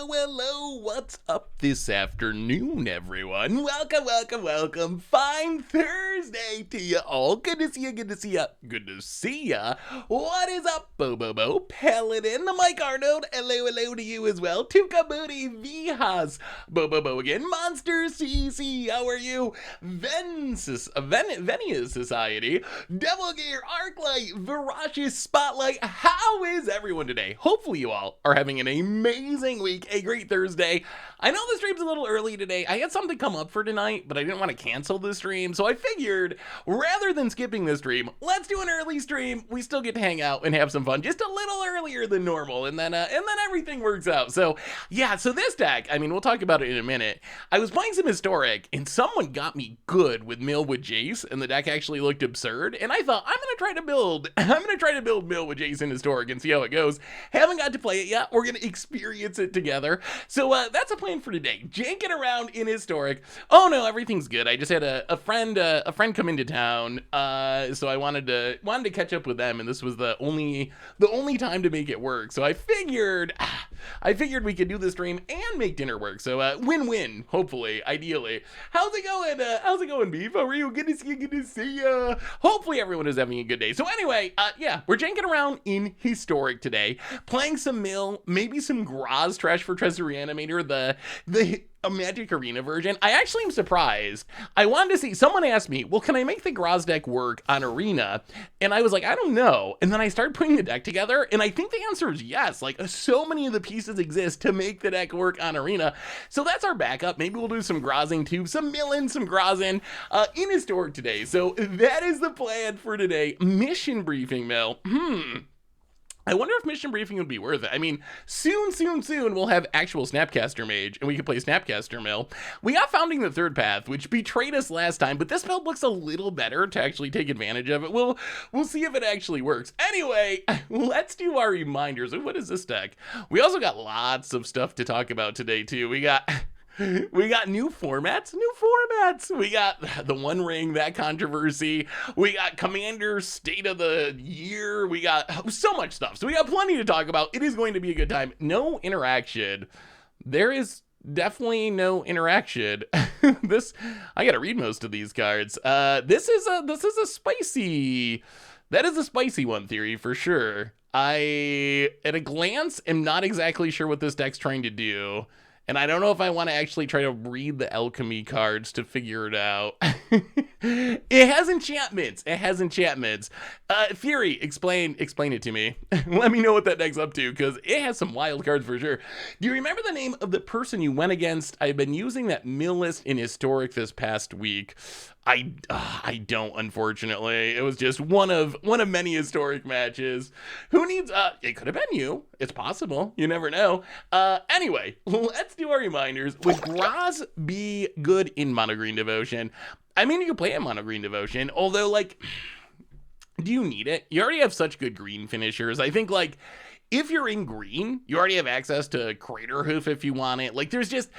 hello, what's up this afternoon, everyone? Welcome. Fine Thursday to you all. Good to see ya. What is up, Bo, Paladin, Mike Arnold, hello to you as well. Tuka Booty, Vijas, Bo again, Monster CC, how are you? Venia Society, Devil Gear, Arclight, Veracious Spotlight, how is everyone today? Hopefully you all are having an amazing week, a great Thursday. I know the stream's a little early today. I had something come up for tonight, but I didn't want to cancel the stream, so I figured rather than skipping the stream, let's do an early stream. We still get to hang out and have some fun just a little earlier than normal, and then everything works out. So yeah, so this deck, I mean, we'll talk about it in a minute. I was playing some Historic, and someone got me good with Mill with Jace, and the deck actually looked absurd, and I thought, I'm gonna try to build Mill with Jace in Historic and see how it goes. Haven't got to play it yet. We're gonna experience it together. So that's a plan for today. Janking around in Historic. Oh no, everything's good. I just had a friend come into town, so I wanted to catch up with them, and this was the only time to make it work. So I figured we could do the stream and make dinner work. So win-win, hopefully, ideally. How's it going, Beef? How are you? Good to see ya. Hopefully everyone is having a good day. So anyway, yeah, we're janking around in Historic today, playing some Mill, maybe some Graaz Trash for Treasure Reanimator, a Magic Arena version. I actually am surprised. I wanted to see, someone asked me, well, can I make the Graaz deck work on Arena? And I was like, I don't know. And then I started putting the deck together, and I think the answer is yes. Like, so many of the pieces exist to make the deck work on Arena. So that's our backup. Maybe we'll do some Graazing too, some Milling, some Graazing in Historic today. So that is the plan for today. Mission briefing, Mill. I wonder if mission briefing would be worth it. I mean, soon, we'll have actual Snapcaster Mage, and we can play Snapcaster Mill. We got Founding the Third Path, which betrayed us last time, but this build looks a little better to actually take advantage of it. We'll see if it actually works. Anyway, let's do our reminders. What is this deck? We also got lots of stuff to talk about today, too. We got new formats. We got the One Ring, that controversy. We got Commander State of the Year. We got so much stuff. So we got plenty to talk about. It is going to be a good time. No interaction. There is definitely no interaction. I gotta read most of these cards. This is a spicy one theory for sure. I, at a glance, am not exactly sure what this deck's trying to do. And I don't know if I want to actually try to read the alchemy cards to figure it out. It has enchantments. Fury, explain it to me. Let me know what that deck's up to, because it has some wild cards for sure. Do you remember the name of the person you went against? I've been using that Mill list in Historic this past week. I don't, unfortunately. It was just one of many Historic matches. Who needs, it could have been you. It's possible. You never know. Anyway, let's do our reminders. Would Graaz be good in Mono Green Devotion? I mean, you can play it in Mono Green Devotion, although, like, do you need it? You already have such good green finishers. I think, like, if you're in green, you already have access to Crater Hoof if you want it. Like, there's just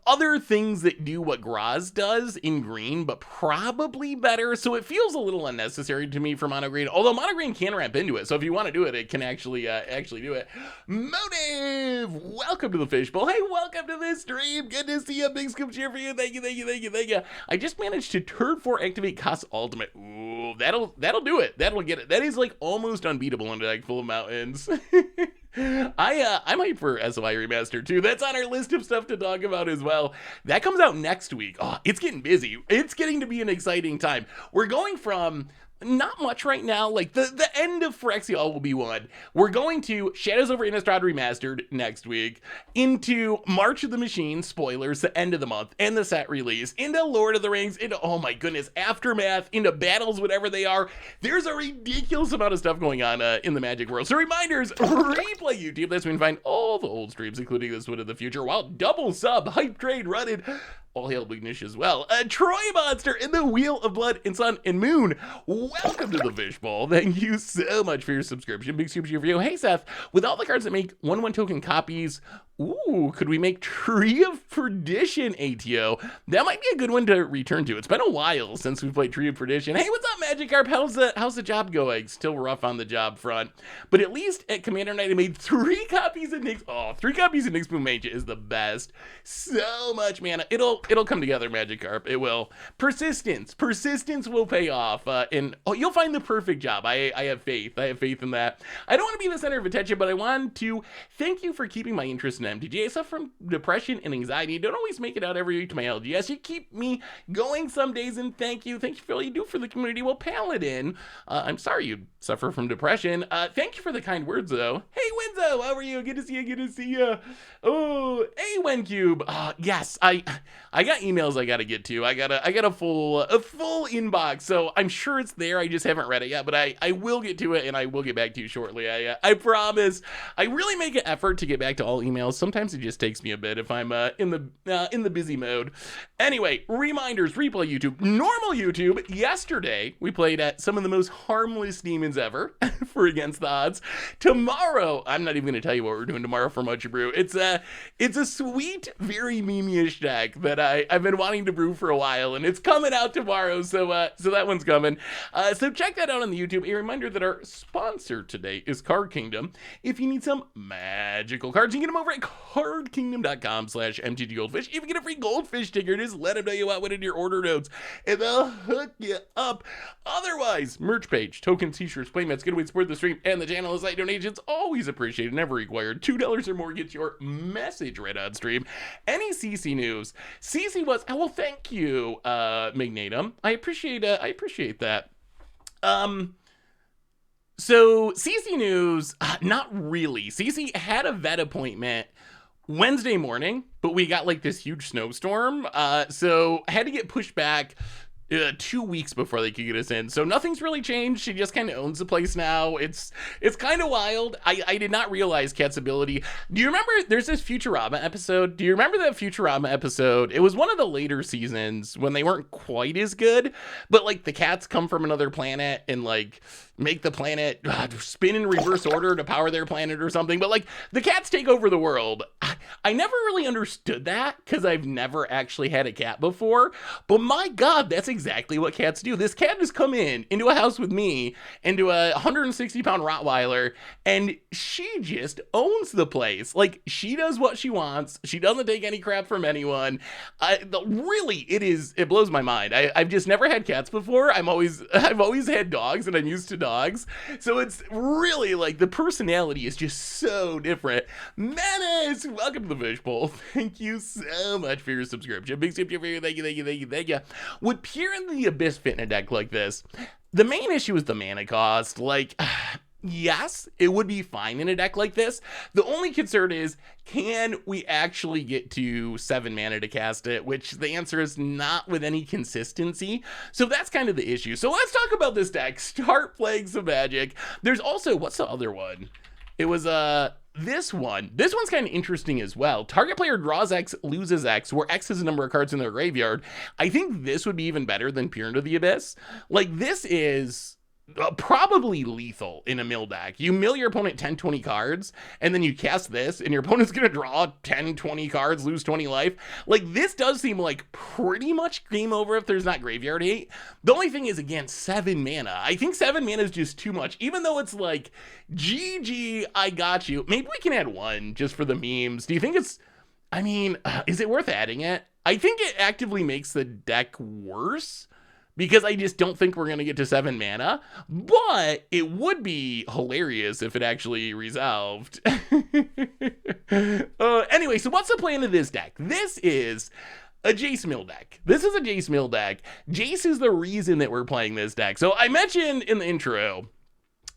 other things that do what Graaz does in green, but probably better. So it feels a little unnecessary to me for Mono Green, although Mono Green can ramp into it. So if you want to do it, it can actually do it. Motive, welcome to the Fishbowl. Hey, welcome to this stream. Good to see you. Big scoop cheer for you. Thank you. I just managed to turn 4 activate Cost Ultimate. Ooh, that'll do it. That'll get it. That is like almost unbeatable in a deck full of mountains. I'm hyped for SOI Remastered too. That's on our list of stuff to talk about as well. That comes out next week. Oh, it's getting busy. It's getting to be an exciting time. We're going from not much right now, like the end of Phyrexia will be one. We're going to Shadows over Innistrad Remastered next week, into March of the Machine, spoilers, the end of the month, and the set release, into Lord of the Rings, into, oh my goodness, Aftermath, into Battles, whatever they are. There's a ridiculous amount of stuff going on in the Magic world. So reminders, replay YouTube. That's where you can find all the old streams, including this one in the future. Wow, double sub, hype trade running. all hail Ignish as well. Troy Monster in the Wheel of Blood and Sun and Moon. Welcome to the Fishbowl. Thank you so much for your subscription. Big super for you. Hey Seth, with all the cards that make 1/1 token copies, ooh, could we make Tree of Perdition ATO? That might be a good one to return to. It's been a while since we played Tree of Perdition. Hey, what's up, Magikarp? How's the job going? Still rough on the job front, but at least at Commander Night I made 3 copies of Nyx. Oh, 3 copies of Nyx Boom Mage is the best. So much mana. It'll come together, Magikarp. It will. Persistence will pay off, and you'll find the perfect job. I have faith. I have faith in that. I don't want to be the center of attention, but I want to thank you for keeping my interest in MTG. I suffer from depression and anxiety. Don't always make it out every week to my LGS. You keep me going some days, and thank you for all you do for the community. Well, Paladin, I'm sorry you suffer from depression. Thank you for the kind words, though. Hey, Winzo, how are you? Good to see you. Oh, hey, Wencube. Yes, I got emails I gotta get to. I got a full inbox, so I'm sure it's there. I just haven't read it yet, but I will get to it, and I will get back to you shortly. I promise. I really make an effort to get back to all emails. Sometimes it just takes me a bit if I'm in the busy mode. Anyway, reminders, replay YouTube, normal YouTube. Yesterday we played at some of the most harmless demons ever for Against the Odds. Tomorrow, I'm not even gonna tell you what we're doing tomorrow for Much Brew. It's a sweet, very meme-ish deck that I've been wanting to brew for a while, and it's coming out tomorrow. So that one's coming. So check that out on the YouTube. A reminder that our sponsor today is Card Kingdom. If you need some magical cards, you can get them over at cardkingdom.com/mtggoldfish. If you get a free goldfish ticker, just let them know you want one in your order notes, and they'll hook you up. Otherwise, merch page, tokens, t-shirts, playmats, good way to support the stream and the channel. Site donations always appreciated, never required. $2 or more gets your message read on stream. Any CC news? CC was, well, thank you, Magnatum. I appreciate that. So CC news, not really. CC had a vet appointment Wednesday morning, but we got like this huge snowstorm, so I had to get pushed back 2 weeks before they could get us in. So nothing's really changed. She just kind of owns the place now. It's kind of wild. I did not realize Kat's ability. Do you remember there's this Futurama episode? Do you remember that Futurama episode? It was one of the later seasons when they weren't quite as good, but like the cats come from another planet and like make the planet spin in reverse order to power their planet or something. But like the cats take over the world. I never really understood that because I've never actually had a cat before. But my God, that's exactly what cats do. This cat has come into a house with me, into a 160-pound Rottweiler, and she just owns the place. Like, she does what she wants. She doesn't take any crap from anyone. Really, it blows my mind. I've just never had cats before. I've always had dogs, and I'm used to dogs. So it's really like the personality is just so different. Menace, welcome to the Fishbowl. Thank you so much for your subscription. Big tip for you. Thank you. Would Peer in the Abyss fit in a deck like this? The main issue is the mana cost. Like, yes, it would be fine in a deck like this. The only concern is, can we actually get to 7 mana to cast it? Which the answer is not with any consistency. So that's kind of the issue. So let's talk about this deck. Start playing some Magic. There's also, what's the other one? It was this one. This one's kind of interesting as well. Target player draws X, loses X, where X is the number of cards in their graveyard. I think this would be even better than Peer into the Abyss. Like, this is probably lethal in a mill deck. You mill your opponent 10-20 cards, and then you cast this, and your opponent's gonna draw 10-20 cards, lose 20 life. Like, this does seem like pretty much game over if there's not graveyard hate. The only thing is, again, 7 mana. I think 7 mana is just too much, even though it's like, GG, I got you. Maybe we can add 1 just for the memes. Do you think it's, I mean, is it worth adding it? I think it actively makes the deck worse, because I just don't think we're going to get to 7 mana, but it would be hilarious if it actually resolved. Anyway, so what's the plan of this deck? This is a Jace mill deck. Jace is the reason that we're playing this deck. So I mentioned in the intro,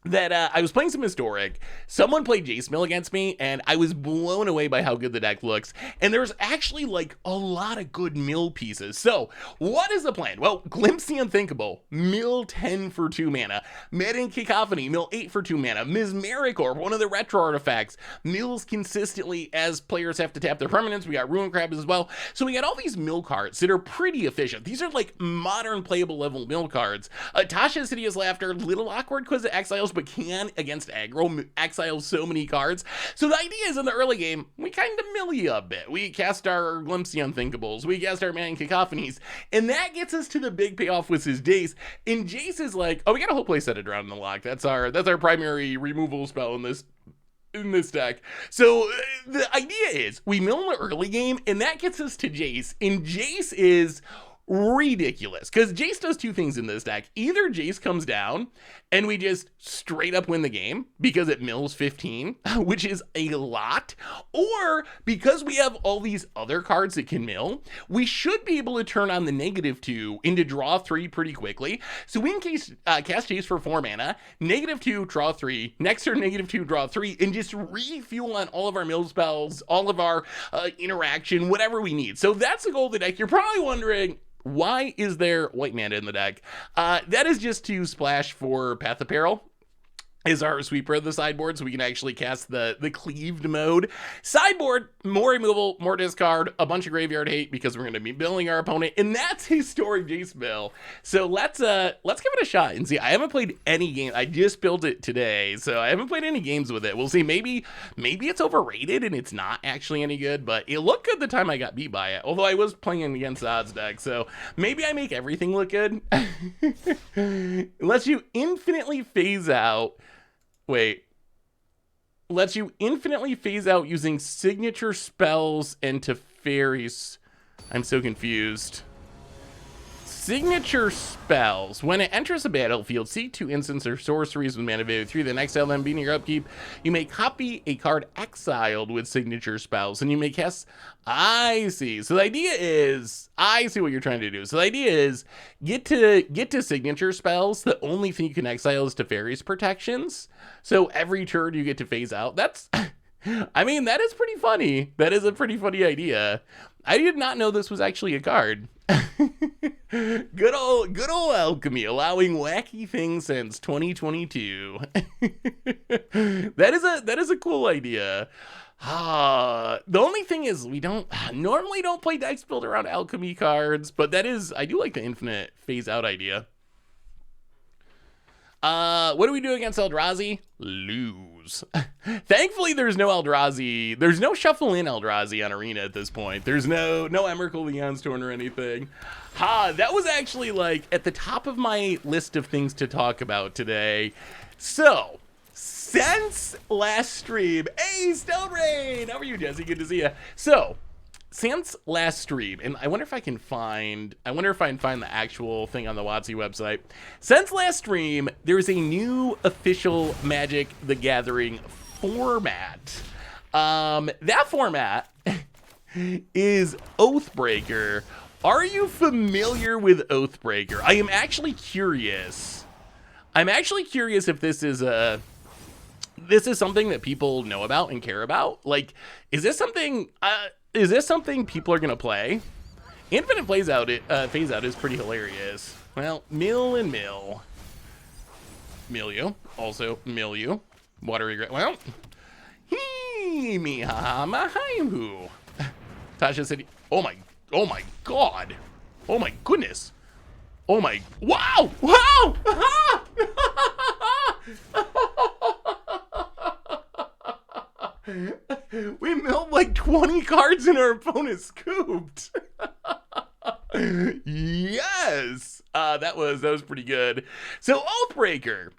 that I was playing some Historic. Someone played Jace Mill against me, and I was blown away by how good the deck looks. And there's actually like a lot of good mill pieces. So what is the plan? Well, Glimpse the Unthinkable, mill 10 for 2 mana. Madden Cacophony, mill 8 for 2 mana. Mesmeric Orb, one of the retro artifacts, mills consistently as players have to tap their permanents. We got Ruin Crabs as well. So we got all these mill cards that are pretty efficient. These are like modern playable level mill cards. Tasha's Hideous Laughter, little awkward because it exiles, but can against aggro exile so many cards. So the idea is in the early game, we kind of mill you a bit. We cast our Glimpse the Unthinkables, we cast our Madden Cacophonies, and that gets us to the big payoff with his Jace. And Jace is like, oh, we got a whole playset of Drown in the Lock. That's our primary removal spell in this deck. So the idea is we mill in the early game, and that gets us to Jace. And Jace is ridiculous because Jace does two things in this deck. Either Jace comes down and we just straight up win the game because it mills 15, which is a lot, or because we have all these other cards that can mill, we should be able to turn on the -2 into draw 3 pretty quickly. So we can cast Jace for 4 mana, -2, draw 3, next turn -2, draw 3, and just refuel on all of our mill spells, all of our interaction, whatever we need. So that's the goal of the deck. You're probably wondering, why is there white mana in the deck? That is just to splash for Path of Peril is our sweeper of the sideboard, so we can actually cast the cleaved mode. Sideboard, more removal, more discard, a bunch of graveyard hate because we're going to be milling our opponent, and that's Historic Jace Mill. So let's give it a shot and see. I haven't played any game. I just built it today, so I haven't played any games with it. We'll see. Maybe it's overrated and it's not actually any good, but it looked good the time I got beat by it. Although I was playing against the odds deck, so maybe I make everything look good. Unless you infinitely phase out. Wait, lets you infinitely phase out using signature spells and Teferis. I'm so confused. Signature spells. When it enters the battlefield, seek 2 instants or sorceries with mana value 3, then exile them, being your upkeep. You may copy a card exiled with signature spells, and you may cast. I see. So the idea is, I see what you're trying to do. So the idea is, get to signature spells. The only thing you can exile is Teferi's protections. So every turn you get to phase out. That's, I mean, that is pretty funny. That is a pretty funny idea. I did not know this was actually a card. Good old alchemy, allowing wacky things since 2022. That is a cool idea. The only thing is we normally don't play decks built around alchemy cards, but I do like the infinite phase out idea. What do we do against Eldrazi? Lose. Thankfully, there's no Eldrazi. There's no shuffle in Eldrazi on Arena at this point. There's no Emrakul Leon's Torn or anything. That was actually like at the top of my list of things to talk about today. So, since last stream, hey, Stone Rain, how are you, Jesse? Good to see you. So, since last stream, and I wonder if I can find the actual thing on the WotC website. Since last stream, there's a new official Magic the Gathering format. That format is Oathbreaker. Are you familiar with Oathbreaker? I am actually curious. If this is something that people know about and care about. Like, is this something people are gonna play? Infinite phase out is pretty hilarious. Well, mill and mill. Mill you. Also mill you. Water regret. Well, hee me ha ma hi hoo. Tasha said, oh my god. Oh my goodness. Oh my, wow! Wow! We milled like 20 cards and our opponent scooped. Yes! That was pretty good. So Oathbreaker.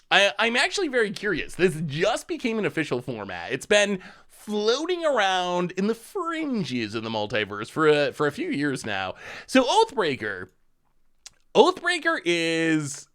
I'm actually very curious. This just became an official format. It's been floating around in the fringes of the multiverse for a few years now. So Oathbreaker is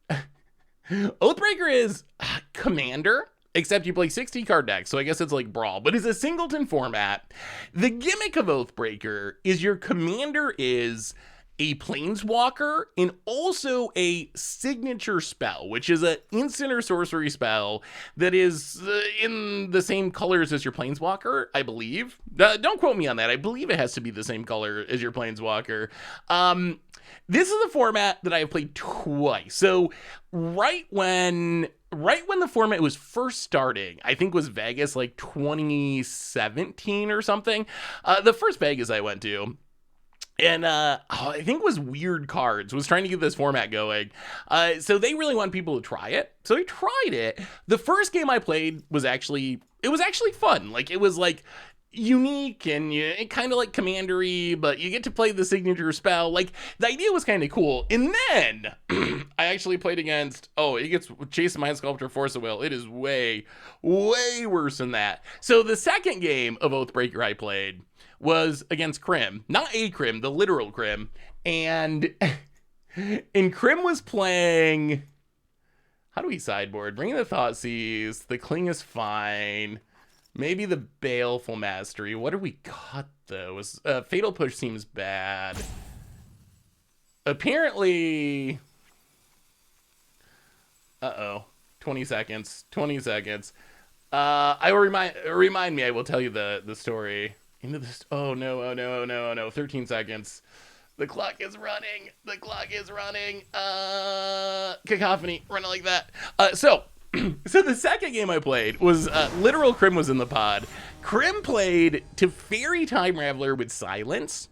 Commander, except you play 60 card decks, so I guess it's like Brawl, but it's a singleton format. The gimmick of Oathbreaker is your commander is a planeswalker, and also a signature spell, which is an instant or sorcery spell that is in the same colors as your planeswalker, I believe. Don't quote me on that. I believe it has to be the same color as your planeswalker. This is a format that I have played twice. So right when the format was first starting, I think was Vegas like 2017 or something. The first Vegas I went to. And I think it was Weird Cards was trying to get this format going. So they really want people to try it. So I tried it. The first game I played was actually fun. Like, it was like unique and it kind of like Commander-y, but you get to play the signature spell. Like, the idea was kind of cool. And then I actually played against, it gets Jace Mind Sculptor Force of Will. It is way, way worse than that. So the second game of Oathbreaker I played was against Krim, not a Krim, the literal Krim, and Krim was playing, how do we sideboard? Bring in the Thoughtseize, the Cling is fine, maybe the Baleful Mastery. What do we cut though? Fatal Push seems bad. Apparently, 20 seconds. I will remind me, I will tell you the story. Into this, oh no, 13 seconds. The clock is running. Cacophony, running like that. So the second game I played was, literal Krim was in the pod. Krim played Teferi Time Raveler with Silence.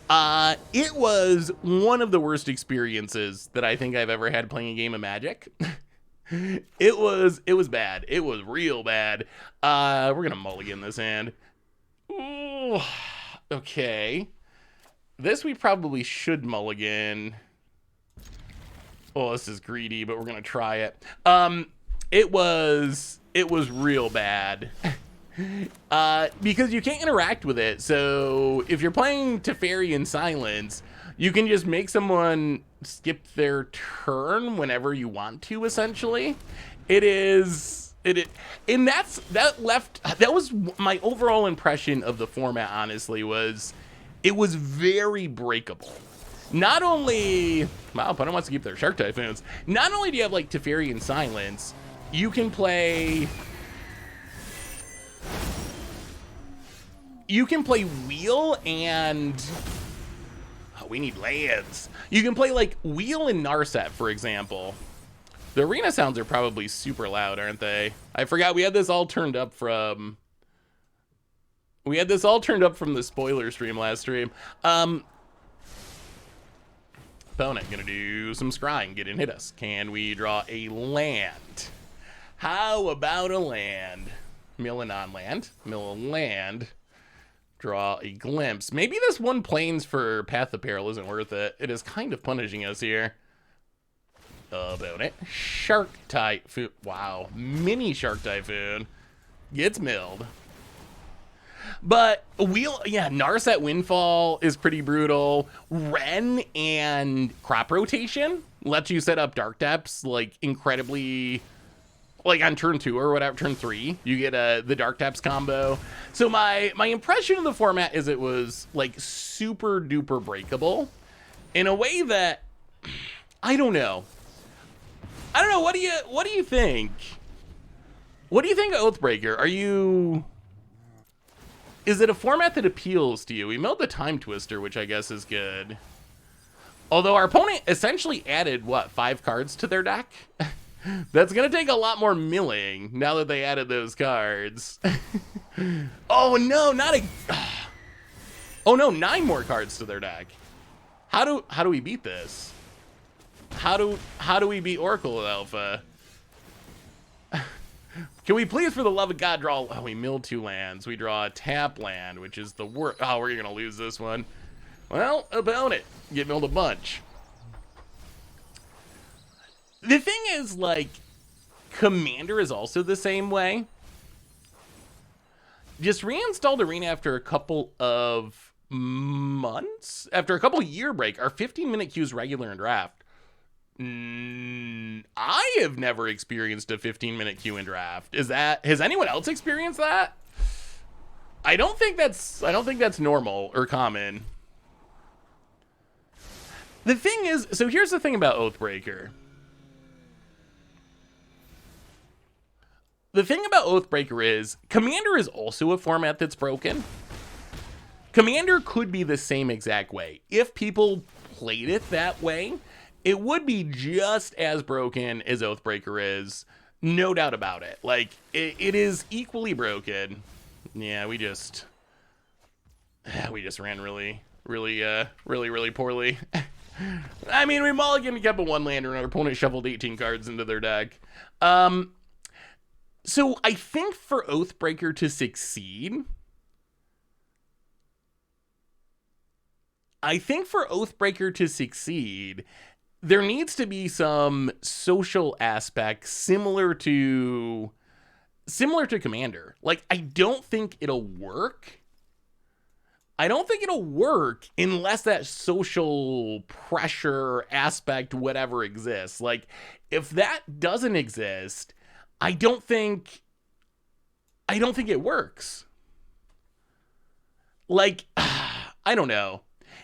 It was one of the worst experiences that I think I've ever had playing a game of Magic. It was bad. It was real bad. We're gonna mulligan this hand. Ooh, okay. This we probably should mulligan. Oh, this is greedy, but we're gonna try it. It was real bad. Because you can't interact with it. So if you're playing Teferi in Silence, you can just make someone skip their turn whenever you want to, essentially. And that was my overall impression of the format, honestly, was it was very breakable. Not only, wow, opponent wants to keep their Shark Typhoons. Not only do you have like Teferi and Silence, you can play Wheel and we need lands. You can play like Wheel and Narset, for example. The arena sounds are probably super loud, aren't they? I forgot we had this all turned up from the spoiler stream last stream. Opponent gonna do some scrying, get and hit us. Can we draw a land? How about a land? Mill a non-land. Mill a land. Draw a glimpse. Maybe this one plains for Path of Peril isn't worth it. It is kind of punishing us here. About it. Shark Typhoon. Wow. Mini Shark Typhoon. Gets milled. But Narset Windfall is pretty brutal. Ren and Crop Rotation lets you set up Dark Depths like incredibly, like on turn 2 or whatever, turn 3, you get the Dark Depths combo. So my impression of the format is it was like super duper breakable in a way that I don't know. What do you think? What do you think of Oathbreaker? Is it a format that appeals to you? We milled the Time Twister, which I guess is good. Although our opponent essentially added, 5 cards to their deck? That's going to take a lot more milling now that they added those cards. Oh, no, oh, no, 9 more cards to their deck. How do we beat this? How do we beat Oracle Alpha? Can we please, for the love of God, draw... Oh, we milled 2 lands. We draw a tap land, which is the worst. Oh, we're going to lose this one. Well, about it. Get milled a bunch. The thing is, like, Commander is also the same way. Just reinstalled Arena after a couple of months? After a couple year break. Our 15-minute queues regular and draft. I have never experienced a 15-minute queue in draft. Has anyone else experienced that? I don't think that's normal or common. The thing is, so here's the thing about Oathbreaker. The thing about Oathbreaker is, Commander is also a format that's broken. Commander could be the same exact way. If people played it that way, it would be just as broken as Oathbreaker is. No doubt about it. Like, it is equally broken. Yeah, we just ran really poorly. I mean, we mulliganed, kept a 1-lander, and our opponent shuffled 18 cards into their deck. So I think for Oathbreaker to succeed, there needs to be some social aspects similar to Commander. Like, I don't think it'll work. Unless that social pressure aspect, whatever, exists. Like, if that doesn't exist, I don't think it works. Like, I don't know.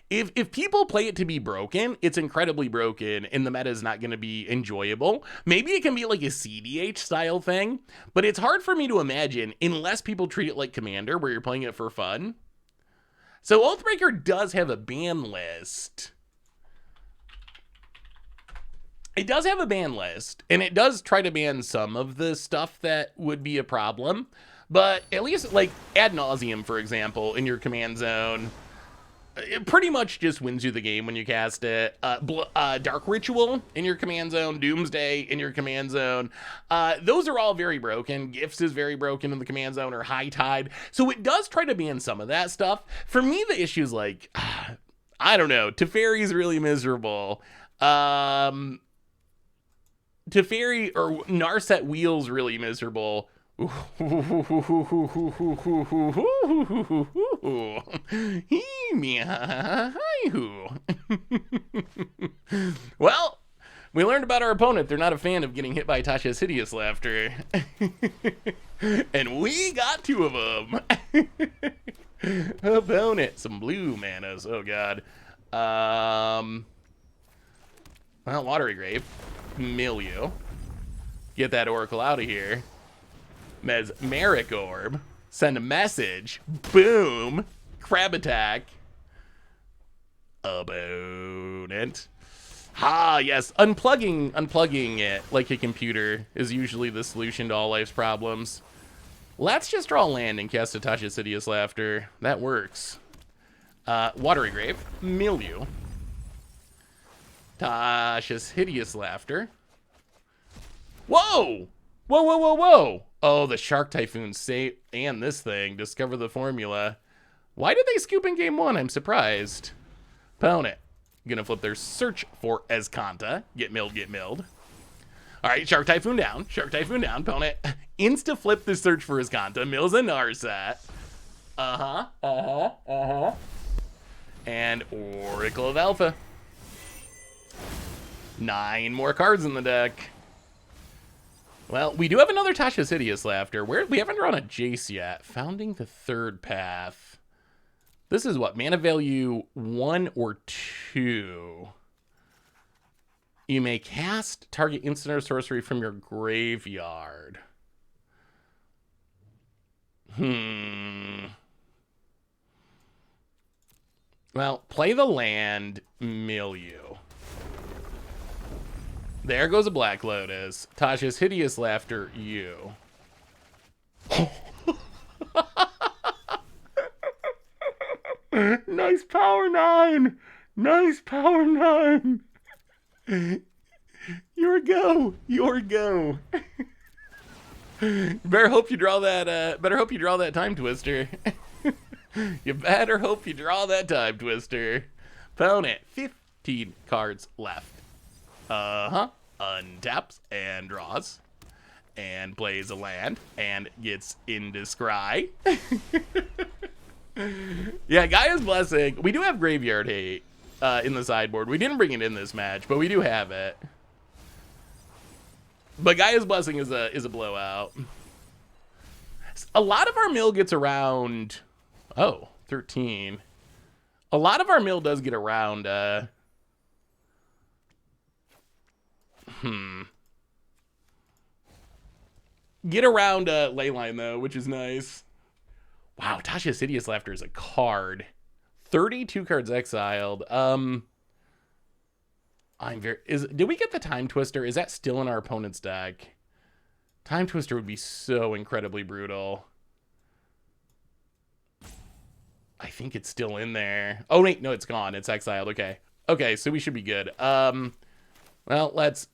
If people play it to be broken, it's incredibly broken, and the meta is not going to be enjoyable. Maybe it can be like a CDH style thing, but it's hard for me to imagine unless people treat it like Commander, where you're playing it for fun. So Oathbreaker does have a ban list. It does have a ban list, and it does try to ban some of the stuff that would be a problem. But at least, like, Ad Nauseam, for example, in your command zone, it pretty much just wins you the game when you cast it. Dark Ritual in your command zone, Doomsday in your command zone. Those are all very broken. Gifts is very broken in the command zone, or High Tide. So it does try to ban some of that stuff. For me, the issue is, like, I don't know. Teferi's really miserable. Teferi or Narset Wheel's really miserable. Well, we learned about our opponent. They're not a fan of getting hit by Tasha's hideous laughter. And we got 2 of them. Opponent. Some blue manas. Oh, God. Well, Watery Grave. Milieu. Get that Oracle out of here. Mesmeric Orb. Send a message. Boom. Crab attack. Opponent. Ah, yes. Unplugging it like a computer is usually the solution to all life's problems. Let's just draw land and cast Tasha's Hideous Laughter. That works. Watery Grave. Milieu. Tasha's Hideous Laughter. Whoa! Whoa, whoa, whoa, whoa! Oh, the Shark Typhoon and this thing. Discover the formula. Why did they scoop in game 1? I'm surprised. Opponent. Gonna flip their search for Azcanta. Get milled. Alright, Shark Typhoon down. Opponent. Insta flip the search for Azcanta. Mills a Narset. And Oracle of Alpha. 9 more cards in the deck. Well, we do have another Tasha's Hideous Laughter. We haven't drawn a Jace yet. Founding the Third Path. This is what? Mana value 1 or 2. You may cast target instant or sorcery from your graveyard. Well, play the land, Milieu. There goes a Black Lotus. Tasha's Hideous Laughter, you. Nice power 9. Nice power 9. Your go. Better hope you draw that Time Twister. You better hope you draw that Time Twister. Opponent, 15 cards left. Untaps and draws. And plays a land. And gets into scry. Yeah, Gaia's Blessing. We do have Graveyard Hate in the sideboard. We didn't bring it in this match, but we do have it. But Gaia's Blessing is a blowout. A lot of our mill gets around... Oh, 13. A lot of our mill does get around Get around Leyline, though, which is nice. Wow, Tasha's Hideous Laughter is a card. 32 cards exiled. Did we get the Time Twister? Is that still in our opponent's deck? Time Twister would be so incredibly brutal. I think it's still in there. Oh, wait, no, it's gone. It's exiled. Okay. Okay, so we should be good. Well, let's...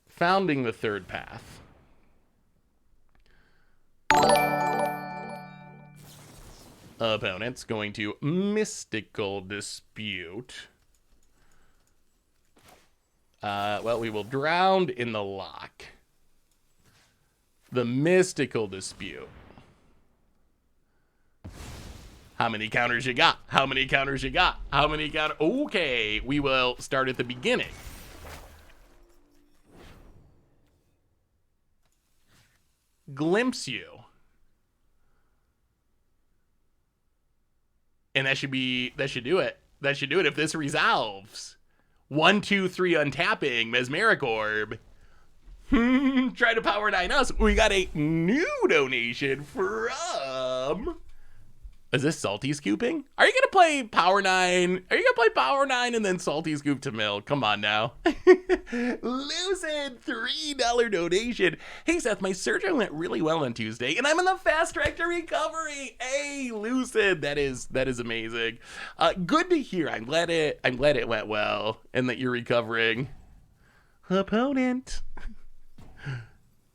Founding the Third Path. Opponent's going to Mystical Dispute. Well, we will drown in the lock. The Mystical Dispute. How many counters you got? How many counters you got? How many counters? Okay, we will start at the beginning. Glimpse you. And that should do it. That should do it if this resolves. 1, 2, 3 untapping, Mesmeric Orb. Try to Power 9 us. We got a new donation from... Is this Salty Scooping? Are you going to play Power 9? Are you going to play Power 9 and then Salty Scoop to mill? Come on now. Lucid, $3 donation. Hey, Seth, my surgery went really well on Tuesday, and I'm in the fast track to recovery. Hey, Lucid, that is amazing. Good to hear. I'm glad it went well and that you're recovering. Opponent.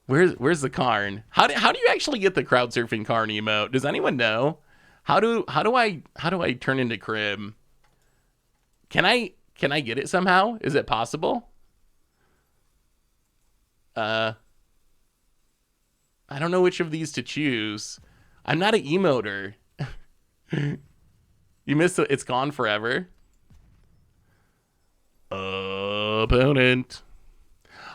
Where's the Karn? How do you actually get the crowd surfing Karn emote? Does anyone know? How do I turn into Crim? Can I get it somehow? Is it possible? I don't know which of these to choose. I'm not an emoter. You missed it. It's gone forever. Opponent.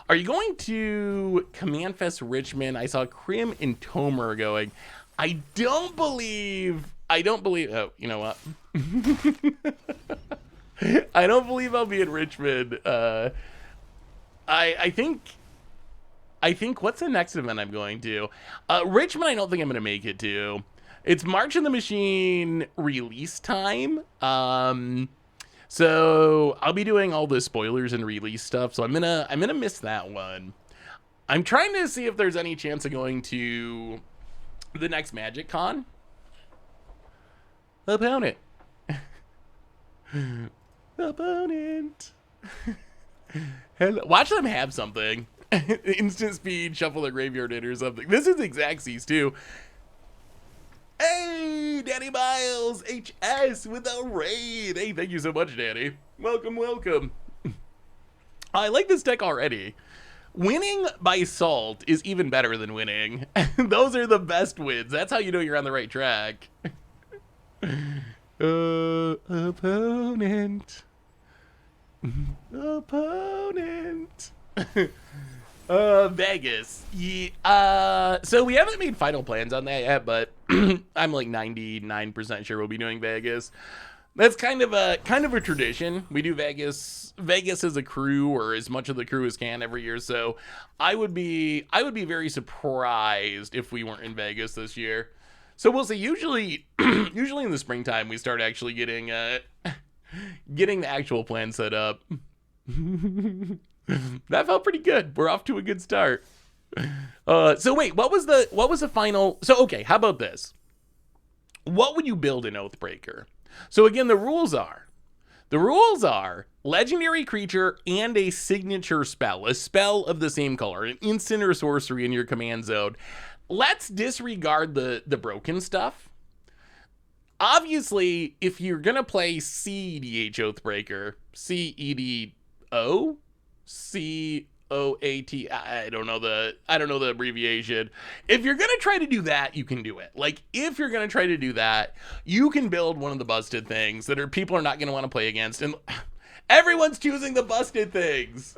Are you going to Command Fest Richmond? I saw Crim and Tomer going. I don't believe. Oh, you know what? I don't believe I'll be in Richmond. I think. What's the next event I'm going to? Richmond. I don't think I'm going to make it to. It's March in the Machine release time. So I'll be doing all the spoilers and release stuff. So I'm gonna miss that one. I'm trying to see if there's any chance of going to the next Magic Con. Opponent. Opponent. Hello. Watch them have something. Instant speed, shuffle the graveyard in or something. This is Xaxes too. Hey, Danny Miles, HS with a raid. Hey, thank you so much, Danny. Welcome, welcome. I like this deck already. Winning by Salt is even better than winning. Those are the best wins. That's how you know you're on the right track. Opponent. Opponent. Vegas. Yeah. So we haven't made final plans on that yet, but I'm like 99% sure we'll be doing Vegas. That's kind of a tradition. We do Vegas as a crew, or as much of the crew as can every year. So I would be very surprised if we weren't in Vegas this year. So we'll see. Usually in the springtime we start actually getting the actual plan set up. That felt pretty good. We're off to a good start. So wait, what was the final? So okay, how about this? What would you build in Oathbreaker? So again, the rules are legendary creature and a signature spell, a spell of the same color, an instant or sorcery in your command zone. Let's disregard the broken stuff. Obviously, if you're gonna play CEDH Oathbreaker, CEDO, COAT, I don't know the abbreviation. If you're gonna try to do that, you can do it. Like, if you're gonna try to do that, you can build one of the busted things that people are not gonna want to play against, and everyone's choosing the busted things.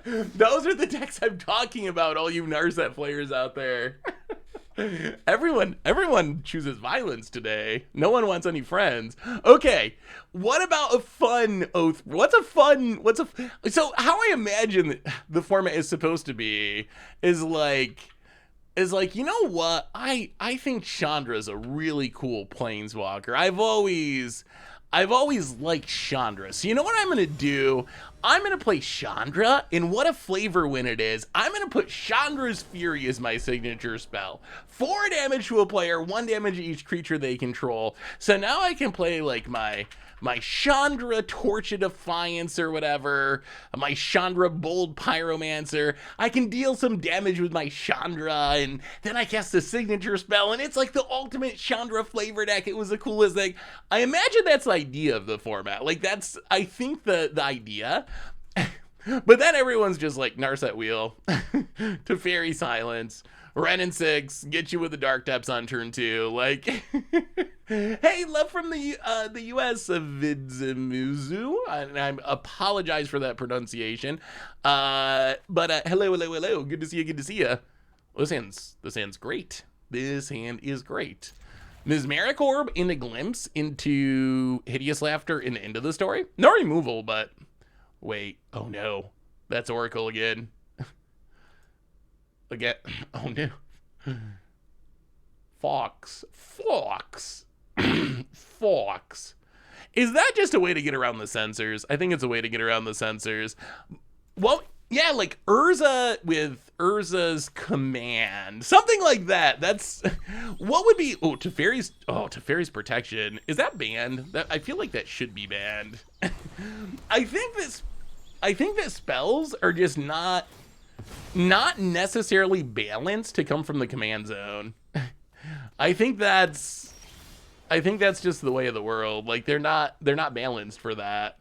Those are the decks I'm talking about, all you Narset players out there. Everyone chooses violence today. No one wants any friends. Okay, what about a fun oath? So how I imagine the format is supposed to be is like, you know what? I think Chandra's a really cool planeswalker. I've always liked Chandra. So you know what I'm gonna do? I'm gonna play Chandra, and what a flavor win it is. I'm gonna put Chandra's Fury as my signature spell. 4 damage to a player, 1 damage to each creature they control. So now I can play like my Chandra Torch of Defiance or whatever, my Chandra Bold Pyromancer. I can deal some damage with my Chandra, and then I cast a signature spell, and it's like the ultimate Chandra flavor deck. It was the coolest thing. I imagine that's the idea of the format. Like, that's, I think, the idea. But then everyone's just like, Narset Wheel, Teferi Silence, Ren and 6, get you with the Dark Depths on turn 2. Like, hey, love from the U.S. Vidzimuzu. I apologize for that pronunciation. But hello. Good to see you. This hand's great. This hand is great. Mesmeric Orb into Glimpse into Hideous Laughter and into the story. No removal, but wait. Oh no, that's Oracle again. Again. Oh no. Fox. Is that just a way to get around the censors? I think it's a way to get around the censors. Well, yeah, like Urza with Urza's Command. Something like that. That's what would be Teferi's Protection. Is that banned? I feel like that should be banned. I think that spells are just not necessarily balanced to come from the command zone. I think that's just the way of the world. Like they're not balanced for that.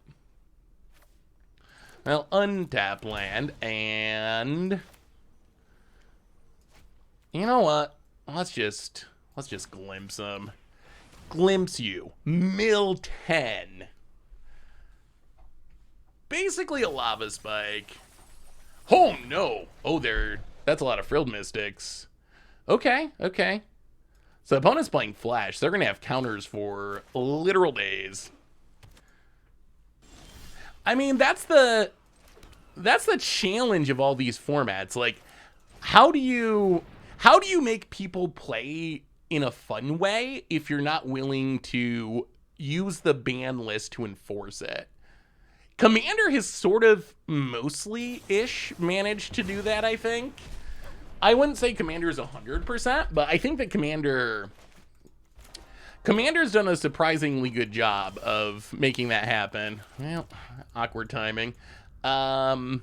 Well, untap land, and you know what? Let's just glimpse them. Glimpse you. Mill 10. Basically a lava spike. Oh no. Oh, that's a lot of Frilled Mystics. Okay. So the opponent's playing Flash. They're gonna have counters for literal days. I mean, that's the challenge of all these formats. Like, how do you make people play in a fun way if you're not willing to use the ban list to enforce it? Commander has sort of mostly-ish managed to do that, I think. I wouldn't say Commander's 100%, but I think that Commander's done a surprisingly good job of making that happen. Well, awkward timing. Yeah,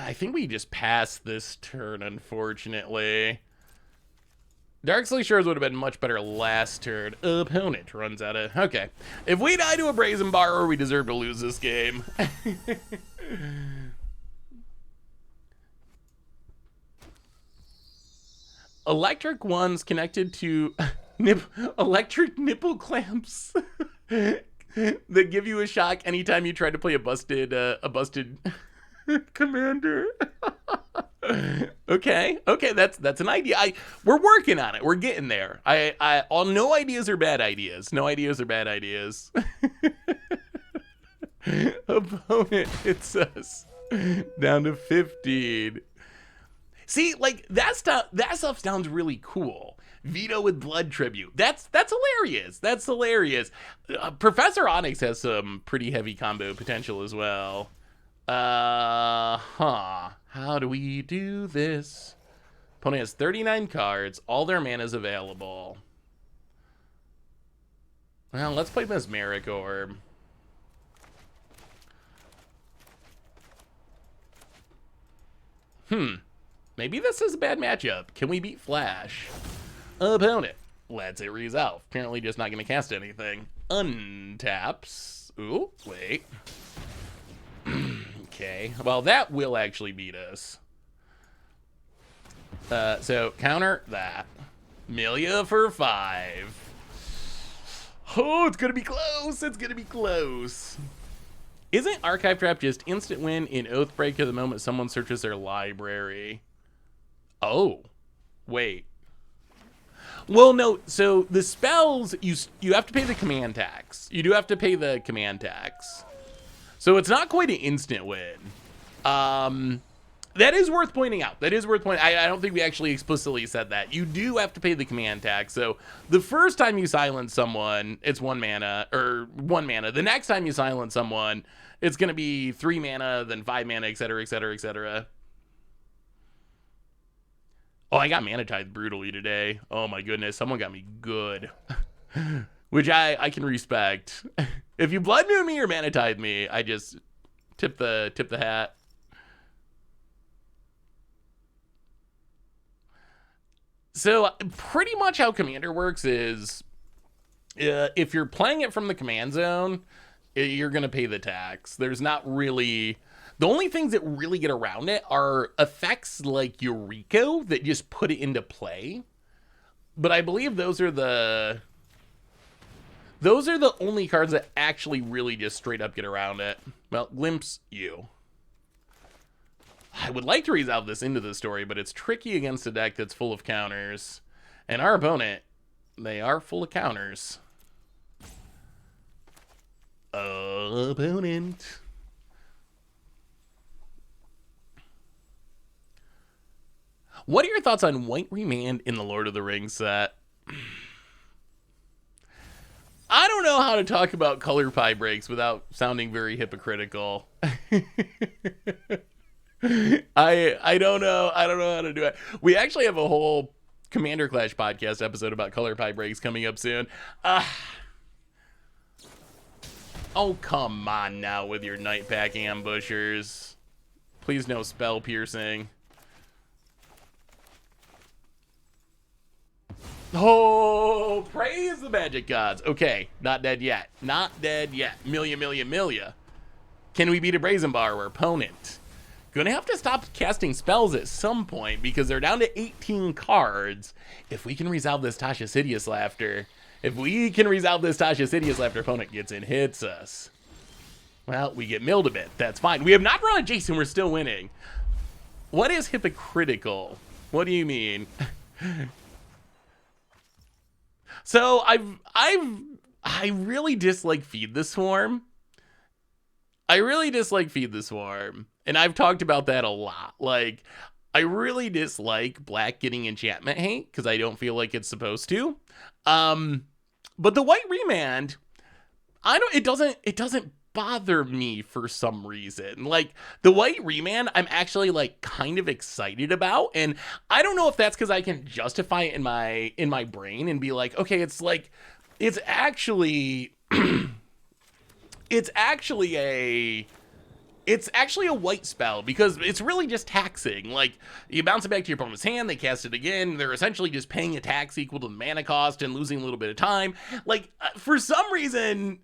I think we just passed this turn, unfortunately. Darksley Shores would have been much better last turn. Opponent runs out of... Okay. If we die to a Brazen Borrower, we deserve to lose this game. Electric ones connected to electric nipple clamps that give you a shock anytime you try to play a busted commander. Okay, that's an idea. We're working on it. We're getting there. No ideas are bad ideas. No ideas are bad ideas. Opponent hits us down to 15. See, like that stuff sounds really cool. Veto with Blood Tribute. That's hilarious. That's hilarious. Professor Onyx has some pretty heavy combo potential as well. How do we do this? Opponent has 39 cards. All their mana is available. Well, let's play Mesmeric Orb. Maybe this is a bad matchup. Can we beat Flash? Opponent lets it resolve. Apparently just not going to cast anything. Untaps. Ooh, wait. Okay. Well, that will actually beat us. So counter that. Milia for 5. Oh, it's going to be close. It's going to be close. Isn't Archive Trap just instant win in Oathbreaker the moment someone searches their library? Oh, wait. Well, no, so the spells, you have to pay the command tax. You do have to pay the command tax. So it's not quite an instant win. That is worth pointing out. That is worth pointing. I don't think we actually explicitly said that. You do have to pay the command tax. So the first time you silence someone, it's 1 mana, or 1 mana. The next time you silence someone, it's going to be 3 mana, then 5 mana, etc., etc., etc. Oh, I got Mana Tithe brutally today. Oh my goodness, someone got me good. Which I can respect. If you Blood Moon me or Mana Tithe me, I just tip the hat. So pretty much how Commander works is, if you're playing it from the command zone, you're going to pay the tax. There's not really... The only things that really get around it are effects like Eureka that just put it into play. But I believe those are the only cards that actually really just straight up get around it. Well, glimpse you. I would like to resolve this into the story, but it's tricky against a deck that's full of counters. And our opponent, they are full of counters. Opponent. What are your thoughts on White Remand in the Lord of the Rings set? I don't know how to talk about color pie breaks without sounding very hypocritical. I don't know how to do it. We actually have a whole Commander Clash podcast episode about color pie breaks coming up soon. Oh, come on now with your Night Pack ambushers. Please no spell piercing. Oh, praise the magic gods. Okay, not dead yet. Not dead yet. Milia. Can we beat a Brazen Borrower opponent? Gonna have to stop casting spells at some point because they're down to 18 cards. If we can resolve this Tasha Sidious Laughter, opponent gets in, hits us. Well, we get milled a bit. That's fine. We have not run a Jace and we're still winning. What is hypocritical? What do you mean? So I really dislike Feed the Swarm. And I've talked about that a lot. Like, I really dislike black getting enchantment hate because I don't feel like it's supposed to. But the White Remand, it doesn't bother me for some reason. Like, the White Remand, I'm actually like kind of excited about, and I don't know if that's because I can justify it in my brain and be like, okay, it's actually a white spell because it's really just taxing. Like, you bounce it back to your opponent's hand, they cast it again, they're essentially just paying a tax equal to the mana cost and losing a little bit of time. Like, for some reason,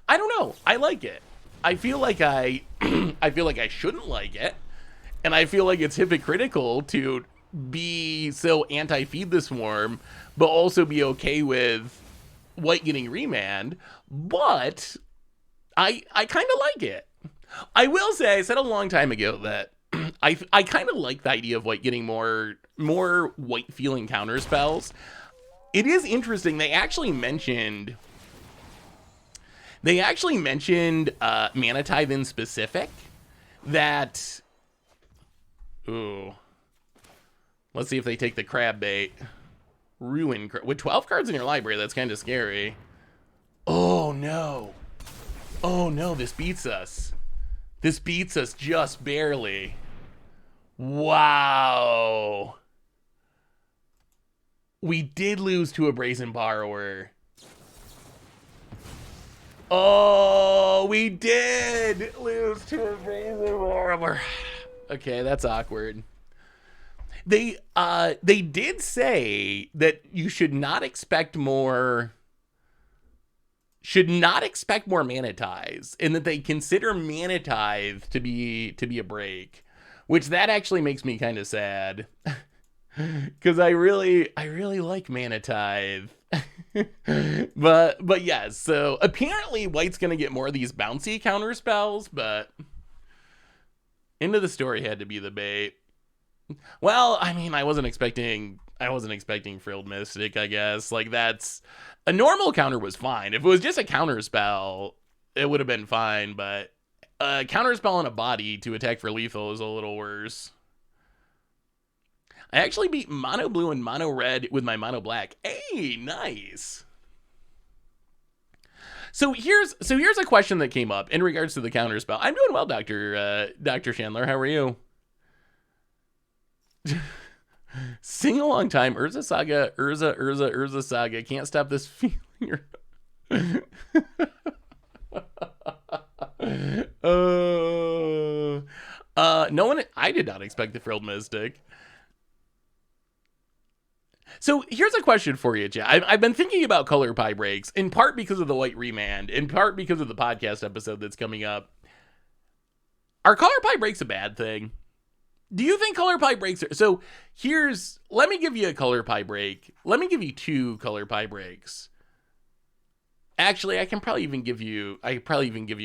I don't know, I like it. I feel like I shouldn't like it, and I feel like it's hypocritical to be so anti-Feed the Swarm, but also be okay with white getting remand, but I kind of like it. I will say, I said a long time ago that I kind of like the idea of white getting more white feeling counter spells. It is interesting. They actually mentioned Mana Tithe in specific. That, ooh, let's see if they take the crab bait. Ruin with 12 cards in your library. That's kind of scary. Oh no! Oh no! This beats us. This beats us just barely. Wow. We did lose to a Brazen Borrower. Oh, we did lose to a Brazen Borrower. Okay, that's awkward. They did say that you should not expect more Mana Tithes, and that they consider Mana Tithe to be a break, which that actually makes me kind of sad because I really like Mana Tithe. But yeah, so apparently white's gonna get more of these bouncy counter spells, but into the story had to be the bait. Well, I mean, I wasn't expecting Frilled Mystic, I guess. Like, that's a normal counter was fine. If it was just a counter spell, it would have been fine, but a counter spell on a body to attack for lethal is a little worse. I actually beat mono blue and mono red with my mono black. Hey, nice. So here's a question that came up in regards to the counter spell. I'm doing well, Dr. Chandler. How are you? Sing a long time. Urza Saga, Urza Saga. Can't stop this feeling. No one. I did not expect the Frilled Mystic. So here's a question for you, Chad. I've been thinking about color pie breaks, in part because of the white remand, in part because of the podcast episode that's coming up. Are color pie breaks a bad thing? Do you think color pie breaks are... So let me give you a color pie break. Let me give you 2 color pie breaks. Actually, I can probably even give you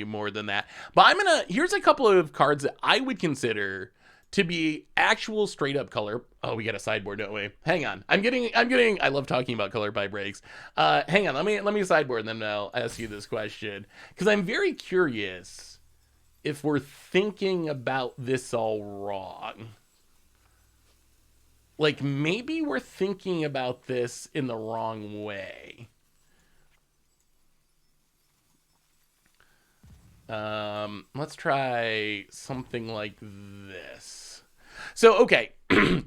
more than that. But here's a couple of cards that I would consider to be actual straight up color. Oh, we got a sideboard, don't we? Hang on. I love talking about color pie breaks. Hang on. Let me sideboard and then I'll ask you this question. Because I'm very curious if we're thinking about this all wrong. Like, maybe we're thinking about this in the wrong way. Let's try something like this. So, okay,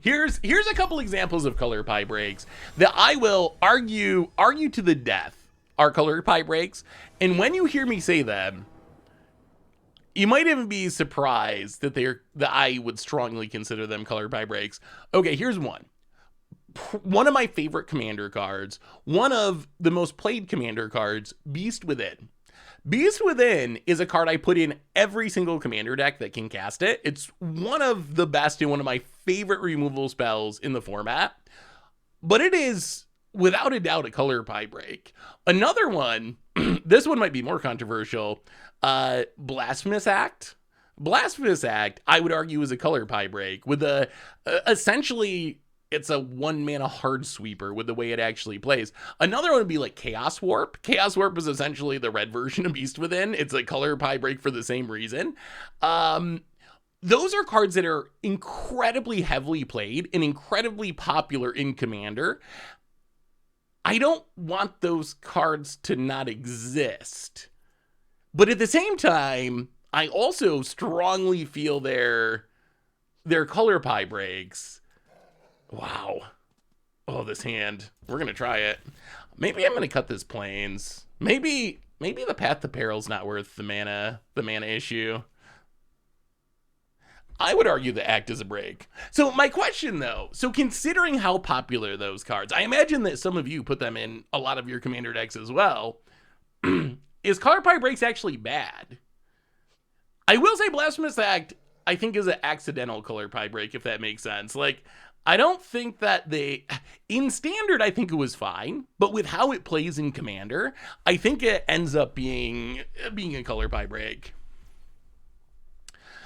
here's a couple examples of color pie breaks that I will argue to the death are color pie breaks. And when you hear me say them, you might even be surprised that I would strongly consider them color pie breaks. Okay, here's one. One of my favorite commander cards, one of the most played commander cards, Beast Within. Beast Within is a card I put in every single commander deck that can cast it. It's one of the best and one of my favorite removal spells in the format. But it is, without a doubt, a color pie break. Another one, this one might be more controversial, Blasphemous Act. Blasphemous Act, I would argue, is a color pie break with essentially... It's a 1-mana hard sweeper with the way it actually plays. Another one would be like Chaos Warp. Chaos Warp is essentially the red version of Beast Within. It's a color pie break for the same reason. Those are cards that are incredibly heavily played and incredibly popular in Commander. I don't want those cards to not exist. But at the same time, I also strongly feel their color pie breaks. Wow. Oh, this hand. We're going to try it. Maybe I'm going to cut this Plains. Maybe the Path to Peril's not worth the mana issue. I would argue the Act is a break. So my question, though, considering how popular those cards, I imagine that some of you put them in a lot of your commander decks as well. Is color pie breaks actually bad? I will say Blasphemous Act, I think, is an accidental color pie break, if that makes sense. Like, I don't think that in Standard, I think it was fine, but with how it plays in Commander, I think it ends up being a color pie break.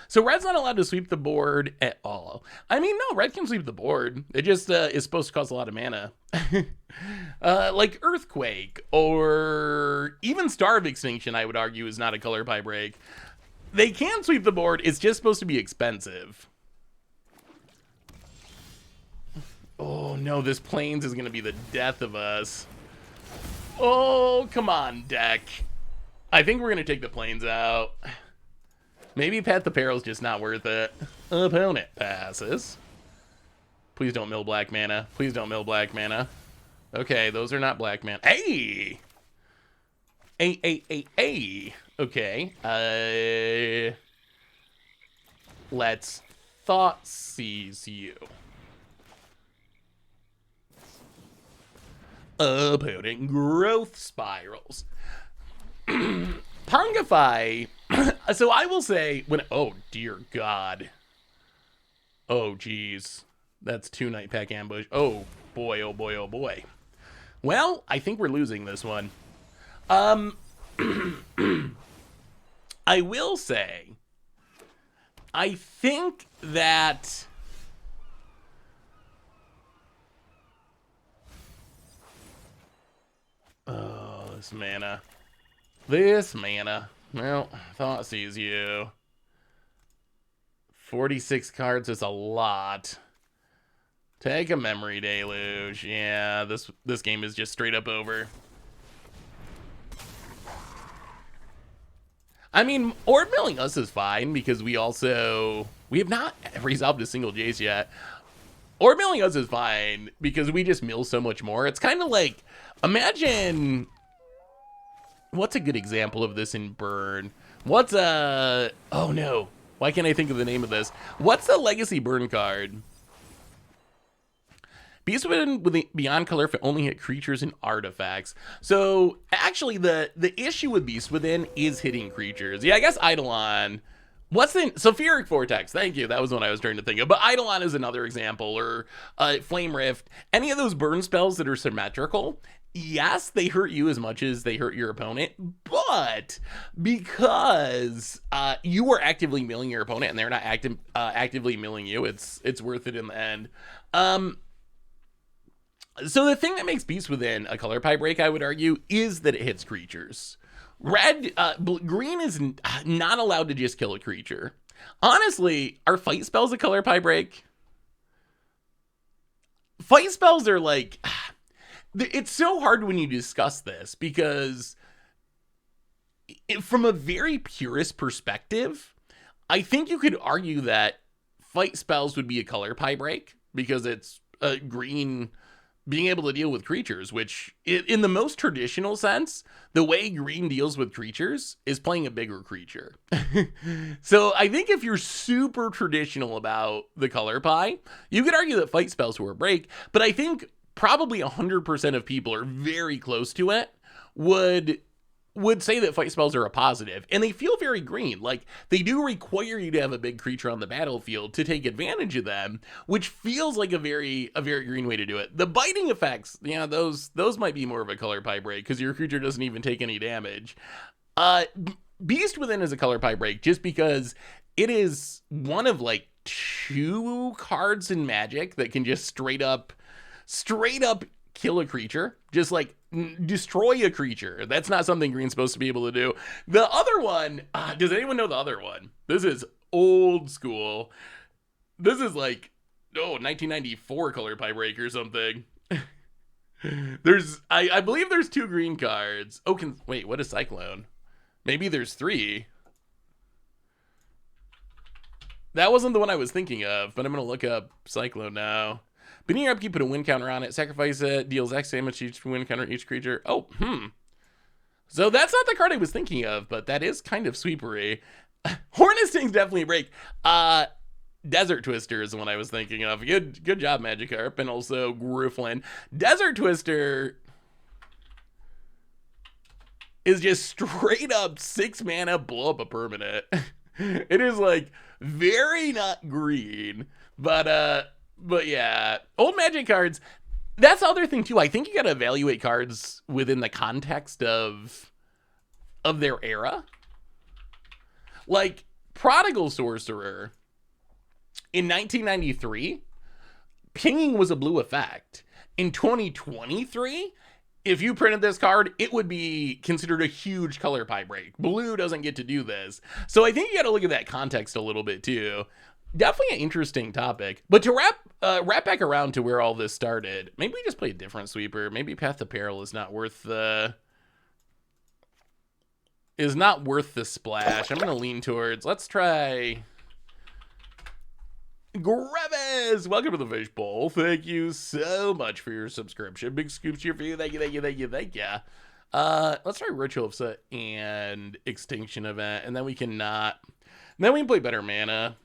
So Red's not allowed to sweep the board at all. I mean, no, Red can sweep the board. It just is supposed to cost a lot of mana. Like Earthquake or even Star of Extinction, I would argue, is not a color pie break. They can sweep the board. It's just supposed to be expensive. Oh, no, this Plains is going to be the death of us. Oh, come on, deck. I think we're going to take the Plains out. Maybe Path to Peril's just not worth it. Opponent passes. Please don't mill black mana. Please don't mill black mana. Okay, those are not black mana. Hey! Hey. Okay. Let's Thought Seize you. Opponent Growth Spirals. Pungify. So I will say oh dear God. Oh geez. That's 2 Night Pack Ambush. Oh boy. Well, I think we're losing this one. I will say, I think that this mana. This mana. Well, thought sees you. 46 cards is a lot. Take a memory deluge. Yeah, this game is just straight up over. I mean, Orb milling us is fine because we have not resolved a single Jace yet. Orb milling us is fine because we just mill so much more. It's kind of like, imagine, what's a good example of this in Burn? What's a, oh no, why can't I think of the name of this? What's the Legacy Burn card? Beast Within with the Beyond Color if it only hit creatures and artifacts. So actually the issue with Beast Within is hitting creatures. Yeah, I guess Eidolon. What's the Sulfuric Vortex? Thank you. That was what I was trying to think of. But Eidolon is another example, or Flame Rift. Any of those burn spells that are symmetrical, yes, they hurt you as much as they hurt your opponent, but because you are actively milling your opponent and they're not actively milling you, it's worth it in the end. So the thing that makes Beast Within a color pie break, I would argue, is that it hits creatures. Green is not allowed to just kill a creature. Honestly, are fight spells a color pie break? Fight spells are like, it's so hard when you discuss this because from a very purist perspective, I think you could argue that fight spells would be a color pie break because it's green being able to deal with creatures, which in the most traditional sense, the way green deals with creatures is playing a bigger creature. So I think if you're super traditional about the color pie, you could argue that fight spells were a break, but I think probably 100% of people are very close to it would say that fight spells are a positive, and they feel very green. Like, they do require you to have a big creature on the battlefield to take advantage of them, which feels like a very green way to do it. The biting effects, yeah, those might be more of a color pie break because your creature doesn't even take any damage. Beast Within is a color pie break just because it is one of like 2 cards in Magic that can just straight up kill a creature, just like destroy a creature. That's not something green's supposed to be able to do. The other one, does anyone know the other one? This is old school. This is like, 1994 color pie break or something. I believe there's 2 green cards. Oh, wait, what is Cyclone? Maybe there's 3. That wasn't the one I was thinking of, but I'm gonna look up Cyclone now. Beginning your upkeep, put a win counter on it. Sacrifice it. Deals X damage to each win counter each creature. Oh, So that's not the card I was thinking of, but that is kind of sweepery. Hornetsting's definitely a break. Desert Twister is the one I was thinking of. Good job, Magikarp, and also Grifflin. Desert Twister is just straight up 6 mana, blow up a permanent. It is like very not green, but yeah, old Magic cards, that's the other thing too. I think you gotta evaluate cards within the context of their era. Like, Prodigal Sorcerer in 1993, pinging was a blue effect. In 2023, if you printed this card, it would be considered a huge color pie break. Blue doesn't get to do this. So I think you gotta look at that context a little bit too. Definitely an interesting topic. But to wrap back around to where all this started, maybe we just play a different sweeper. Maybe Path to Peril is not worth the splash. I'm gonna lean towards, let's try Graaz. Welcome to the Fishbowl. Thank you so much for your subscription. Big scoops here for you. Thank you. Let's try Ritual of Set and Extinction Event, and then we can play better mana.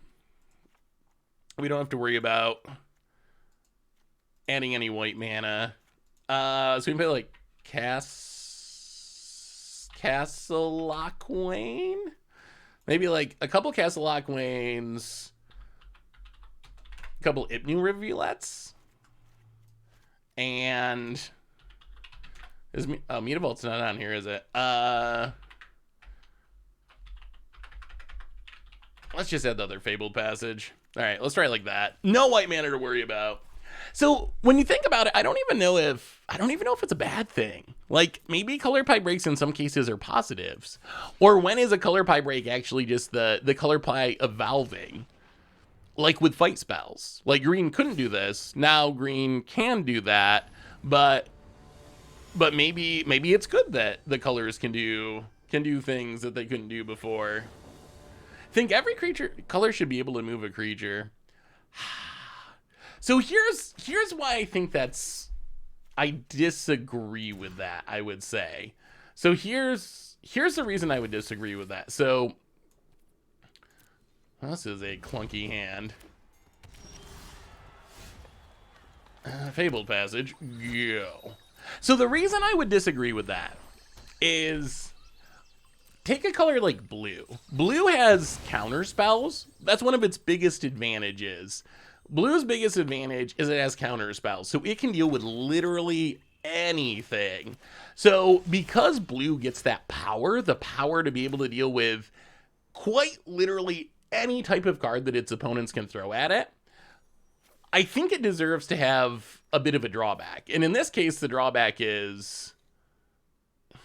We don't have to worry about adding any white mana. So we can play like Castle Lockwain? Maybe like a couple Castle Lockwains, a couple Ipnu Rivulets, and Is Mutavault's not on here, is it? Let's just add the other Fabled Passage. All right, let's try it like that. No white mana to worry about. So when you think about it, I don't even know if it's a bad thing. Like, maybe color pie breaks in some cases are positives. Or when is a color pie break actually just the color pie evolving? Like with fight spells. Like, green couldn't do this. Now green can do that. But maybe it's good that the colors can do things that they couldn't do before. I think every color should be able to move a creature. So here's why I think I disagree with that, I would say. So here's the reason I would disagree with that. So this is a clunky hand. Fabled Passage, go. So the reason I would disagree with that is, take a color like blue. Blue has counter spells. That's one of its biggest advantages. Blue's biggest advantage is it has counter spells, so it can deal with literally anything. So because blue gets that power, the power to be able to deal with quite literally any type of card that its opponents can throw at it, I think it deserves to have a bit of a drawback. And in this case, the drawback is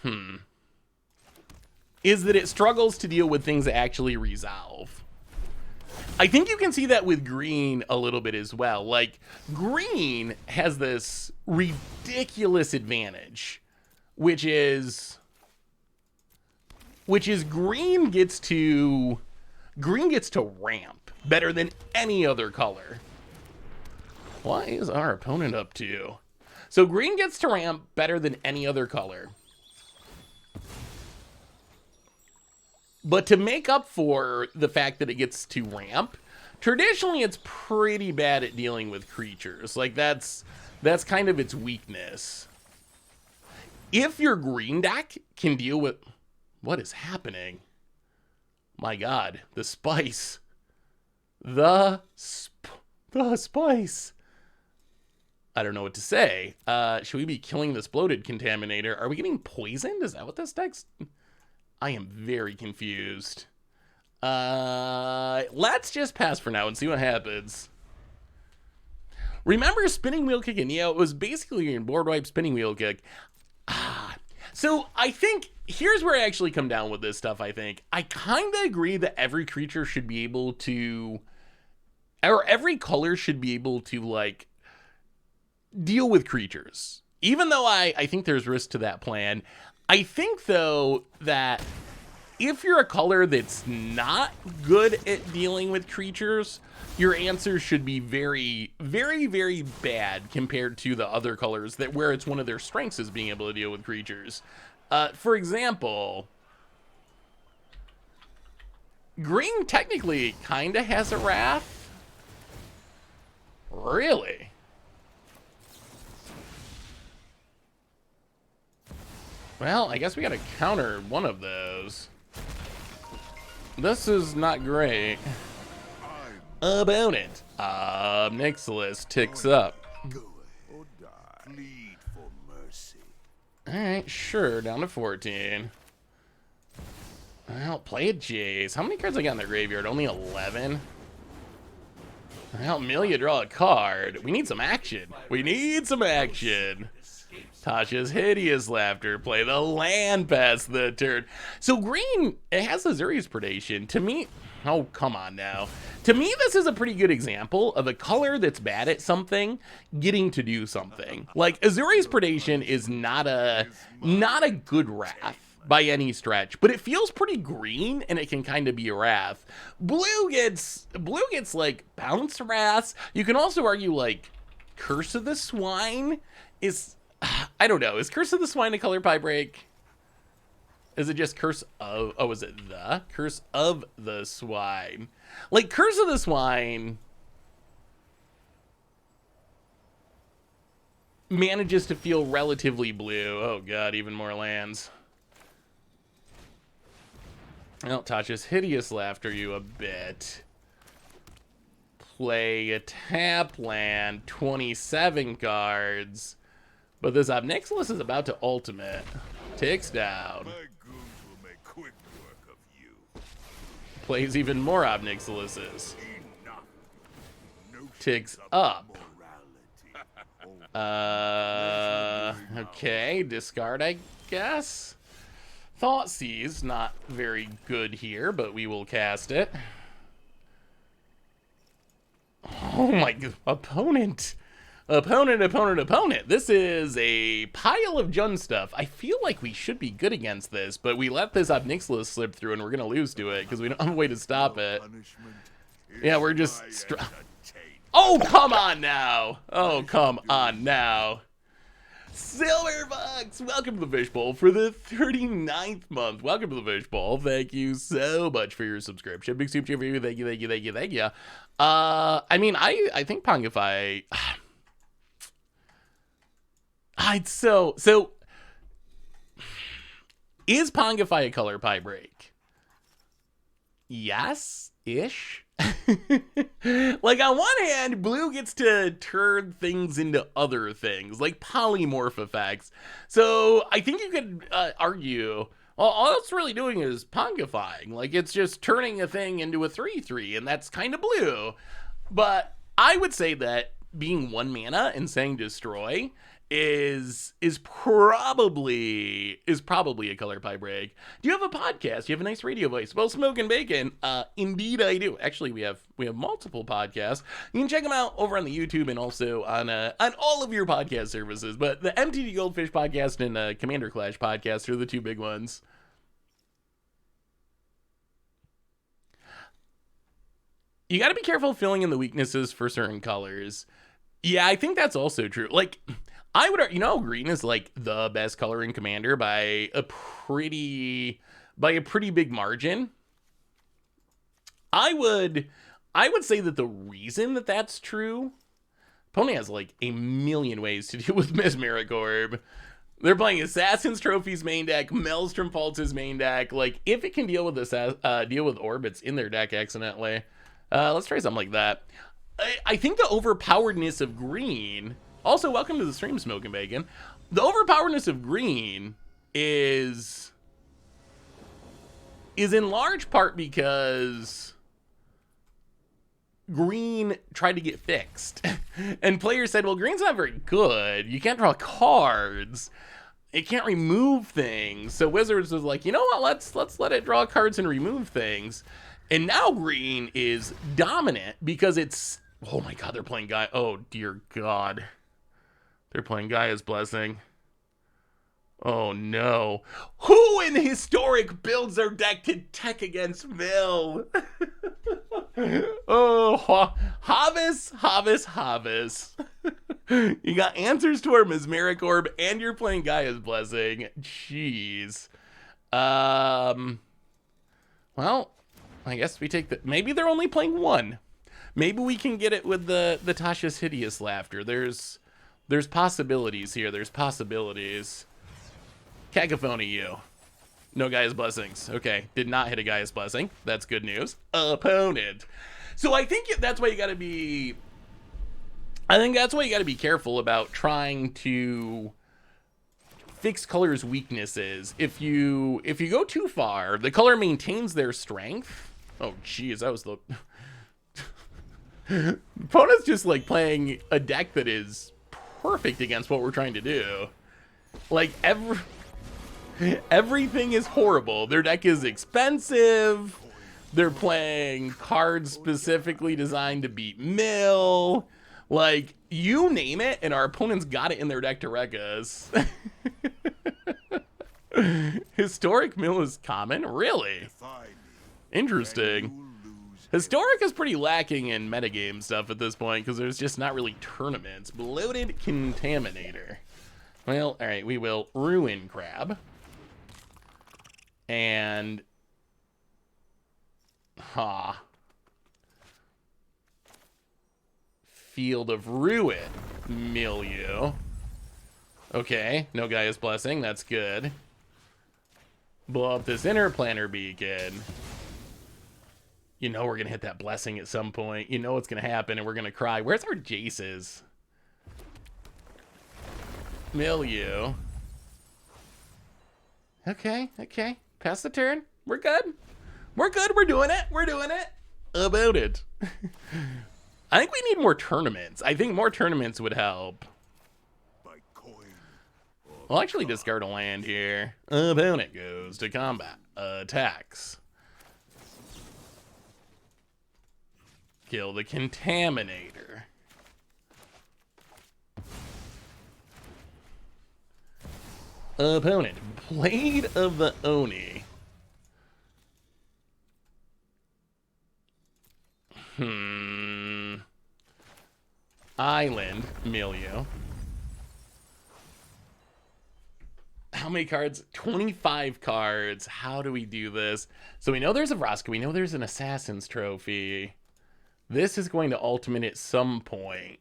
that it struggles to deal with things that actually resolve. I think you can see that with green a little bit as well. Like, green has this ridiculous advantage, which is green gets to ramp better than any other color. What is our opponent up to? So green gets to ramp better than any other color. But to make up for the fact that it gets to ramp, traditionally it's pretty bad at dealing with creatures. Like, that's kind of its weakness. If your green deck can deal with... What is happening? My God, the spice. The spice. I don't know what to say. Should we be killing this bloated contaminator? Are we getting poisoned? Is that what this deck's... I am very confused. Let's just pass for now and see what happens. Remember spinning wheel kick? And yeah, it was basically a board wipe spinning wheel kick. So I think here's where I actually come down with this stuff. I think I kind of agree that every creature should be able to, or every color should be able to, like, deal with creatures. Even though I think there's risk to that plan. I think, though, that if you're a color that's not good at dealing with creatures, your answer should be very, very, very bad compared to the other colors that where it's one of their strengths is being able to deal with creatures. For example, green technically kind of has a Wrath. Really? Well, I guess we gotta counter one of those. This is not great. Opponent. Nicholas ticks up. Alright, sure, down to 14. Well, play a Jace. How many cards I got in their graveyard? Only 11? Well, Amelia draw a card. We need some action. We need some action. Tasha's hideous laughter. Play the land past the turn. So green, it has Azuri's Predation. To me, oh, come on now. To me, this is a pretty good example of a color that's bad at something getting to do something. Like, Azuri's Predation is not a good Wrath by any stretch, but it feels pretty green and it can kind of be a Wrath. Blue gets like bounce Wraths. You can also argue like Curse of the Swine is, I don't know. Is Curse of the Swine a color pie break? Is it just Curse of... Oh, is it the Curse of the Swine? Like, Curse of the Swine manages to feel relatively blue. Oh, God, even more lands. Well, Tasha's hideous laughter you a bit. Play a tap land, 27 cards. But this Obnixilis is about to ultimate. Ticks down. My goons will make quick work of you. Plays even more Obnixilises. Enough. No Ticks shakes of up. morality. Okay, discard, I guess. Thoughtseize, not very good here, but we will cast it. Oh my god, opponent. Opponent. This is a pile of Jun stuff. I feel like we should be good against this, but we let this Obnixilis slip through and we're going to lose to it because we don't have a way to stop it. Yeah, we're just... Oh, come on now. Oh, come on now. Silverbucks, welcome to the Fishbowl for the 39th month. Welcome to the Fishbowl. Thank you so much for your subscription. Big super for you. Thank you. I mean, I think Pongify... So is Pongify a color pie break? Yes-ish. Like, on one hand, blue gets to turn things into other things, like polymorph effects. So I think you could argue, well, all it's really doing is Pongifying. Like, it's just turning a thing into a 3/3, and that's kind of blue. But I would say that being 1 mana and saying destroy is probably a color pie break. Do you have a podcast? Do you have a nice radio voice? Well, Smoke and Bacon, indeed I do. Actually, we have multiple podcasts. You can check them out over on the YouTube and also on all of your podcast services. But the MTG Goldfish podcast and Commander Clash podcast are the two big ones. You got to be careful filling in the weaknesses for certain colors. Yeah, I think that's also true. Like, I would, green is like the best color in Commander by a pretty big margin. I would say that the reason that that's true, opponent has like a million ways to deal with Mesmeric Orb. They're playing Assassin's Trophies main deck, Maelstrom Pulse's main deck. Like, if it can deal with this, deal with orbits in their deck excellently, let's try something like that. I think the overpoweredness of green. Also, welcome to the stream, Smoke and Bacon. The overpoweredness of green is in large part because green tried to get fixed. And players said, well, green's not very good. You can't draw cards. It can't remove things. So Wizards was like, you know what? Let's let it draw cards and remove things. And now green is dominant because it's... Oh my god, they're playing Gaia. Oh, dear god. They're playing Gaia's Blessing. Oh, no. Who in Historic builds their deck to tech against Mill? Oh, Havis. You got answers to our Mesmeric Orb, and you're playing Gaia's Blessing. Jeez. Well, I guess we take the... Maybe they're only playing one. Maybe we can get it with the Tasha's Hideous Laughter. There's possibilities here. There's possibilities. Cacophony you. No Gaia's Blessings. Okay, did not hit a Gaia's Blessing. That's good news. Opponent. So I think that's why you gotta be... careful about trying to fix colors' weaknesses. If you go too far, the color maintains their strength. Oh, jeez, that was the... Opponent's just like playing a deck that is perfect against what we're trying to do. Like, everything is horrible. Their deck is expensive. They're playing cards specifically designed to beat Mill. Like, you name it, and our opponents got it in their deck to wreck us. Historic Mill is common? Really? Interesting. Historic is pretty lacking in metagame stuff at this point because there's just not really tournaments. Bloated Contaminator. Well, alright, we will Ruin Crab. And... Field of Ruin. Milieu. Okay, no Gaia's Blessing, that's good. Blow up this Inner Planner Beacon. You know we're going to hit that blessing at some point. You know what's going to happen, and we're going to cry. Where's our Jaces? Milieu. Okay, okay. Pass the turn. We're good. We're good. We're doing it. We're doing it. About it. I think we need more tournaments. I think more tournaments would help. By coin. We'll actually discard a land here. Opponent goes to combat. Attacks. Kill the Contaminator. Opponent. Blade of the Oni. Island. Milieu. How many cards? 25 cards. How do we do this? So we know there's a Vraska. We know there's an Assassin's Trophy. This is going to ultimate at some point.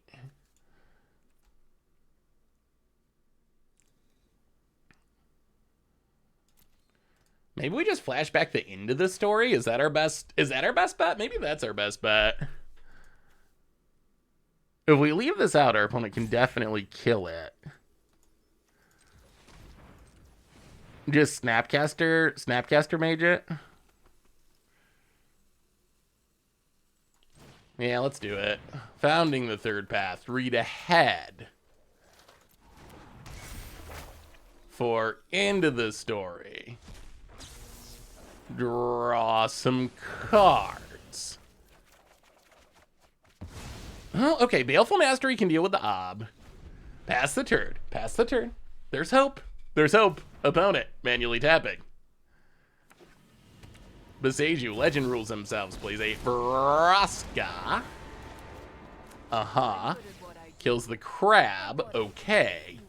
Maybe we just flash back the end of the story. Is that our best bet? Maybe that's our best bet. If we leave this out, our opponent can definitely kill it. Just Snapcaster mage it. Yeah, let's do it. Founding the third path. Read ahead. For end of the story. Draw some cards. Oh, okay. Baleful Mastery can deal with the Ob. Pass the turn. Pass the turn. There's hope. There's hope. Opponent. Manually tapping. Beseju. Legend rules themselves. Plays a Vraska. Kills the crab. Okay.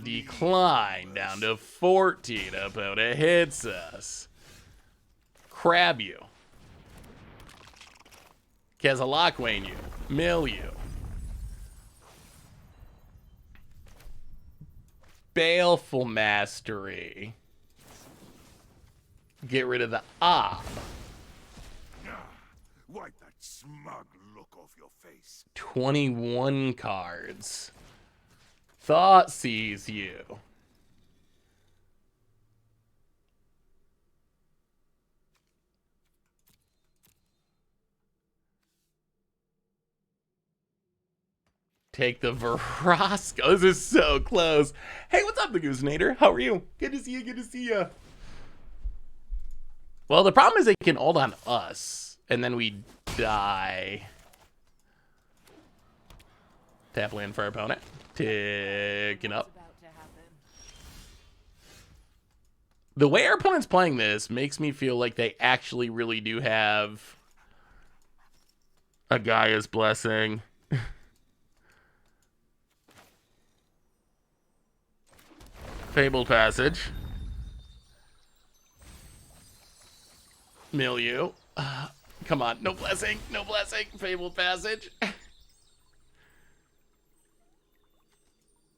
Decline. Down to 14. Opponent hits us. Crab you. Kezalakwane you. Mill you. Baleful Mastery. Get rid of the Ob. Wipe that smug look off your face. 21 cards. Thought sees you. Take the Vraska. This is so close. Hey, what's up, the Goosenator? How are you? Good to see you. Good to see you. Well, the problem is they can ult on us, and then we die. Tap land for our opponent. Ticking up. The way our opponent's playing this makes me feel like they actually really do have a Gaia's Blessing. Fabled Passage. Milieu. Come on, no blessing, no blessing. Fabled Passage.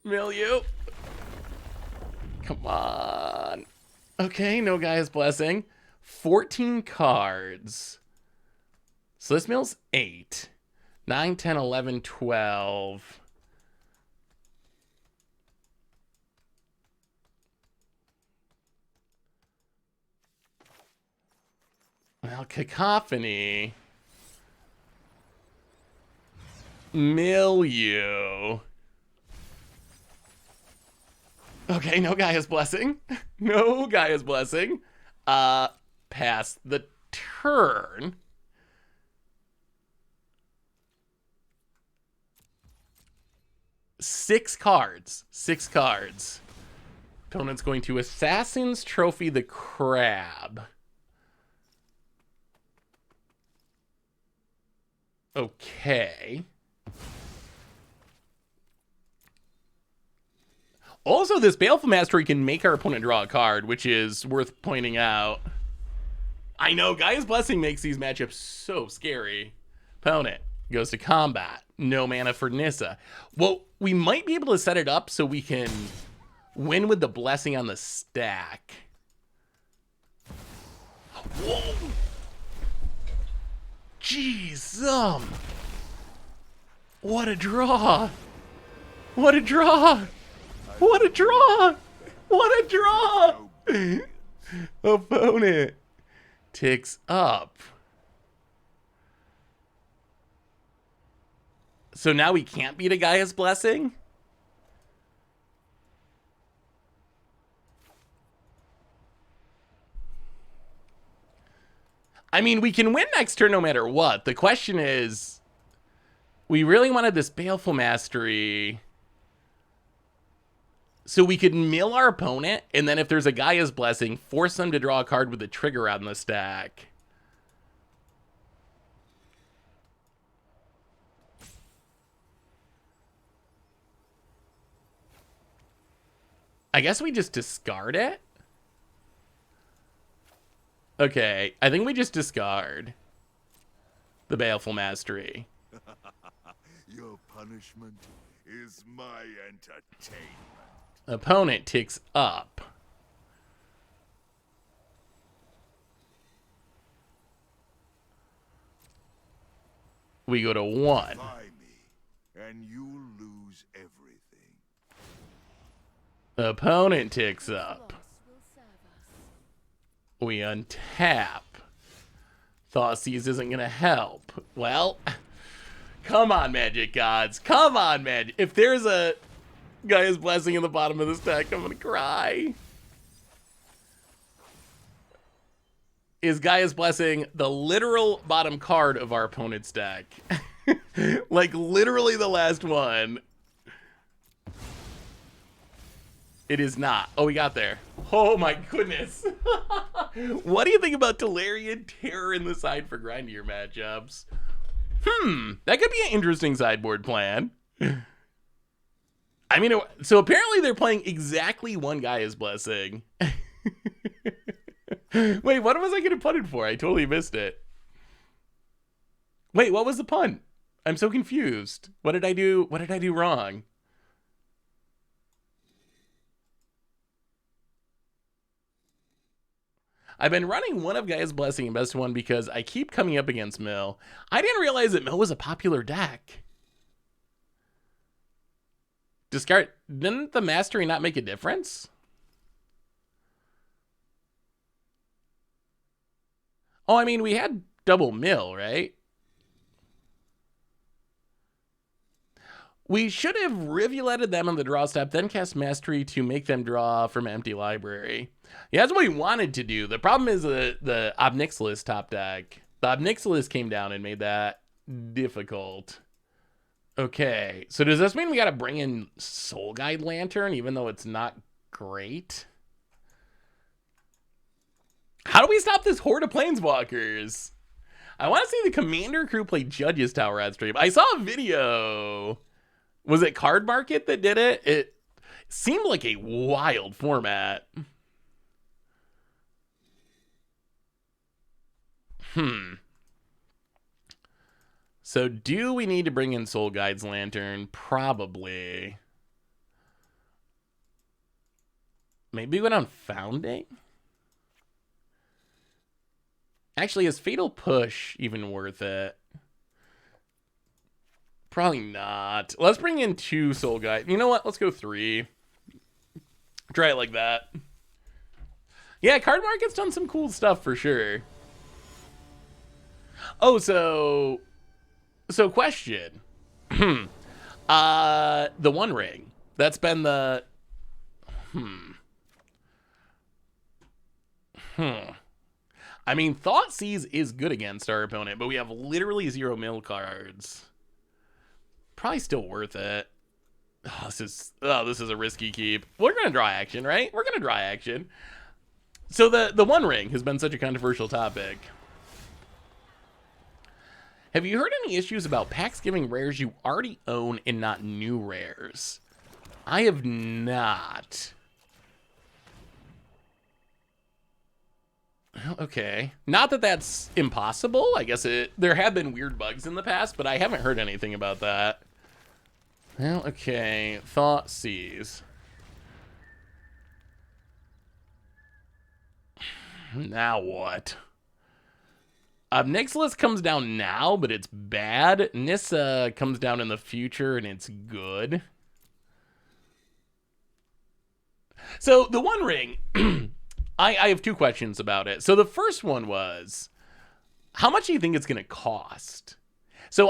Milieu. Come on. Okay, no Gaia's Blessing. 14 cards. So this mill's 8. 9, 10, 11, 12. Well, Cacophony. Milieu. Okay, no Gaia's Blessing. No Gaia's Blessing. Pass the turn. Six cards. Opponent's going to Assassin's Trophy the Crab. Okay. Also, this Baleful Mastery can make our opponent draw a card, which is worth pointing out. I know, Gaia's Blessing makes these matchups so scary. Opponent goes to combat. No mana for Nissa. Well, we might be able to set it up so we can win with the Blessing on the stack. Whoa! Jeez, What a draw! What a draw! What a draw! What a draw! Opponent ticks up. So now we can't beat a Gaia's Blessing? I mean, we can win next turn no matter what. The question is, we really wanted this Baleful Mastery so we could mill our opponent, and then if there's a Gaia's Blessing, force them to draw a card with a trigger on the stack. I guess we just discard it? Okay, I think we just discard the Baleful Mastery. Your punishment is my entertainment. Opponent ticks up. We go to 1. Buy me, and you'll lose everything. Opponent ticks up. We untap. Thoughtseize isn't gonna help. Well, come on, Magic Gods. Come on, Magic. If there's a Gaia's Blessing in the bottom of the stack, I'm gonna cry. Is Gaia's Blessing the literal bottom card of our opponent's deck? Like, literally the last one. It is not. Oh, we got there. Oh my goodness. What do you think about Tolarian Terror in the side for grindier matchups? That could be an interesting sideboard plan. I mean, so apparently they're playing exactly one Gaia's Blessing. Wait, what was I getting punted for? I totally missed it. Wait, what was the punt? I'm so confused. What did I do? What did I do wrong? I've been running one of Gaia's Blessing in best one because I keep coming up against Mill. I didn't realize that Mill was a popular deck. Discard. Didn't the Mastery not make a difference? Oh, I mean, we had double Mill, right? We should have rivuletted them on the draw step, then cast Mastery to make them draw from empty library. Yeah, that's what we wanted to do. The problem is the Obnixilis top deck. The Obnixilis came down and made that difficult. Okay, so does this mean we got to bring in Soul Guide Lantern, even though it's not great? How do we stop this horde of Planeswalkers? I want to see the Commander crew play Judge's Tower ad stream. I saw a video. Was it Card Market that did it? It seemed like a wild format. So do we need to bring in Soul Guide's Lantern? Probably. Maybe go down Founding? Actually, is Fatal Push even worth it? Probably not. Let's bring in 2 Soul Guide. You know what? Let's go 3. Try it like that. Yeah, Card Market's done some cool stuff for sure. Oh, so question. The One Ring. That's been the I mean, Thoughtseize is good against our opponent, but we have literally 0 mill cards. Probably still worth it. Oh, this is a risky keep. We're gonna draw action, right? We're gonna draw action. So the One Ring has been such a controversial topic. Have you heard any issues about packs giving rares you already own and not new rares? I have not. Okay. Not that that's impossible. I guess there have been weird bugs in the past, but I haven't heard anything about that. Well, okay. Thoughtseize. Now what? Nixilis comes down now, but it's bad. Nissa comes down in the future, and it's good. So the One Ring, I have two questions about it. So the first one was, how much do you think it's going to cost? So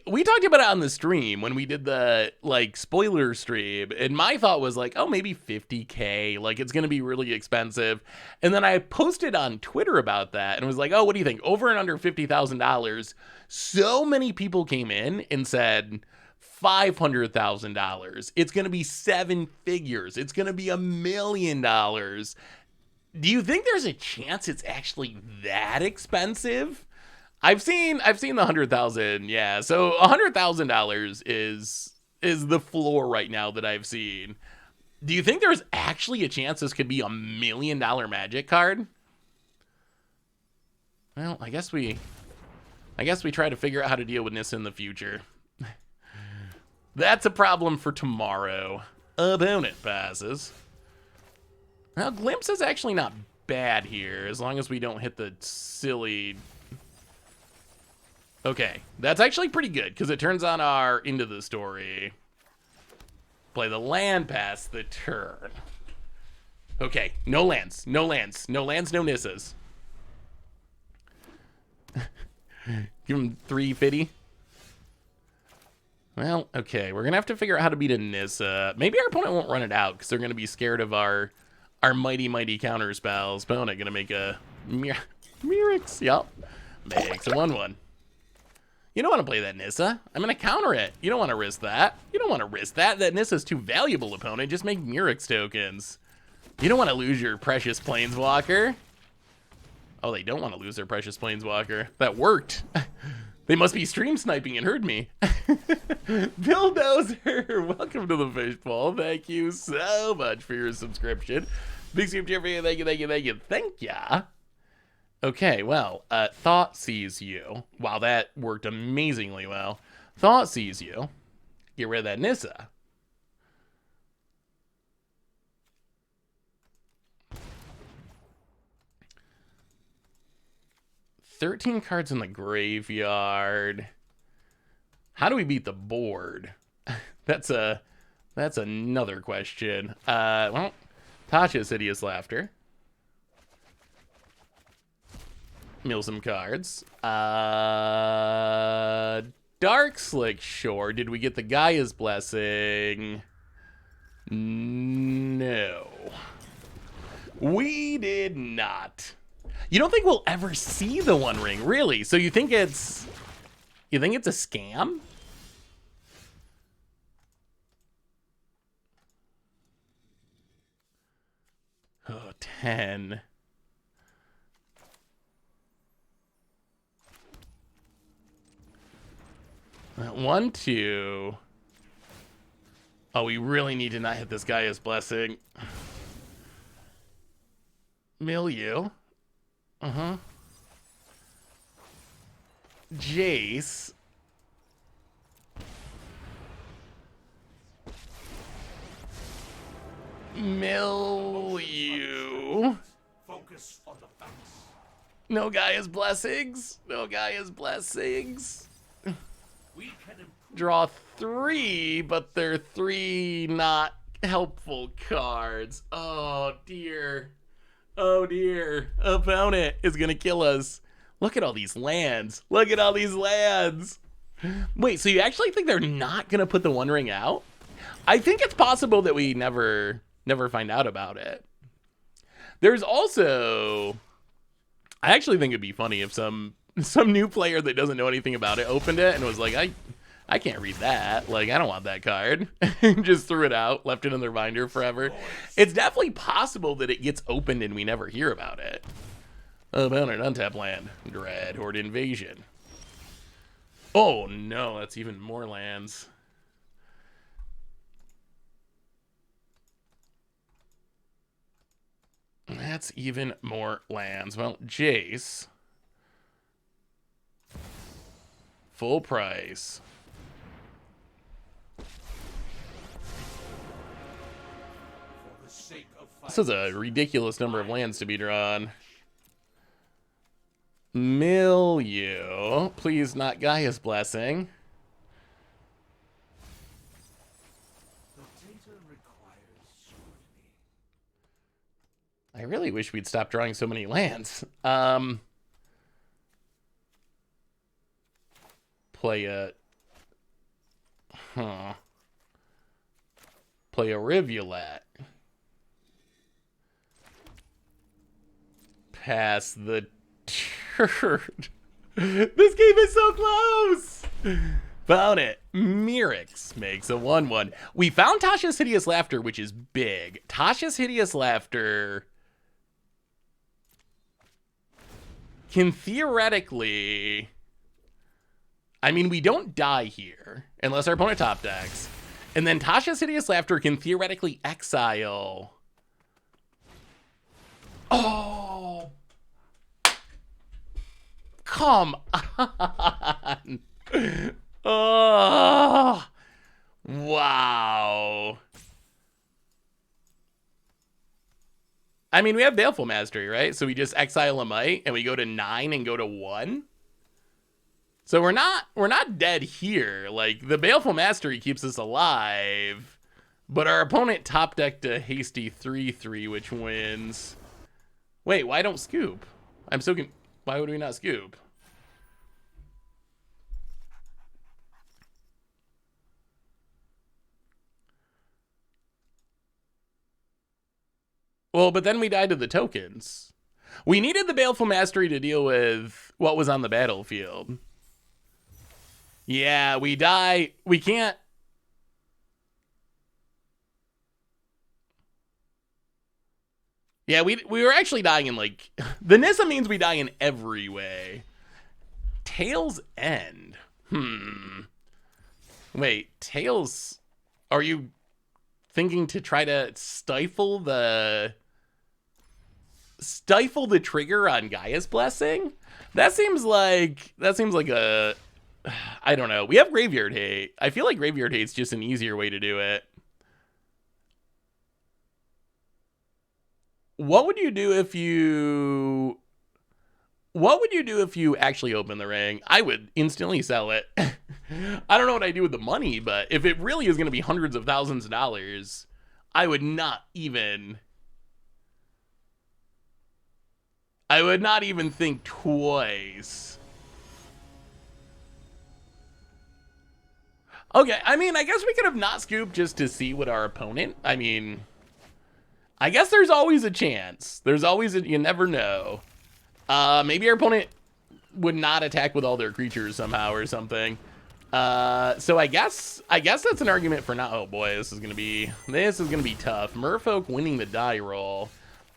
we talked about it on the stream when we did the like spoiler stream, and my thought was like, oh, maybe 50K, like it's gonna be really expensive. And then I posted on Twitter about that and was like, oh, what do you think? Over and under $50,000. So many people came in and said $500,000. It's gonna be 7 figures. It's gonna be $1 million. Do you think there's a chance it's actually that expensive? I've seen the 100,000, yeah. So $100,000 is the floor right now that I've seen. Do you think there's actually a chance this could be $1 million Magic card? Well, I guess we try to figure out how to deal with this in the future. That's a problem for tomorrow. Opponent passes. Now, Glimpse is actually not bad here, as long as we don't hit the silly. Okay, that's actually pretty good, because it turns on our Into the Story. Play the land pass the turn. Okay, no lands, no lands, no lands, no Nissas. Give him 350. Well, okay, we're going to have to figure out how to beat a Nissa. Maybe our opponent won't run it out, because they're going to be scared of our mighty counter spells. Opponent going to make a Mirix. Yep, makes a 1/1. You don't want to play that Nissa. I'm going to counter it. You don't want to risk that. You don't want to risk that. That Nissa's too valuable, opponent. Just make Mirix tokens. You don't want to lose your precious Planeswalker. Oh, they don't want to lose their precious Planeswalker. That worked. They must be stream sniping and heard me. Bulldozer, welcome to the fishbowl. Thank you so much for your subscription. Big super cheer for you. Thank you, thank you, thank you. Thank ya. Okay, well, Thought sees you. Wow, that worked amazingly well. Thought sees you. Get rid of that Nissa. "13 cards in the graveyard. How do we beat the board?" That's another question. Well, Tasha's Hideous Laughter. Mill some cards. Dark Slick Shore. Did we get the Gaia's Blessing? No. We did not. You don't think we'll ever see the One Ring, really? So you think it's a scam? Oh, 10. One, two. Oh, we really need to not hit this Gaia's Blessing. Milieu. Jace. Milieu. Focus on the facts. No Gaia's Blessings. No Gaia's Blessings. We can Draw 3, but they're 3 not helpful cards. Oh, dear. Oh, dear. Opponent is going to kill us. Look at all these lands. Look at all these lands. Wait, so you actually think they're not going to put the One Ring out? I think it's possible that we never find out about it. There's also... I actually think it'd be funny if some new player that doesn't know anything about it opened it and was like, I can't read that. Like, I don't want that card. Just threw it out, left it in their binder forever. It's definitely possible that it gets opened and we never hear about it. About an untapped land. Dread Horde Invasion. Oh, no, that's even more lands. That's even more lands. Well, Jace. Full price. This is a ridiculous number of lands to be drawn. Milieu. Please not Gaia's Blessing. I really wish we'd stop drawing so many lands. Play a... Play a Rivulet. Pass the turd. This game is so close. Found it. Mirix makes a 1/1. We found Tasha's Hideous Laughter, which is big. Tasha's Hideous Laughter can theoretically... I mean, we don't die here unless our opponent top decks. And then Tasha's Hideous Laughter can theoretically exile. Oh! Come on! Oh! Wow. I mean, we have Baleful Mastery, right? So we just exile a Might and we go to 9 and go to 1. So we're not dead here. Like, the Baleful Mastery keeps us alive, but our opponent top decked a hasty 3/3, which wins. Wait, why don't scoop? I'm so why would we not scoop? Well, but then we died to the tokens. We needed the Baleful Mastery to deal with what was on the battlefield. Yeah, we die. We can't. Yeah, we were actually dying in, like... The Nissa means we die in every way. Tails End. Wait, Tails... Are you thinking to try to stifle the trigger on Gaia's Blessing? That seems like a... I don't know. We have Graveyard Hate. I feel like Graveyard Hate's just an easier way to do it. What would you do if you... What would you do if you actually open the ring? I would instantly sell it. I don't know what I do with the money, but if it really is going to be hundreds of thousands of dollars, I would not even think twice. Okay, I mean, I guess we could have not scooped just to see what our opponent... I mean... I guess there's always a chance. There's always a... You never know. Maybe our opponent would not attack with all their creatures somehow or something. So I guess that's an argument for not... Oh boy, this is gonna be tough. Merfolk winning the die roll.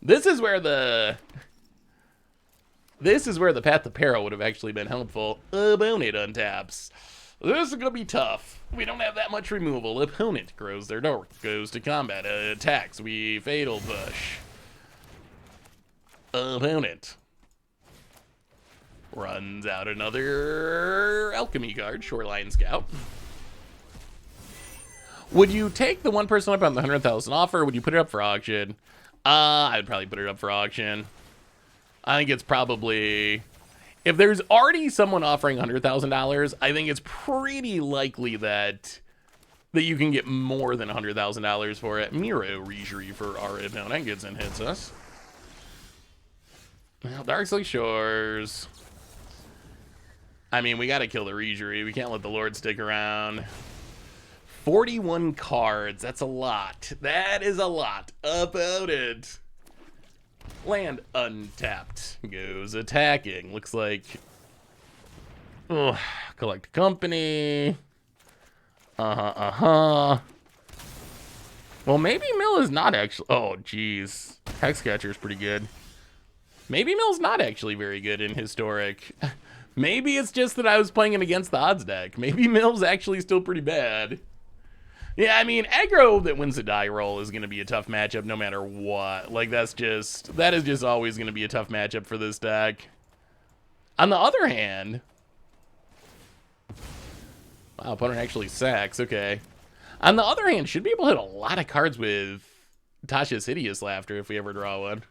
This is where the Path to Peril would have actually been helpful. Opponent untaps. This is gonna be tough. We don't have that much removal. Opponent grows their dork, goes to combat, attacks. We Fatal Push. Opponent runs out another Alchemy card, Shoreline Scout. Would you take the one person up on the 100,000 offer, or would you put it up for auction? I'd probably put it up for auction. I think it's probably... If there's already someone offering $100,000, I think it's pretty likely that you can get more than $100,000 for it. Miro Rejury for our opponent gets and hits us. Well, Darksley Shores. I mean, we got to kill the Rejury. We can't let the Lord stick around. 41 cards. That's a lot. That is a lot. Opponent. Land untapped. Goes attacking. Looks like... Collect a company. Well, maybe Mill is not actually... Oh, geez. Hexcatcher's pretty good. Maybe Mill's not actually very good in Historic. Maybe it's just that I was playing him against the odds deck. Maybe Mill's actually still pretty bad. Yeah, I mean, aggro that wins the die roll is going to be a tough matchup no matter what. Like, that is just always going to be a tough matchup for this deck. On the other hand... Wow, opponent actually sacks. Okay. On the other hand, should be able to hit a lot of cards with Tasha's Hideous Laughter if we ever draw one.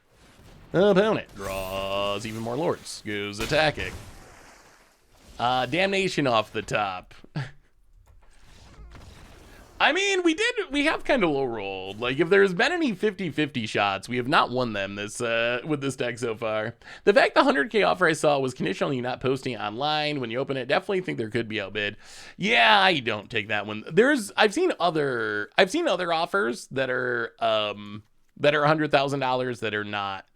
Opponent draws even more lords. Goes attacking. Damnation off the top. I mean, we have kind of low rolled. Like, if there's been any 50-50 shots, we have not won them this with this deck so far. The fact the 100K offer I saw was conditional on you not posting online when you open it, definitely think there could be outbid. Yeah, I don't take that one. I've seen other offers that are $100,000 that are not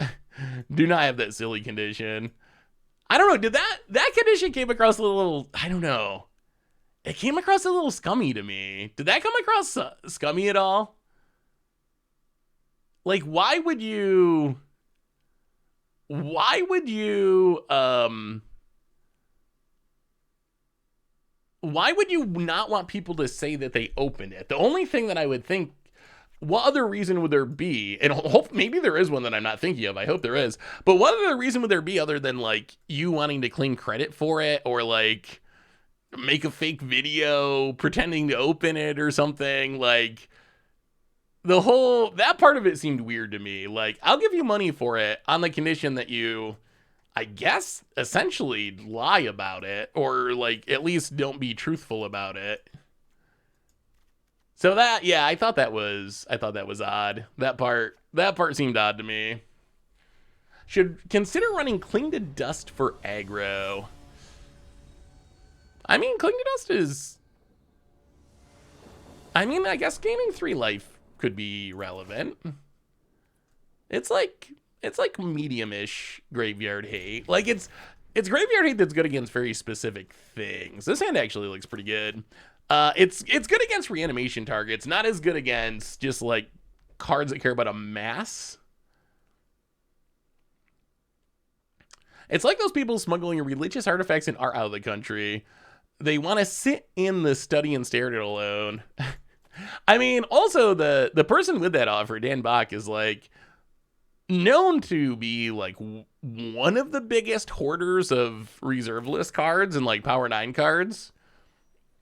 do not have that silly condition. I don't know, did that condition came across a little, I don't know. It came across a little scummy to me. Did that come across scummy at all? Like, why would you not want people to say that they opened it? The only thing that I would think, what other reason would there be? And maybe there is one that I'm not thinking of. I hope there is. But what other reason would there be other than, like, you wanting to claim credit for it, or, like, make a fake video pretending to open it or something? Like, that part of it seemed weird to me. Like, I'll give you money for it on the condition that you, I guess, essentially lie about it, or, like, at least don't be truthful about it. So that, yeah, I thought that was odd. That part seemed odd to me. Should consider running Cling to Dust for aggro. I mean, Cling to Dust is, I mean, I guess gaining 3 life could be relevant. It's like medium-ish Graveyard Hate. Like, it's Graveyard Hate that's good against very specific things. This hand actually looks pretty good. It's good against reanimation targets, not as good against just, like, cards that care about a mass. It's like those people smuggling religious artifacts and art out of the country. They want to sit in the study and stare at it alone. I mean, also the person with that offer, Dan Bach, is, like, known to be, like, one of the biggest hoarders of reserve list cards and, like, Power 9 cards.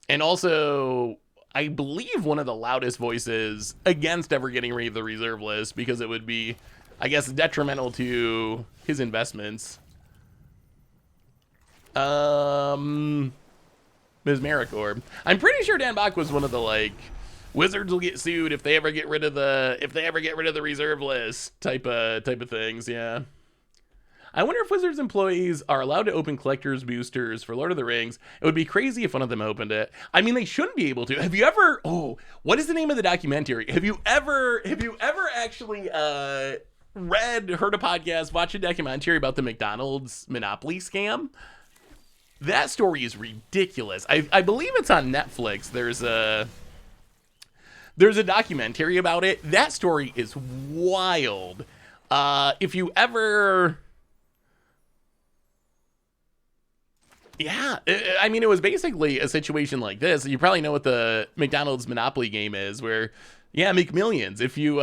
And also, I believe, one of the loudest voices against ever getting rid of the reserve list, because it would be, I guess, detrimental to his investments. Mesmeric. I'm pretty sure Dan Bach was one of the, like, Wizards will get sued if they ever get rid of the reserve list type of things. Yeah. I wonder if Wizards employees are allowed to open collector's boosters for Lord of the Rings. It would be crazy if one of them opened it. I mean, they shouldn't be able to. Have you ever? Oh, what is the name of the documentary? Have you ever actually heard a podcast, watched a documentary about the McDonald's Monopoly scam? That story is ridiculous. I believe it's on Netflix. There's a documentary about it. That story is wild. If you ever, yeah, I mean, it was basically a situation like this. You probably know what the McDonald's Monopoly game is, where, yeah, make millions. If you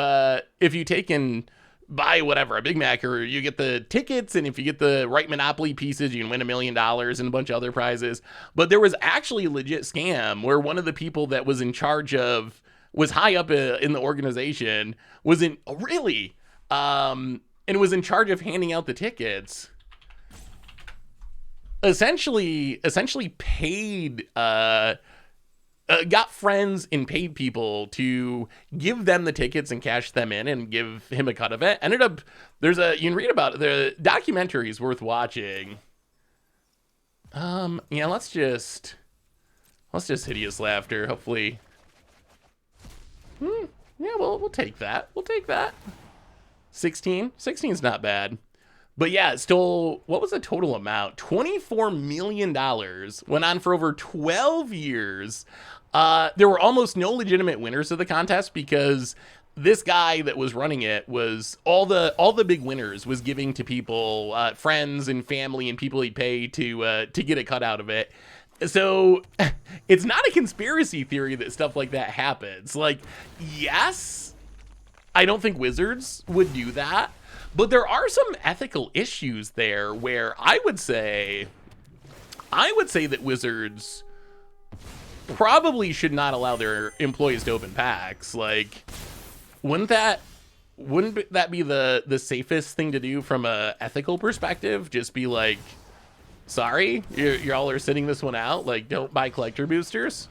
take and buy whatever, a Big Mac, or you get the tickets, and if you get the right Monopoly pieces, you can win $1 million and a bunch of other prizes. But there was actually a legit scam where one of the people that was in charge of, was high up in the organization, was in, really, and was in charge of handing out the tickets. Essentially paid, got friends and paid people to give them the tickets and cash them in and give him a cut of it. Ended up, you can read about it. The documentary is worth watching. Yeah, let's just hideous laughter. Hopefully. Yeah, we'll take that. We'll take that. 16 is not bad. But yeah, it stole, what was the total amount? $24 million. Went on for over 12 years. There were almost no legitimate winners of the contest, because this guy that was running it was, all the big winners was giving to people, friends and family and people he'd pay to get a cut out of it. So it's not a conspiracy theory that stuff like that happens. Like, yes, I don't think Wizards would do that, but there are some ethical issues there where I would say that Wizards probably should not allow their employees to open packs. Like, wouldn't that wouldn't that be the safest thing to do from a ethical perspective? Just be like, sorry, y'all are sitting this one out. Like, don't buy collector boosters.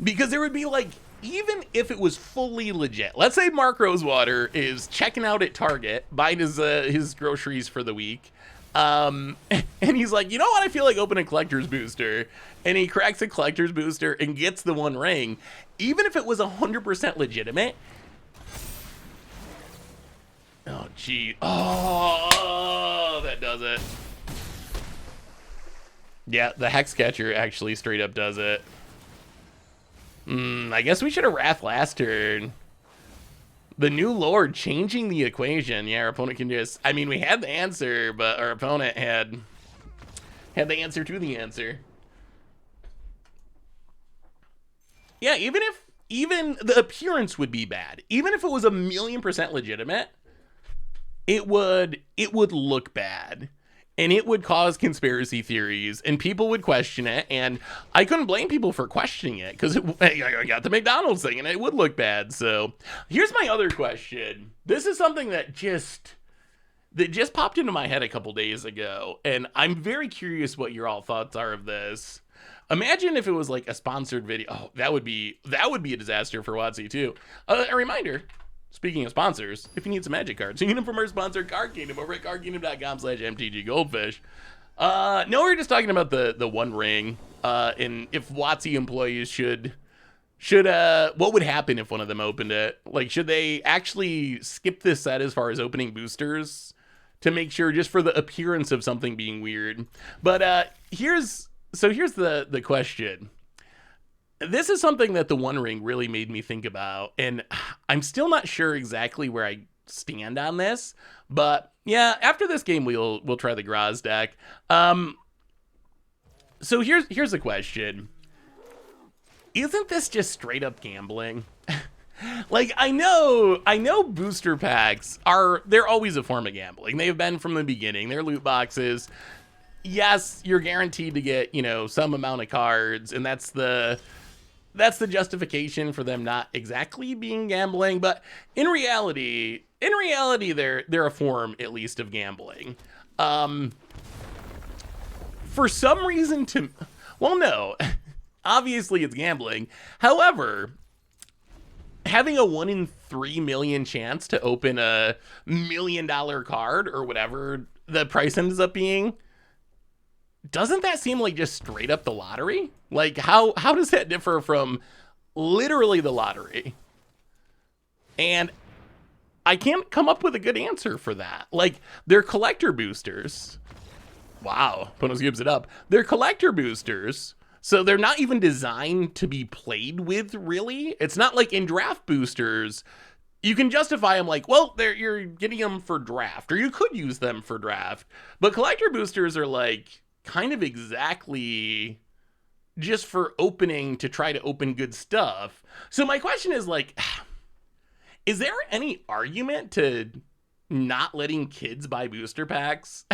Because there would be like, even if it was fully legit, let's say Mark Rosewater is checking out at Target, buying his groceries for the week, and he's like, you know what, I feel like opening a collector's booster, and he cracks a collector's booster and gets the one ring. Even if it was 100% legitimate, oh gee, oh, that does it. Yeah, the Hex Catcher actually straight up does it. I guess we should have Wrath last turn. The new Lord changing the equation. Yeah, our opponent can just... I mean, we had the answer, but our opponent had the answer to the answer. Yeah, even the appearance would be bad. Even if it was 1,000,000% legitimate, it would look bad. And it would cause conspiracy theories, and people would question it, and I couldn't blame people for questioning it, because I got the McDonald's thing, and it would look bad. So here's my other question. This is something that just popped into my head a couple days ago, and I'm very curious what your all thoughts are of this. Imagine if it was like a sponsored video. Oh, that would be a disaster for WotC too. A reminder. Speaking of sponsors, if you need some Magic cards, you can get them from our sponsor, Card Kingdom, over at cardkingdom.com/mtggoldfish. No, we were just talking about the One Ring, and if WotC employees should what would happen if one of them opened it? Like, should they actually skip this set as far as opening boosters to make sure, just for the appearance of something being weird? But here's the question. This is something that the One Ring really made me think about, and I'm still not sure exactly where I stand on this, but yeah, after this game we'll try the Graaz deck. So here's the question. Isn't this just straight up gambling? Like, I know booster packs they're always a form of gambling. They've been from the beginning. They're loot boxes. Yes, you're guaranteed to get, some amount of cards, and that's the justification for them not exactly being gambling, but in reality they're a form, at least, of gambling. For some reason no, obviously it's gambling. However, having a 1 in 3 million chance to open a $1 million card, or whatever the price ends up being, doesn't that seem like just straight up the lottery? Like, how does that differ from literally the lottery? And I can't come up with a good answer for that. Like, they're collector boosters. Wow, Ponos gives it up. They're collector boosters, so they're not even designed to be played with, really. It's not like in draft boosters, you can justify them like, well, you're getting them for draft, or you could use them for draft. But collector boosters are like kind of exactly just for opening, to try to open good stuff. So my question is, like, is there any argument to not letting kids buy booster packs?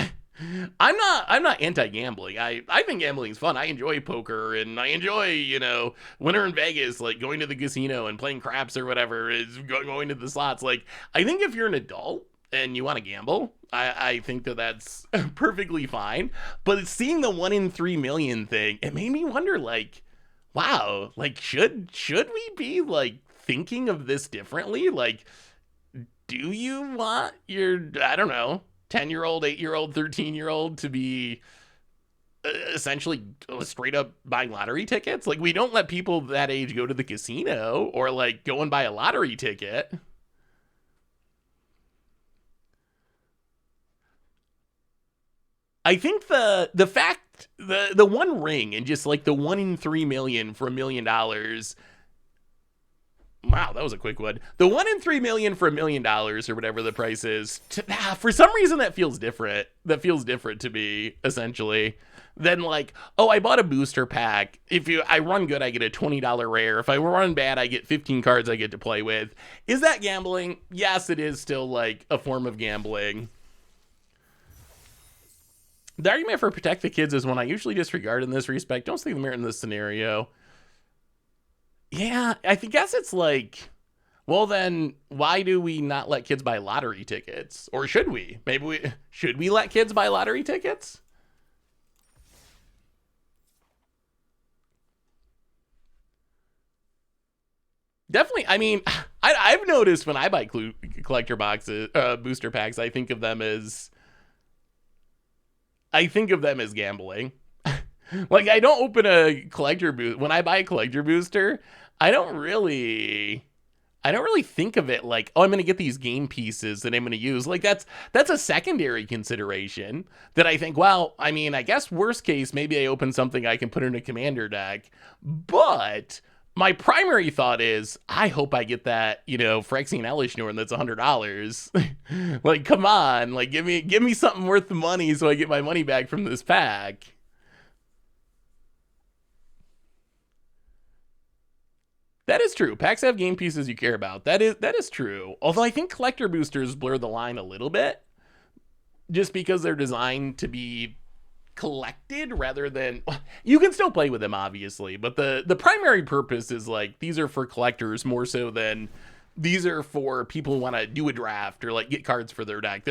I'm not anti-gambling. I think gambling's fun. I enjoy poker, and I enjoy, when we're in Vegas, like going to the casino and playing craps or whatever, is going to the slots. Like, I think if you're an adult and you want to gamble, I think that's perfectly fine. But seeing the 1 in 3 million thing, it made me wonder, like, wow, like, should we be, like, thinking of this differently? Like, do you want your, I don't know, 10-year-old, 8-year-old, 13-year-old to be essentially straight up buying lottery tickets? Like, we don't let people that age go to the casino or, like, go and buy a lottery ticket. I think the fact, the One Ring, and just like the 1 in 3 million for $1 million. Wow, that was a quick one. The 1 in 3 million for $1 million, or whatever the price is. For some reason, that feels different. That feels different to me, essentially, than like, oh, I bought a booster pack. If I run good, I get a $20 rare. If I run bad, I get 15 cards I get to play with. Is that gambling? Yes, it is still like a form of gambling. The argument for protect the kids is one I usually disregard in this respect. Don't see the merit in this scenario. Yeah, I guess it's like Well, then why do we not let kids buy lottery tickets? Or should we? Should we let kids buy lottery tickets? Definitely. I mean, I've noticed when I buy collector boxes, booster packs, I think of them as gambling. Like, I don't open a collector boost when I buy a collector booster. I don't really think of it like, oh, I'm going to get these game pieces that I'm going to use. Like, that's a secondary consideration that I think, well, I mean, I guess worst case, maybe I open something I can put in a commander deck. But my primary thought is, I hope I get that, Phyrexian Elishnorn that's $100. Like, come on, like, give me something worth the money so I get my money back from this pack. That is true. Packs have game pieces you care about. That is true. Although I think collector boosters blur the line a little bit, just because they're designed to be collected rather than, you can still play with them obviously, but the primary purpose is like, these are for collectors more so than these are for people who want to do a draft or like get cards for their deck.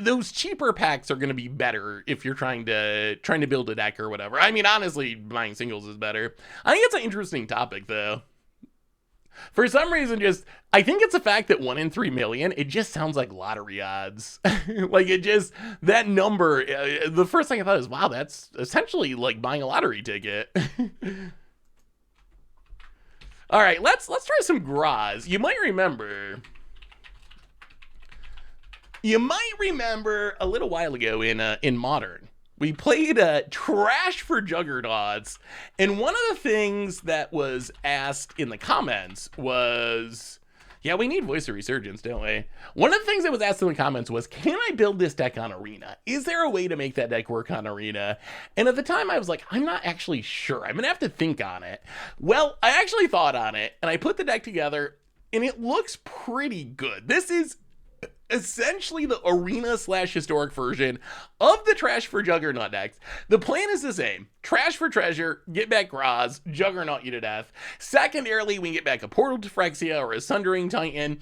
Those cheaper packs are going to be better if you're trying to build a deck or whatever. I mean, honestly, buying singles is better. I think it's an interesting topic, though. For some reason, I think it's the fact that 1 in 3 million, it just sounds like lottery odds. Like, that number, the first thing I thought is, wow, that's essentially like buying a lottery ticket. All right, let's try some Graaz. You might remember a little while ago in Modern, we played Trash for Juggernauts, and one of the things that was asked in the comments was, yeah, we need Voice of Resurgence, don't we? One of the things that was asked in the comments was, can I build this deck on Arena? Is there a way to make that deck work on Arena? And at the time I was like, I'm not actually sure. I'm gonna have to think on it. Well, I actually thought on it, and I put the deck together, and it looks pretty good. This is essentially the arena/historic version of the Trash for Juggernaut decks. The plan is the same. Trash for treasure, get back Graaz, Juggernaut you to death. Secondarily, we can get back a Portal to Phyrexia or a Sundering Titan.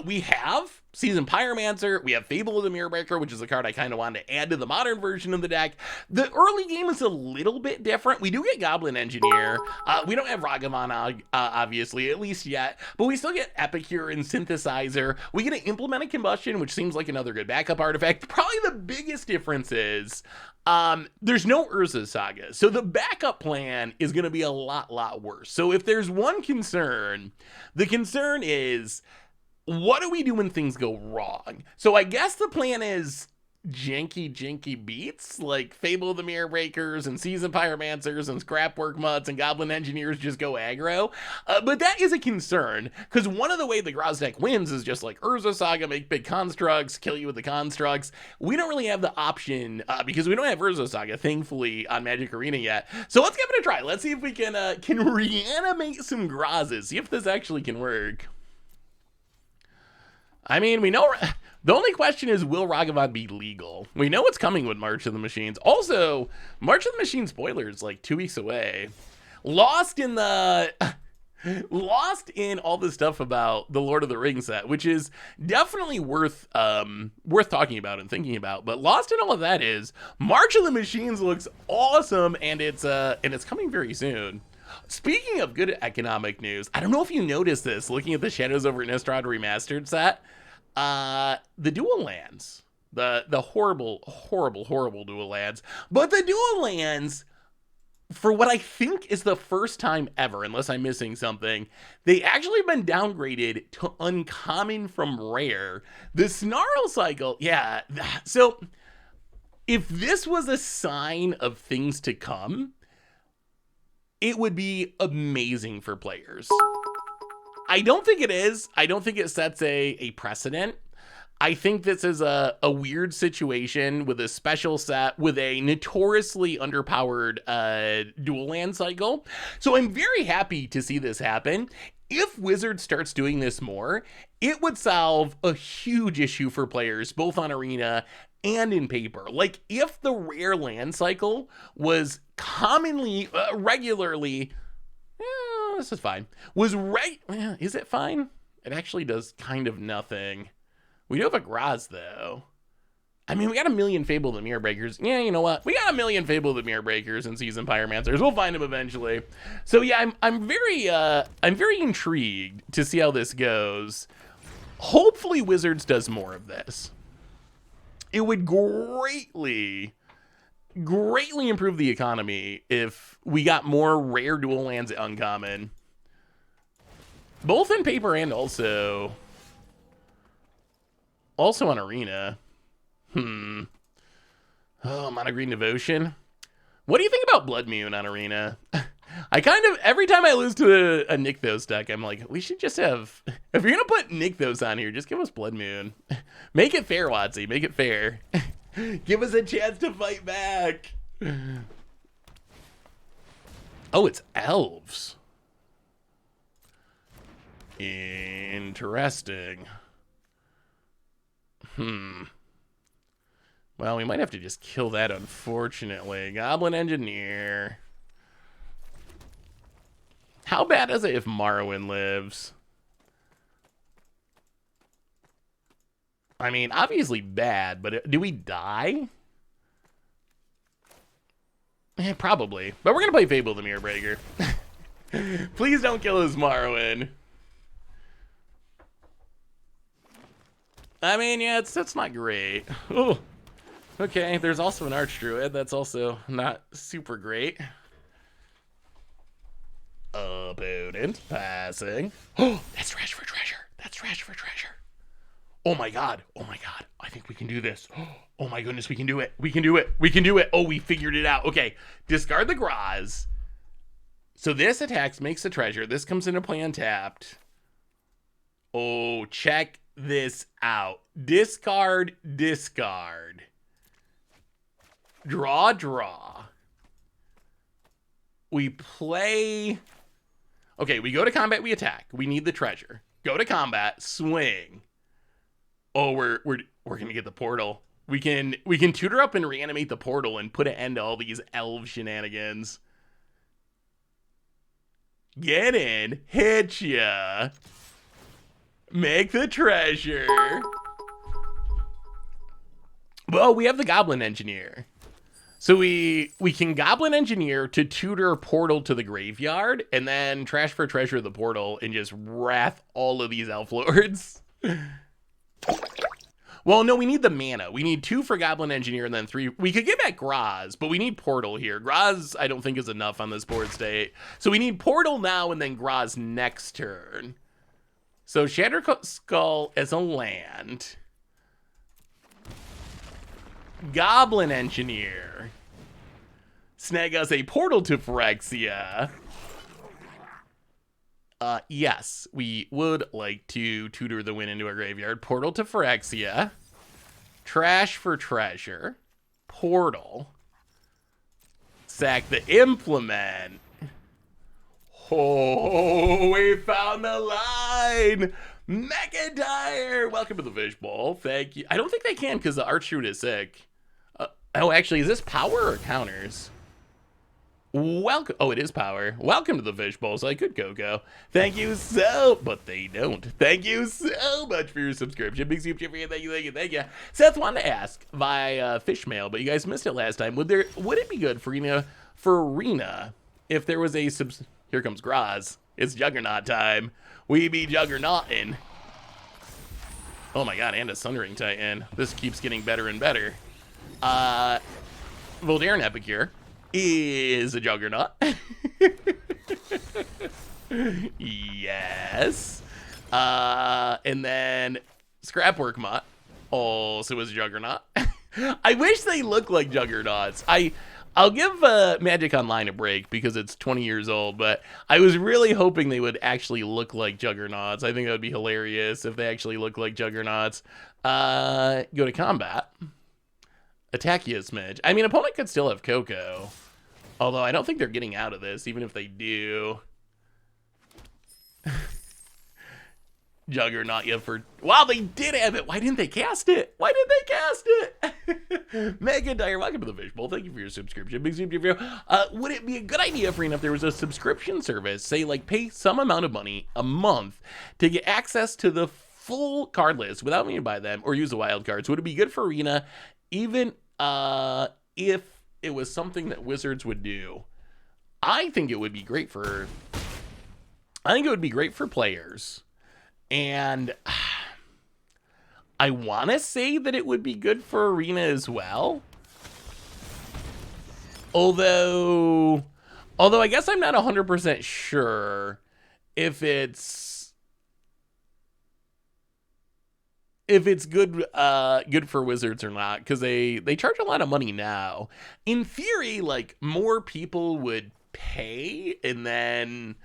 We have Seasoned Pyromancer, we have Fable of the Mirrorbreaker, which is a card I kind of wanted to add to the modern version of the deck. The early game is a little bit different. We do get Goblin Engineer. We don't have Ragavan, obviously, at least yet, but we still get Epicure and Synthesizer. We get an Implemented Combustion, which seems like another good backup artifact. Probably the biggest difference is there's no Urza Saga, so the backup plan is going to be a lot worse. So if there's one concern, the concern is, what do we do when things go wrong? So I guess the plan is janky beats, like Fable of the Mirrorbreakers and Seasoned Pyromancers and Scrapwork Mutts and Goblin Engineers just go aggro. But that is a concern, because one of the way the Graaz deck wins is just like Urza Saga, make big constructs, kill you with the constructs. We don't really have the option, because we don't have Urza Saga, thankfully, on Magic Arena yet. So let's give it a try. Let's see if we can reanimate some Graazes, see if this actually can work. I mean, we know, the only question is, will Ragavan be legal? We know it's coming with March of the Machines. Also, March of the Machines spoilers like 2 weeks away. Lost in all the stuff about the Lord of the Rings set, which is definitely worth talking about and thinking about. But lost in all of that is March of the Machines looks awesome, and it's coming very soon. Speaking of good economic news, I don't know if you noticed this looking at the Shadows over Innistrad remastered set. The dual lands, the horrible dual lands, but the dual lands, for what I think is the first time ever, unless I'm missing something, they actually have been downgraded to uncommon from rare. The Snarl Cycle, yeah. So if this was a sign of things to come, it would be amazing for players. I don't think it is. I don't think it sets a precedent. I think this is a weird situation with a special set with a notoriously underpowered dual land cycle. So I'm very happy to see this happen. If Wizard starts doing this more, it would solve a huge issue for players, both on Arena and in paper. Like, if the rare land cycle was commonly, regularly, this is fine. Was right. Is it fine? It actually does kind of nothing. We do have a Graaz, though. I mean, we got a million Fable the Mirror Breakers. Yeah, you know what? We got a million Fable the Mirror Breakers and Season Pyromancers. We'll find them eventually. So yeah, I'm very intrigued to see how this goes. Hopefully Wizards does more of this. It would greatly improve the economy if we got more rare dual lands at uncommon. Both in paper and also on Arena. Oh, Mono Green Devotion. What do you think about Blood Moon on Arena? I kind of, every time I lose to a Nykthos deck, I'm like, we should just have, if you're going to put Nykthos on here, just give us Blood Moon. Make it fair, Watsy. Make it fair. Give us a chance to fight back. Oh, it's elves. Interesting. Well, we might have to just kill that, unfortunately. Goblin Engineer. How bad is it if Morrowind lives? I mean, obviously bad, but do we die? Probably. But we're going to play Fable the Mirror Breaker. Please don't kill us, Morrowind. I mean, yeah, that's not great. Oh, okay, there's also an Archdruid. That's also not super great. Opponent passing. Oh, that's Trash for Treasure. That's Trash for Treasure. Oh my god. Oh my god. I think we can do this. Oh my goodness, we can do it. We can do it. We can do it. Oh, we figured it out. Okay, discard the Graaz. So this attacks, makes a treasure. This comes into play untapped. Oh, check this out. Discard, discard. Draw, draw. We play. Okay, we go to combat, we attack. We need the treasure. Go to combat, swing. Oh, we're gonna get the portal. We can tutor up and reanimate the portal and put an end to all these elf shenanigans. Get in, hit ya. Make the treasure. Well, we have the Goblin Engineer. So we can Goblin Engineer to tutor portal to the graveyard and then Trash for Treasure the portal and just wrath all of these elf lords. Well, no, we need the mana. We need 2 for Goblin Engineer and then 3. We could get back Graaz, but we need Portal here. Graaz, I don't think, is enough on this board state. So we need Portal now and then Graaz next turn. So Shatter Skull as a land. Goblin Engineer. Snag us a Portal to Phyrexia. Yes, we would like to tutor the win into our graveyard. Portal to Phyrexia. Trash for Treasure. Portal. Sack the Implement. Oh, we found the line. McIntyre. Welcome to the Fishbowl. Thank you. I don't think they can because the Archdruid is sick. Oh, actually, is this power or counters? Welcome. Oh, it is power. Welcome to the Fishbowl. So I could go. Thank you so, but they don't. Thank you so much for your subscription. Big soup chip for you. Thank you. Seth wanted to ask via fish mail, but you guys missed it last time. Would it be good for Arena if there was a here comes Graaz. It's Juggernaut time. We be Juggernauting. Oh my god, and a Sundering Titan. This keeps getting better and better. Voldaren Epicure is a Juggernaut. Yes. And then Scrapwork Mutt also is a Juggernaut. I wish they looked like Juggernauts. I'll give Magic Online a break because it's 20 years old, but I was really hoping they would actually look like Juggernauts. I think that would be hilarious if they actually look like Juggernauts. Go to combat. Attack you a smidge. I mean, opponent could still have Coco. Although I don't think they're getting out of this, even if they do. Juggernaut you for... Wow, they did have it. Why didn't they cast it? Why did they cast it? Megan Dyer, welcome to the Fishbowl. Thank you for your subscription. Big super video. Would it be a good idea, Freen, if there was a subscription service, say, like, pay some amount of money a month to get access to the full card list without me to buy them or use the wild cards? Would it be good for Arena, even if it was something that Wizards would do? I think it would be great for... players. And I want to say that it would be good for Arena as well. Although I guess I'm not 100% sure if it's good for Wizards or not, because they charge a lot of money now. In theory, like, more people would pay, and then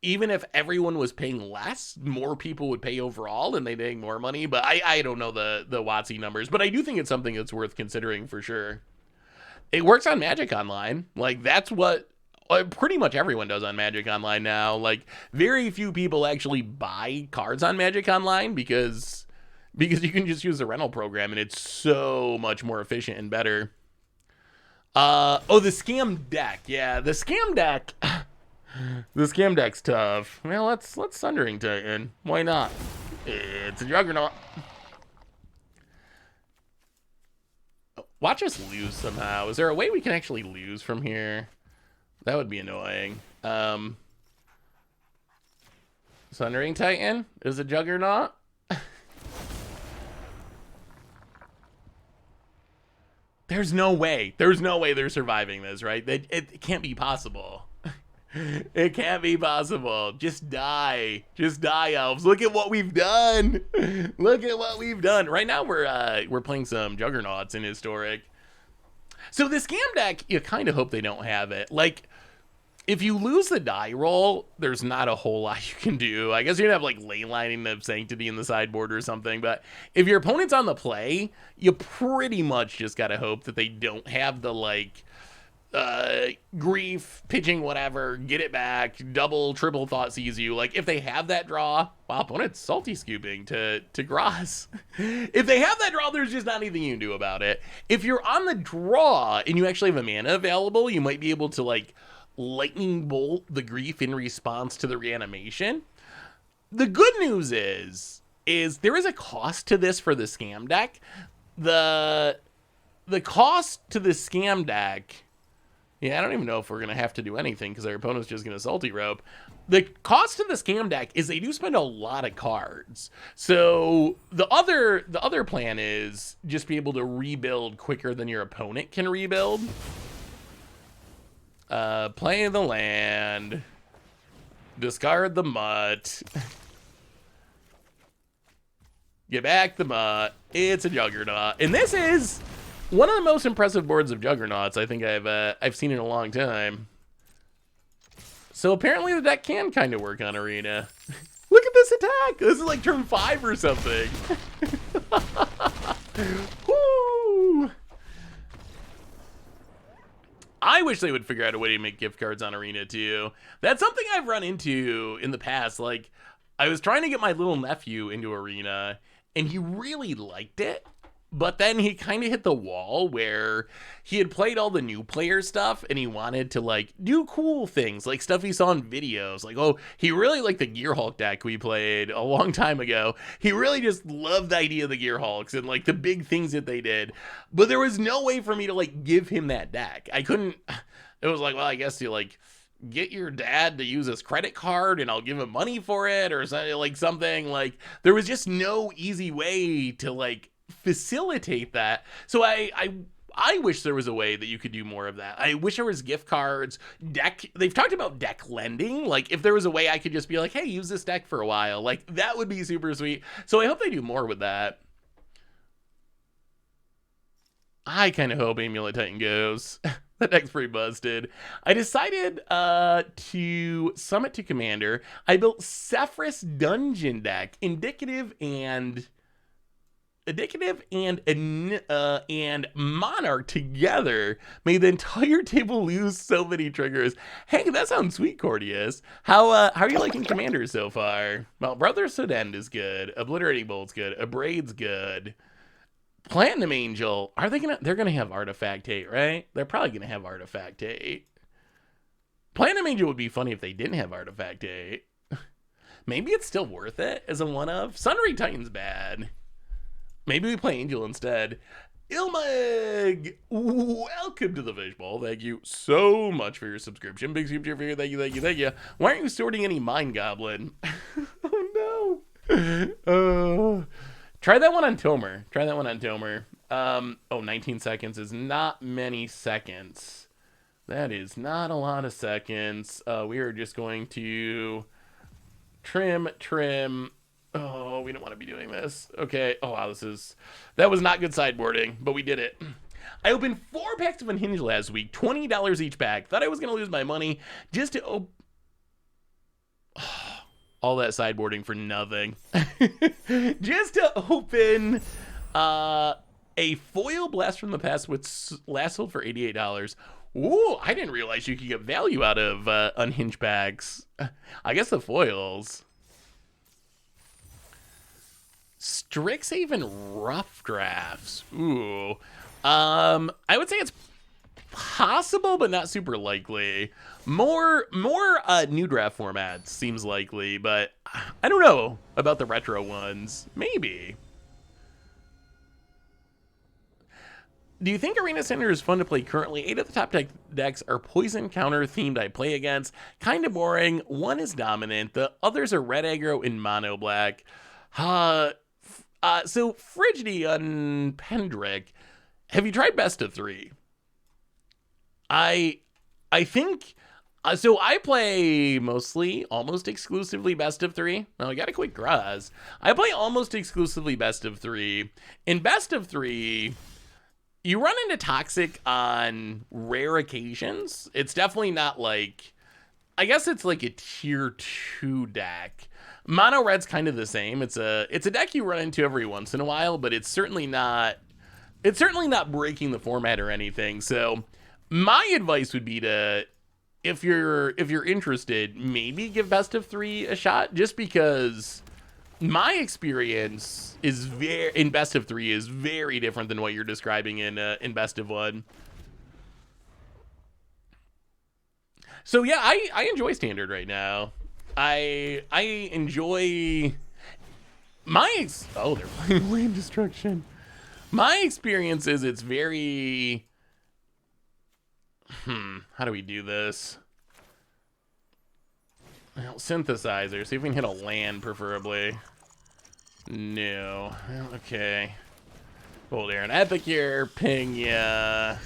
even if everyone was paying less, more people would pay overall and they'd make more money. But I don't know the WotC numbers, but I do think it's something that's worth considering for sure. It works on Magic Online. Like, that's what pretty much everyone does on Magic Online now. Like, very few people actually buy cards on Magic Online because you can just use the rental program and it's so much more efficient and better. The scam deck. Yeah, the scam deck. The scam deck's tough. Well, let's Sundering Titan. Why not? It's a Juggernaut. Watch us lose somehow. Is there a way we can actually lose from here? That would be annoying. Sundering Titan is a Juggernaut. There's no way. There's no way they're surviving this, right? It can't be possible. It can't be possible. Just die. Just die, elves. Look at what we've done. Look at what we've done. Right now we're playing some Juggernauts in Historic. So the scam deck, you kind of hope they don't have it. Like, if you lose the die roll, there's not a whole lot you can do. I guess you'd have, like, Ley Lining of Sanctity in the sideboard or something. But if your opponent's on the play, you pretty much just gotta hope that they don't have the, like, grief, pitching whatever, get it back, double, triple thought sees you. Like, if they have that draw, wow, opponent's salty scooping to Graaz. If they have that draw, there's just not anything you can do about it. If you're on the draw and you actually have a mana available, you might be able to, like, lightning bolt the grief in response to the reanimation. The good news is there is a cost to this for the scam deck. The cost to the scam deck, yeah, I don't even know if we're going to have to do anything because our opponent's just going to salty rope. The cost of the scam deck is they do spend a lot of cards. So the other plan is just be able to rebuild quicker than your opponent can rebuild. Play the land. Discard the mutt. Get back the mutt. It's a Juggernaut. And this is one of the most impressive boards of Juggernauts I think I've seen in a long time. So apparently the deck can kind of work on Arena. Look at this attack. This is like turn 5 or something. Woo! I wish they would figure out a way to make gift cards on Arena too. That's something I've run into in the past. Like, I was trying to get my little nephew into Arena and he really liked it. But then he kind of hit the wall where he had played all the new player stuff and he wanted to, like, do cool things, like stuff he saw in videos. Like, oh, he really liked the Gearhulk deck we played a long time ago. He really just loved the idea of the Gearhulks and, like, the big things that they did. But there was no way for me to, like, give him that deck. I couldn't. It was like, well, I guess you, like, get your dad to use his credit card and I'll give him money for it or something. Like, there was just no easy way to, like, facilitate that. So I wish there was a way that you could do more of that. I wish there was gift cards, deck. They've talked about deck lending. Like, if there was a way I could just be like, hey, use this deck for a while. Like, that would be super sweet. So I hope they do more with that. I kind of hope Amulet Titan goes. That deck's pretty busted. I decided to summit to Commander. I built Sephiroth Dungeon deck, Indicative and Indicative and Monarch together made the entire table lose so many triggers. Hey, that sounds sweet, Cordius. How are you liking Commanders so far? Well, Brother Sudend is good. Obliterating Bolt's good. Abrade's good. Platinum Angel, they're gonna have Artifact 8, right? They're probably gonna have Artifact 8. Platinum Angel would be funny if they didn't have Artifact 8. Maybe it's still worth it as a one-of. Sunray Titan's bad. Maybe we play Angel instead. Ilmag, welcome to the Fishbowl. Thank you so much for your subscription. Big super for you. Thank you, thank you, thank you. Why aren't you sorting any Mind Goblin? Oh no. Try that one on Tomer. Try that one on Tomer. 19 seconds is not many seconds. That is not a lot of seconds. We are just going to trim. Oh, we don't want to be doing this. Okay. Oh, wow, that was not good sideboarding, but we did it. I opened 4 packs of Unhinged last week, $20 each pack. Thought I was going to lose my money just to all that sideboarding for nothing. Just to open a foil Blast from the Past, which last sold for $88. Ooh, I didn't realize you could get value out of Unhinged packs. I guess the foils. Strixhaven Rough Drafts. Ooh. I would say it's possible, but not super likely. More new draft formats seems likely, but I don't know about the retro ones. Maybe. Do you think Arena Center is fun to play currently? 8 of the top decks are poison counter themed I play against. Kind of boring. 1 is dominant. The others are red aggro and mono black. So Frigidity on Pendrick, have you tried best of 3? I think so. I play mostly, almost exclusively best of 3. Oh, I got a quick Graaz. I play almost exclusively best of 3. In best of 3, you run into Toxic on rare occasions. It's definitely not like, I guess it's like a tier 2 deck. Mono Red's kind of the same. It's a deck you run into every once in a while, but it's certainly not breaking the format or anything. So my advice would be to, if you're interested, maybe give best of 3 a shot, just because my experience is in best of 3 is very different than what you're describing in best of 1. So yeah, I enjoy standard right now. I enjoy they're playing Land Destruction. My experience is it's very how do we do this? Well, synthesizer, see if we can hit a land preferably. No. Well, okay. Hold Aaron Epicure, ping ya.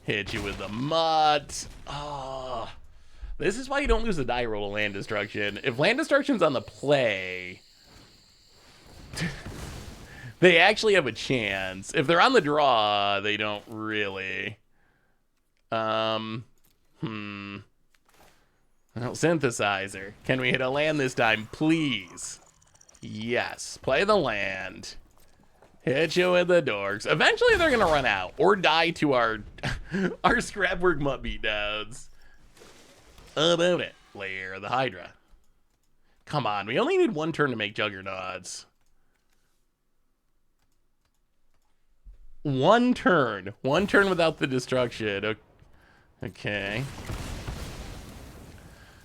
Hit you with the mutt. Oh. This is why you don't lose the die roll to Land Destruction. If Land Destruction's on the play, they actually have a chance. If they're on the draw, they don't really. Well, synthesizer. Can we hit a land this time, please? Yes. Play the land. Hit you with the dorks. Eventually they're gonna run out or die to our scrapwork mutt beatdowns. About it. Lair of the Hydra. Come on, we only need 1 turn to make Juggernauts. 1 turn. 1 turn without the destruction. Okay.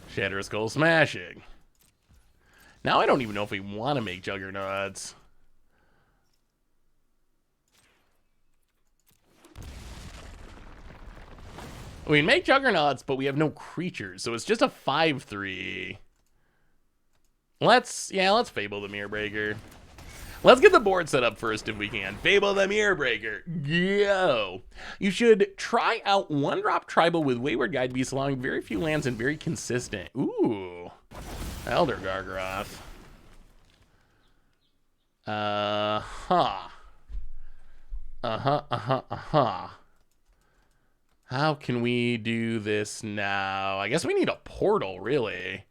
Shatter Skull Smashing. Now I don't even know if we want to make Juggernauts. We make Juggernauts, but we have no creatures, so it's just a 5/3. Let's Fable the Mirror Breaker. Let's get the board set up first if we can. Fable the Mirror Breaker. Go. You should try out 1-drop tribal with Wayward Guide Beast, allowing very few lands and very consistent. Ooh. Elder Gargaroth. How can we do this now? I guess we need a portal, really.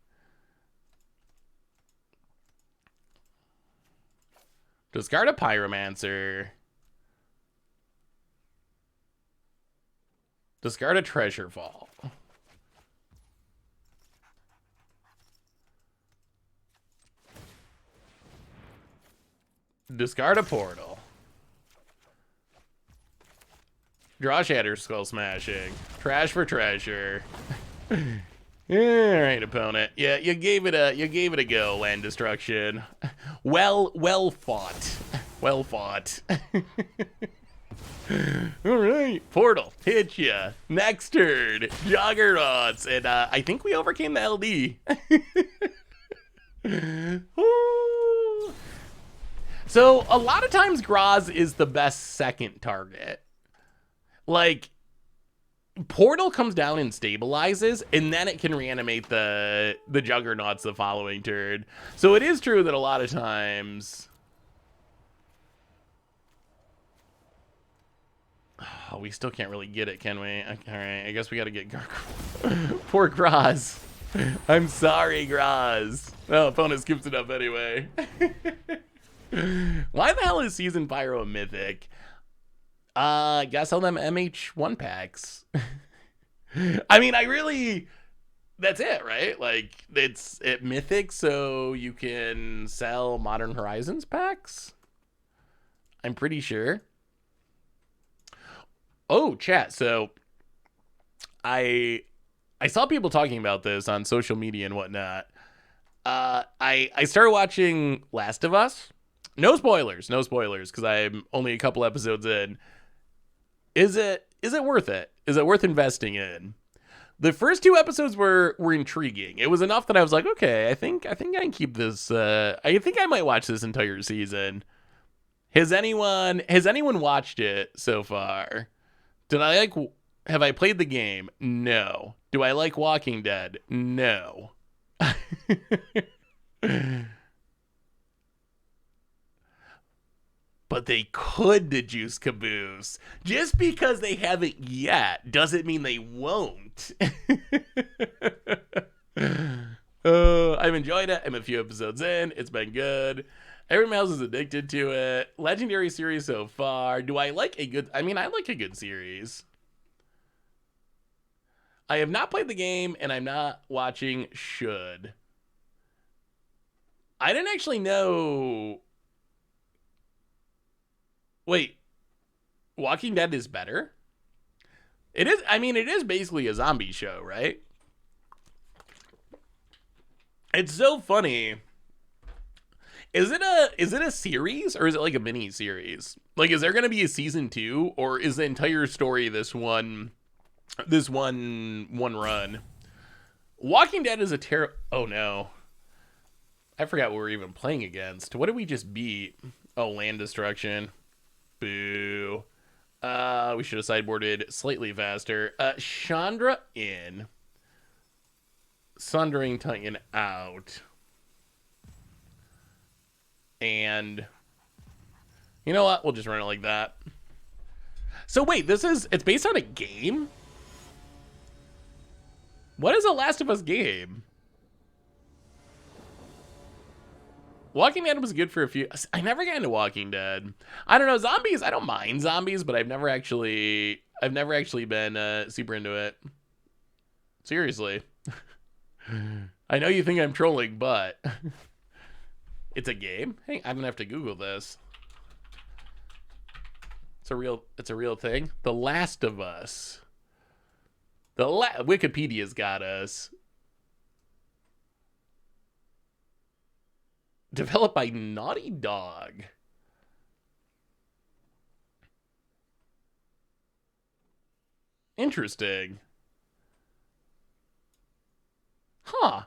Discard a Pyromancer. Discard a Treasure Vault. Discard a Portal. Draw Shatter Skull Smashing. Trash for treasure. Alright, opponent. Yeah, you gave it a go, Land Destruction. Well fought. Well fought. Alright. Portal. Hit ya. Next turn. Juggernauts. And I think we overcame the LD. So a lot of times Graaz is the best second target. Like, Portal comes down and stabilizes, and then it can reanimate the Juggernauts the following turn. So it is true that a lot of times... Oh, we still can't really get it, can we? Alright, I guess we gotta get poor Graaz. I'm sorry, Graaz. Oh, opponent skips it up anyway. Why the hell is Season Pyro a mythic? Gotta sell them MH1 packs. I mean, that's it, right? Like, it's mythic, so you can sell Modern Horizons packs? I'm pretty sure. Oh, chat, so I saw people talking about this on social media and whatnot. I started watching Last of Us. No spoilers, because I'm only a couple episodes in. Is it worth it? Is it worth investing in? The first 2 episodes were intriguing. It was enough that I was like, okay, I think I can keep this. I think I might watch this entire season. Has anyone watched it so far? Have I played the game? No. Do I like Walking Dead? No. But they could dejuice Caboose. Just because they haven't yet doesn't mean they won't. I've enjoyed it. I'm a few episodes in. It's been good. Every mouse is addicted to it. Legendary series so far. Do I like a good... I mean, I like a good series. I have not played the game, and I'm not watching should. I didn't actually know... Wait, Walking Dead is better? It is, I mean, it is basically a zombie show, right? It's so funny. Is it a series, or is it like a mini series? Like, is there going to be a season 2, or is the entire story this one run? Walking Dead is a oh no. I forgot what we were even playing against. What did we just beat? Oh, Land Destruction. Boo. We should have sideboarded slightly faster. Chandra in. Sundering Titan out. And you know what? We'll just run it like that. So wait, it's based on a game? What is a Last of Us game? Walking Dead was good for a few... I never got into Walking Dead. I don't know, zombies, I don't mind zombies, but I've never actually been super into it. Seriously. I know you think I'm trolling, but... It's a game? Hey, I'm gonna have to Google this. It's a real thing. The Last of Us. Wikipedia's got us. Developed by Naughty Dog. Interesting. Huh.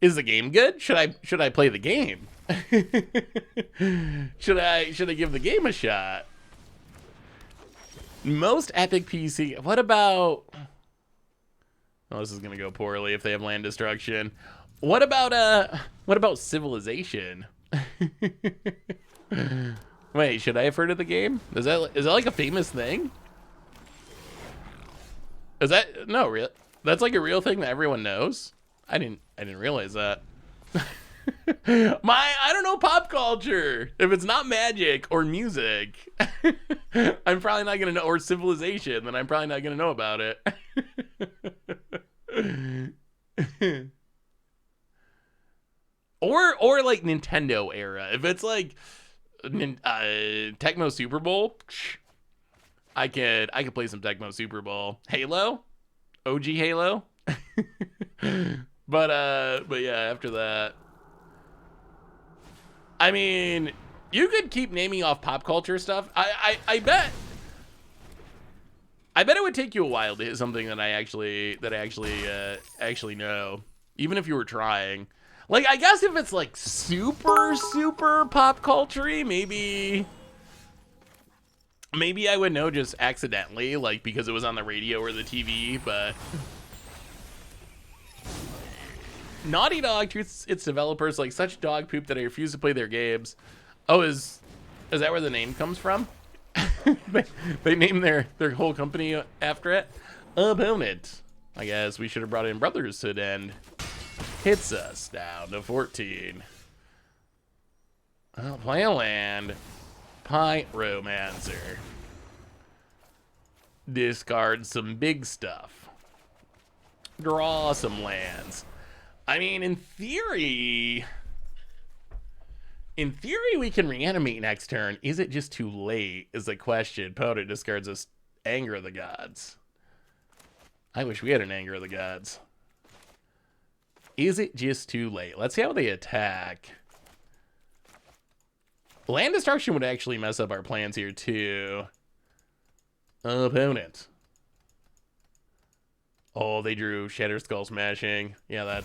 Is the game good? Should I play the game? Should I give the game a shot? Most epic PC. What about... Oh, this is gonna go poorly if they have Land Destruction. What about Civilization? Wait, should I have heard of the game? Is that like a famous thing? Is that real? That's like a real thing that everyone knows? I didn't realize that. I don't know pop culture. If it's not magic or music, I'm probably not gonna know, or civilization, then I'm probably not gonna know about it. or like Nintendo era. If it's like Tecmo Super Bowl, I could play some Tecmo Super Bowl. Halo, OG Halo. But yeah, after that, I mean, you could keep naming off pop culture stuff. I bet it would take you a while to hit something that I actually know, even if you were trying. Like, I guess if it's like super pop culture-y, maybe I would know just accidentally, like because it was on the radio or the TV. But Naughty Dog treats its developers like such dog poop that I refuse to play their games. Oh, is that where the name comes from? they named their whole company after it. Opponent. I guess we should have brought in Brotherhood and hits us down to 14. Well, play a land. Pyromancer. Discard some big stuff. Draw some lands. I mean, in theory, we can reanimate next turn. Is it just too late? Is the question. Opponent discards us Anger of the Gods. I wish we had an Anger of the Gods. Is it just too late? Let's see how they attack. Land destruction would actually mess up our plans here too. Opponent. Oh, they drew Shatter Skull Smashing. Yeah, that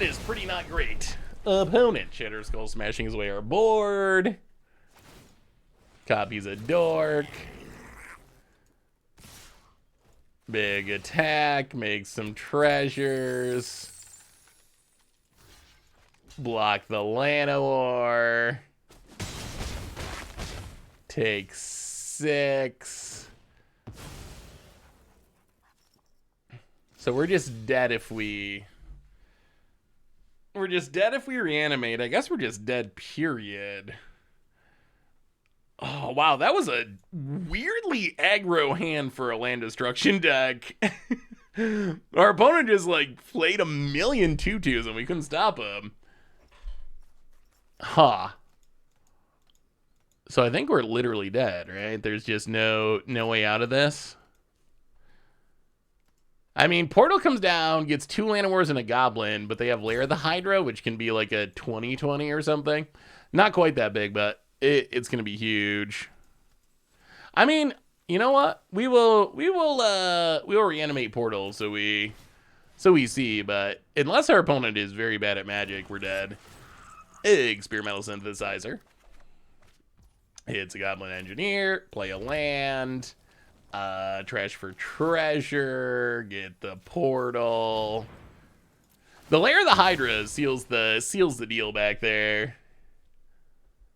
is pretty not great. Opponent. Shatter Skull Smashing is away our board. Copies a dork. Big attack. Makes some treasures. Block the Llanowar. Take 6. So we're just dead if we reanimate. I guess we're just dead, period. Oh, wow. That was a weirdly aggro hand for a land destruction deck. Our opponent just, like, played a million 2/2s and we couldn't stop him. Huh. So I think we're literally dead, right? There's just no way out of this. I mean, Portal comes down, gets 2 Llanowars and a Goblin, but they have Lair of the Hydra, which can be like a 20/20 or something. Not quite that big, but it's going to be huge. I mean, you know what? We will reanimate Portal so we see, but unless our opponent is very bad at Magic, we're dead. Experimental Synthesizer. Hits a Goblin Engineer, play a land. Trash for treasure. Get the Portal. The Lair of the Hydra seals the deal back there.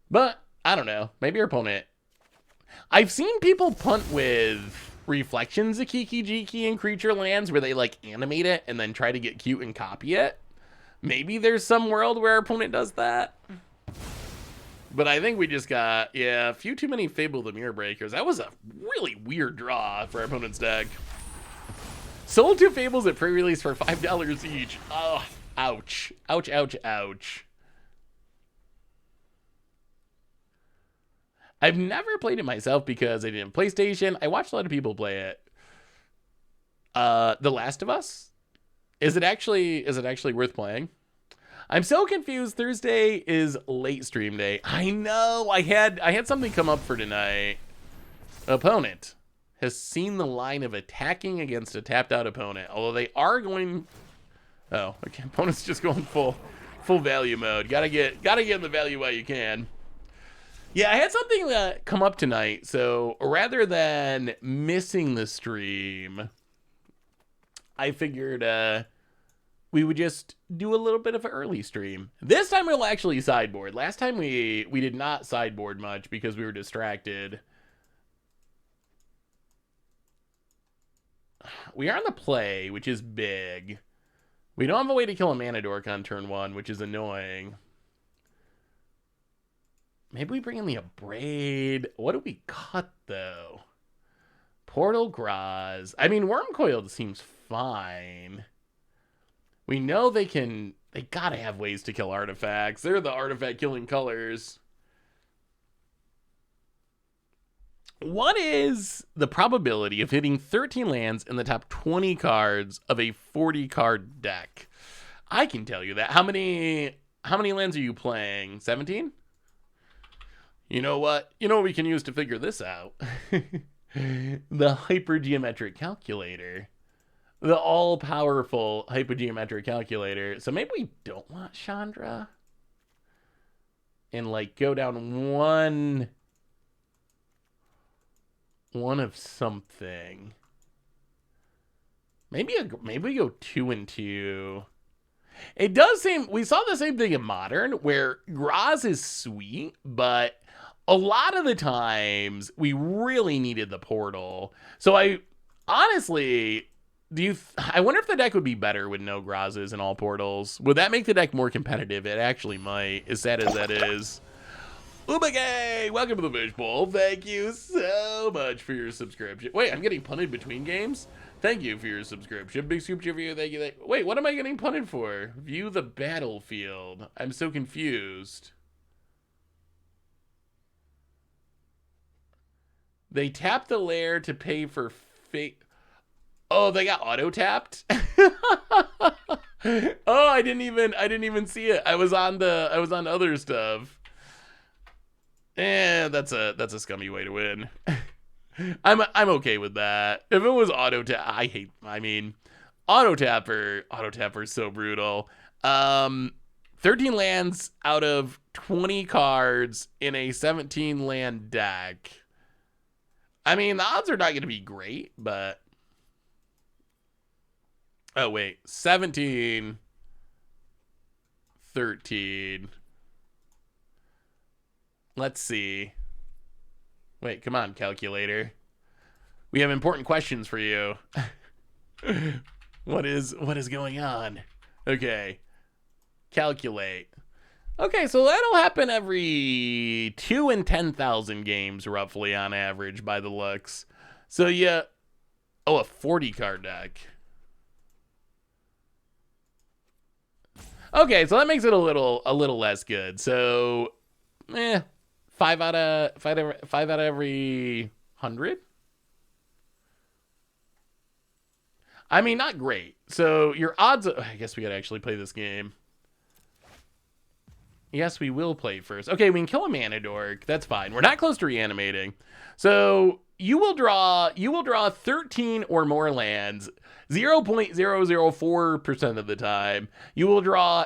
But I don't know. Maybe our opponent. I've seen people punt with Reflections of Kiki Jiki and creature lands where they like animate it and then try to get cute and copy it. Maybe there's some world where our opponent does that. But I think we just got, a few too many Fable the Mirror Breakers. That was a really weird draw for our opponent's deck. Sold 2 Fables at pre-release for $5 each. Oh, ouch. Ouch, ouch, ouch. I've never played it myself because I didn't have PlayStation. I watched a lot of people play it. The Last of Us? Is it actually worth playing? I'm so confused. Thursday is late stream day. I know. I had something come up for tonight. Opponent has seen the line of attacking against a tapped out opponent. Although they are going. Oh, okay. Opponent's just going full value mode. Gotta get in the value while you can. Yeah, I had something come up tonight. So rather than missing the stream, I figured we would just do a little bit of an early stream. This time we'll actually sideboard. Last time we did not sideboard much because we were distracted. We are on the play, which is big. We don't have a way to kill a mana dork on turn 1, which is annoying. Maybe we bring in the Abrade. What do we cut, though? Portal Graaz. I mean, Worm Coiled seems fine. We know they gotta have ways to kill artifacts. They're the artifact killing colors. What is the probability of hitting 13 lands in the top 20 cards of a 40 card deck? I can tell you that. How many lands are you playing? 17? You know what? You know what we can use to figure this out? The hypergeometric calculator. The all-powerful hypergeometric calculator. So maybe we don't want Chandra. And like go down one of something. Maybe we go 2 and 2. It does seem we saw the same thing in Modern where Graaz is sweet, but a lot of the times we really needed the portal. So I honestly I wonder if the deck would be better with no Graazes and all portals. Would that make the deck more competitive? It actually might, as sad as that is. Umage, welcome to the Fishbowl. Thank you so much for your subscription. Wait, I'm getting punted between games? Thank you for your subscription. Big scoop for you. Thank you. Wait, what am I getting punted for? View the battlefield. I'm so confused. They tapped the lair to pay for fate. Oh, they got auto tapped. Oh, I didn't even see it. I was on other stuff. That's a scummy way to win. I'm okay with that. If it was auto tap, auto tapper is so brutal. 13 lands out of 20 cards in a 17 land deck. I mean, the odds are not going to be great, but oh wait, 17 13. Let's see. Wait, come on, calculator. We have important questions for you. What is going on? Okay. Calculate. Okay, so that'll happen every 2 in 10,000 games, roughly, on average, by the looks. So, yeah. Oh, a 40 card deck. Okay, so that makes it a little less good. So, 5 out of every 100. I mean, not great. So your odds. I guess we gotta actually play this game. Yes, we will play first. Okay, we can kill a mana dork. That's fine. We're not close to reanimating. So you will draw 13 or more lands 0.004% of the time. You will draw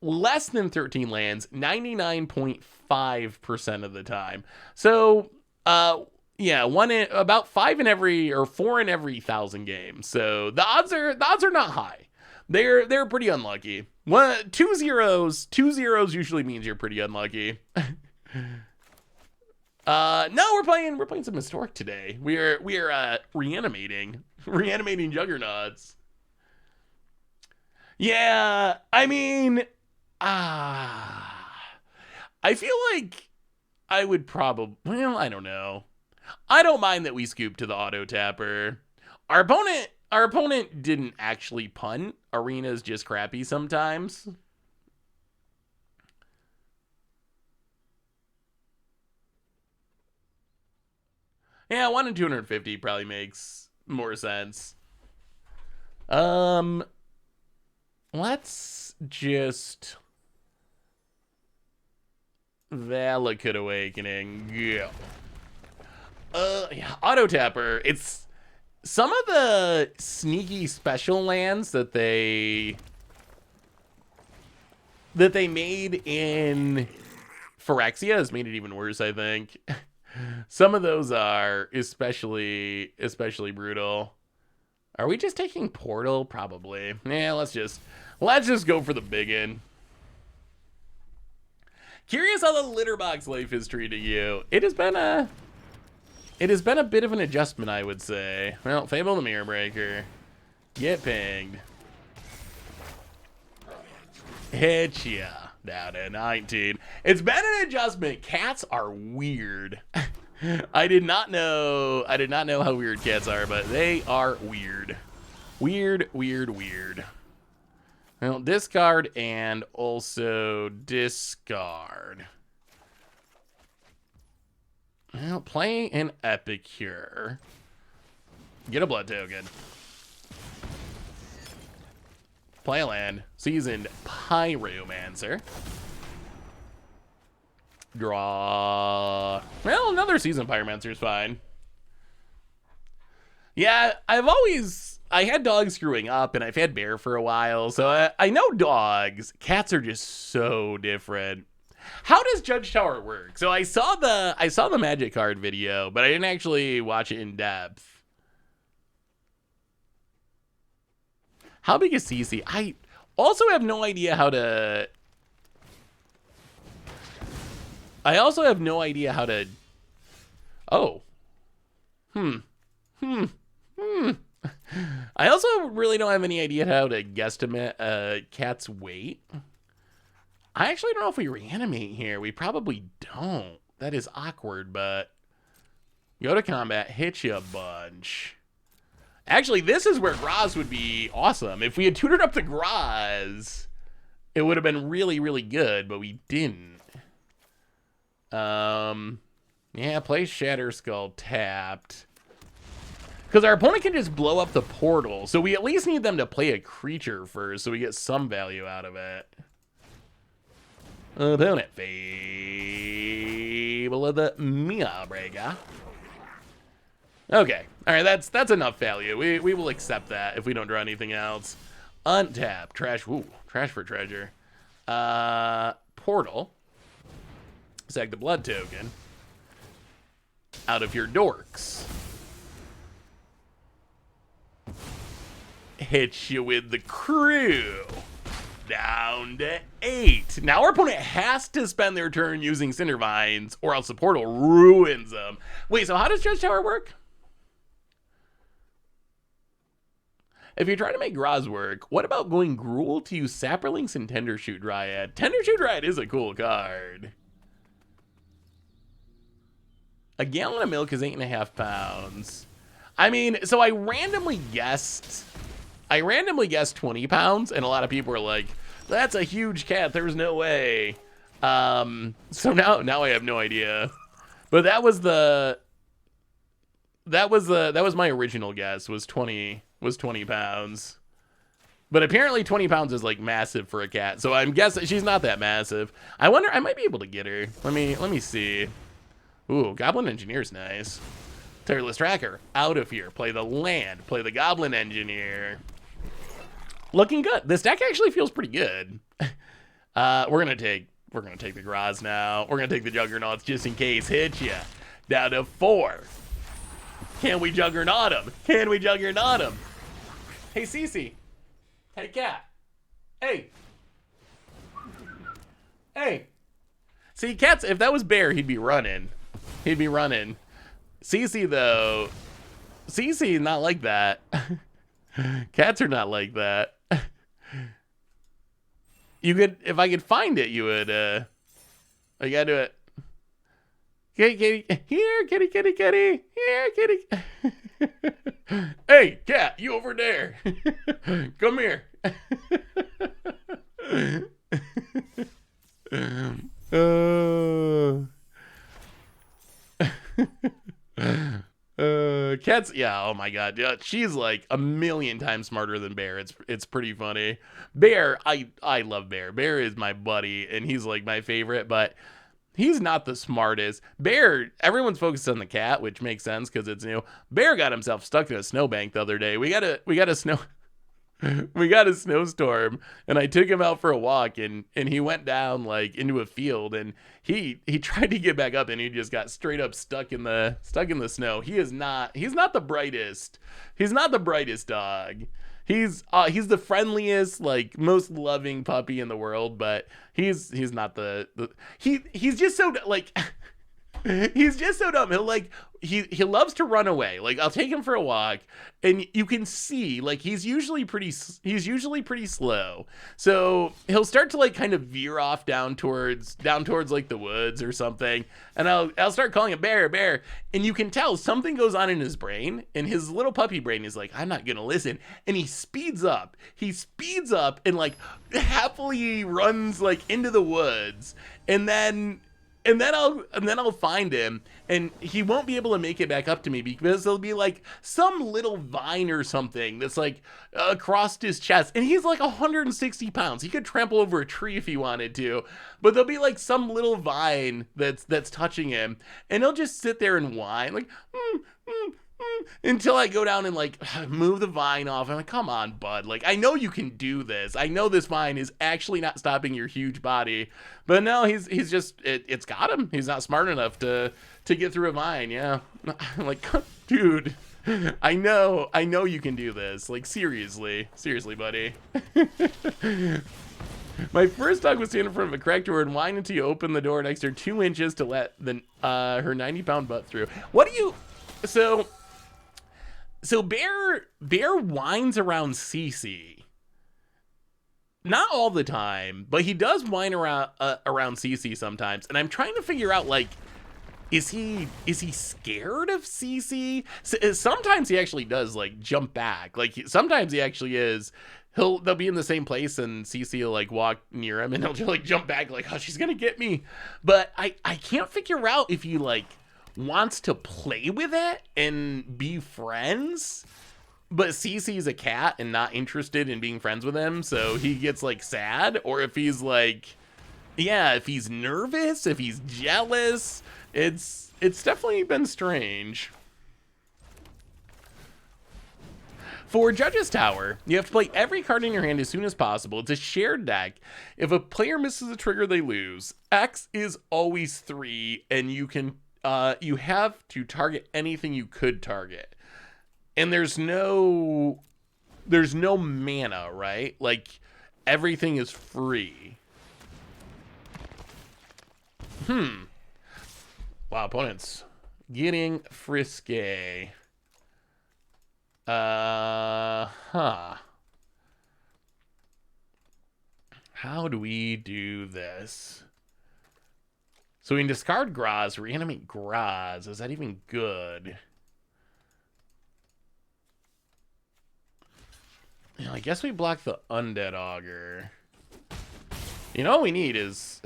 less than 13 lands 99.5% of the time. So yeah, about 5 in every or 4 in every 1,000 games. So the odds are not high. They're pretty unlucky. 2 zeros usually means you're pretty unlucky. No, we're playing some historic today. We are reanimating Juggernauts. Yeah, I mean, I feel like I would probably, well, I don't know. I don't mind that we scoop to the auto tapper. Our opponent didn't actually punt. Arena's just crappy sometimes. Yeah, 1 in 250 probably makes more sense. Let's just Valakut Awakening. Yeah. Yeah, auto tapper. It's some of the sneaky special lands that they made in Phyrexia has made it even worse, I think. Some of those are especially brutal. Are we just taking Portal? Probably. Yeah, let's just go for the biggin. Curious how the litter box life is treating you. It has been a bit of an adjustment, I would say. Well, Fable the Mirror Breaker. Get pinged. Hit ya. Down to 19. It's been an adjustment. Cats are weird. I did not know how weird cats are, but they are weird. Weird. Well, discard and also discard. Well, play an Epicure. Get a blood token. Play a land. Seasoned Pyromancer. Draw. Well, another Seasoned Pyromancer is fine. Yeah, I had dogs growing up, and I've had bear for a while, so I know dogs. Cats are just so different. How does Judge Tower work? So I saw the Magic card video, but I didn't actually watch it in depth. How big is CC? I also have no idea how to... I also have no idea how to... Oh. I also really don't have any idea how to guesstimate a cat's weight. I actually don't know if we reanimate here. We probably don't. That is awkward, but... Go to combat, hit you a bunch. Actually, this is where Graaz would be awesome. If we had tutored up the Graaz, it would have been really, really good, but we didn't. Yeah, play Shatter Skull tapped. Because our opponent can just blow up the portal, so we at least need them to play a creature first, so we get some value out of it. Opponent, Fable of the Mia Breaker. Okay, all right, that's enough value. We will accept that if we don't draw anything else. Untap, trash, ooh, trash for treasure. Portal. Sack the blood token. Out of your dorks. Hit you with the crew. Down to 8. Now our opponent has to spend their turn using Cinder Vines, or else the portal ruins them. Wait, so how does Judge Tower work? If you're trying to make Graaz work, what about going Gruul to use Saprolinks and Tendershoot Dryad? Tendershoot Dryad is a cool card. A gallon of milk is 8.5 pounds. I mean, so I randomly guessed 20 pounds, and a lot of people were like, that's a huge cat, there's no way. So now I have no idea. But that was my original guess, was 20 pounds. But apparently 20 pounds is like massive for a cat, so I'm guessing she's not that massive. I wonder, I might be able to get her. Let me see. Ooh, Goblin Engineer's nice. Tireless Tracker, out of here. Play the land, play the Goblin Engineer. Looking good. This deck actually feels pretty good. We're gonna take the Graaz now. We're gonna take the Juggernauts just in case. Hit ya. Down to 4. Can we Juggernaut him? Can we Juggernaut him? Hey, Cece. Hey, cat. Hey. Hey. See, cats, if that was Bear, he'd be running. He'd be running. Cece, though. Cece is not like that. Cats are not like that. You could, if I could find it, you would, you gotta do it. Kitty, kitty, here, kitty, kitty, kitty, here, kitty. Hey, cat, you over there. Come here. Cats, yeah, oh my god, yeah, she's like a million times smarter than Bear. It's pretty funny. Bear, I love Bear. Bear is my buddy, and he's like my favorite, but he's not the smartest. Bear, everyone's focused on the cat, which makes sense because it's new. Bear got himself stuck in a snowbank the other day. We got a snowstorm, and I took him out for a walk, and he went down like into a field, and he tried to get back up, and he just got straight up stuck in the snow. He's not the brightest. He's not the brightest dog. He's the friendliest, like most loving puppy in the world, but he's not he's just so like He's just so dumb. He'll like he loves to run away. Like I'll take him for a walk, and you can see like he's usually pretty slow. So he'll start to like kind of veer off down towards like the woods or something, and I'll start calling him bear, bear, and you can tell something goes on in his brain, and his little puppy brain is like, I'm not gonna listen, and he speeds up. He speeds up and like happily runs like into the woods, and then I'll find him, and he won't be able to make it back up to me because there'll be like some little vine or something that's like across his chest, and he's like 160 pounds. He could trample over a tree if he wanted to, but there'll be like some little vine that's touching him, and he'll just sit there and whine like until I go down and like move the vine off. I'm like, come on, bud. Like, I know you can do this. I know this vine is actually not stopping your huge body. But no, he's just, it's got him. He's not smart enough to get through a vine. Yeah. I'm like, dude, I know you can do this. Like, seriously, buddy. My first dog was standing in front of a cracked door and whined until you open the door next to her 2 inches to let her 90-pound butt through. What do you, So Bear whines around Cece. Not all the time, but he does whine around Cece sometimes, and I'm trying to figure out like, is he scared of Cece? Sometimes he actually does like jump back. Like sometimes he actually is. They'll be in the same place, and Cece will like walk near him, and he'll just like jump back, like, oh, she's gonna get me. But I can't figure out if he like wants to play with it and be friends, but Cece's a cat and not interested in being friends with him, so he gets like sad, or if he's like, yeah, if he's nervous, if he's jealous. It's definitely been strange. For Judge's Tower, you have to play every card in your hand as soon as possible. It's a shared deck. If a player misses a trigger, they lose. X is always 3, and you have to target anything you could target. And there's no mana, right? Like, everything is free. Wow, opponents getting frisky. How do we do this? So we can discard Graaz, reanimate Graaz. Is that even good? You know, I guess we block the Undead Augur. You know what we need is,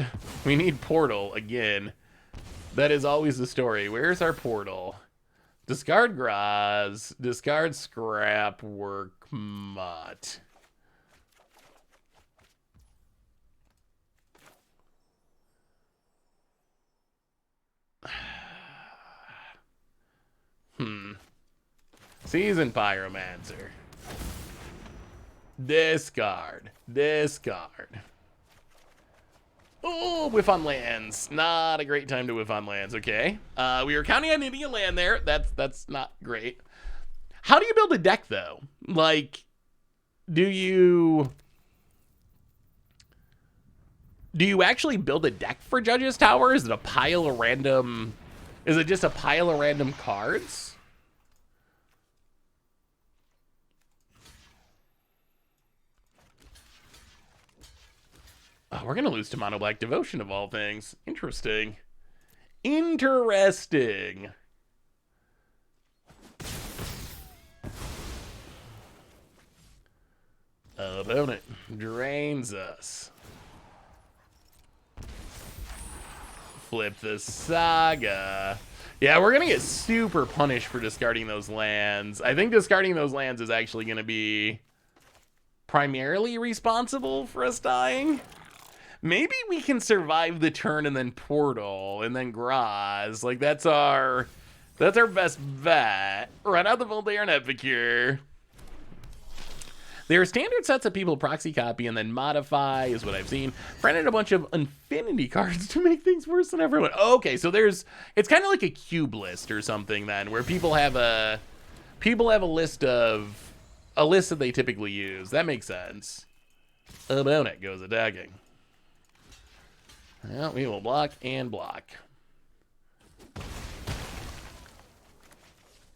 we need Portal again. That is always the story. Where's our Portal? Discard Graaz, discard Scrap Work Mutt. Seasoned Pyromancer. Discard. Oh, whiff on lands. Not a great time to whiff on lands, okay. We were counting on Indian land there. That's not great. How do you build a deck, though? Like, do you actually build a deck for Judge's Tower? Is it a pile of random... Is it just a pile of random cards? Oh, we're going to lose to Mono Black Devotion of all things. Interesting. Interesting. Opponent drains us. Flip the Saga. Yeah, we're going to get super punished for discarding those lands. I think discarding those lands is actually going to be primarily responsible for us dying. Maybe we can survive the turn and then Portal and then Graaz. Like, that's our best bet. Run out the Voltaire Epicure. There are standard sets that people proxy copy and then modify, is what I've seen. Printed a bunch of Infinity cards to make things worse than everyone. Oh, okay, so it's kind of like a cube list or something then, where people have a list that they typically use. That makes sense. Opponent goes attacking. Well, we will block and block.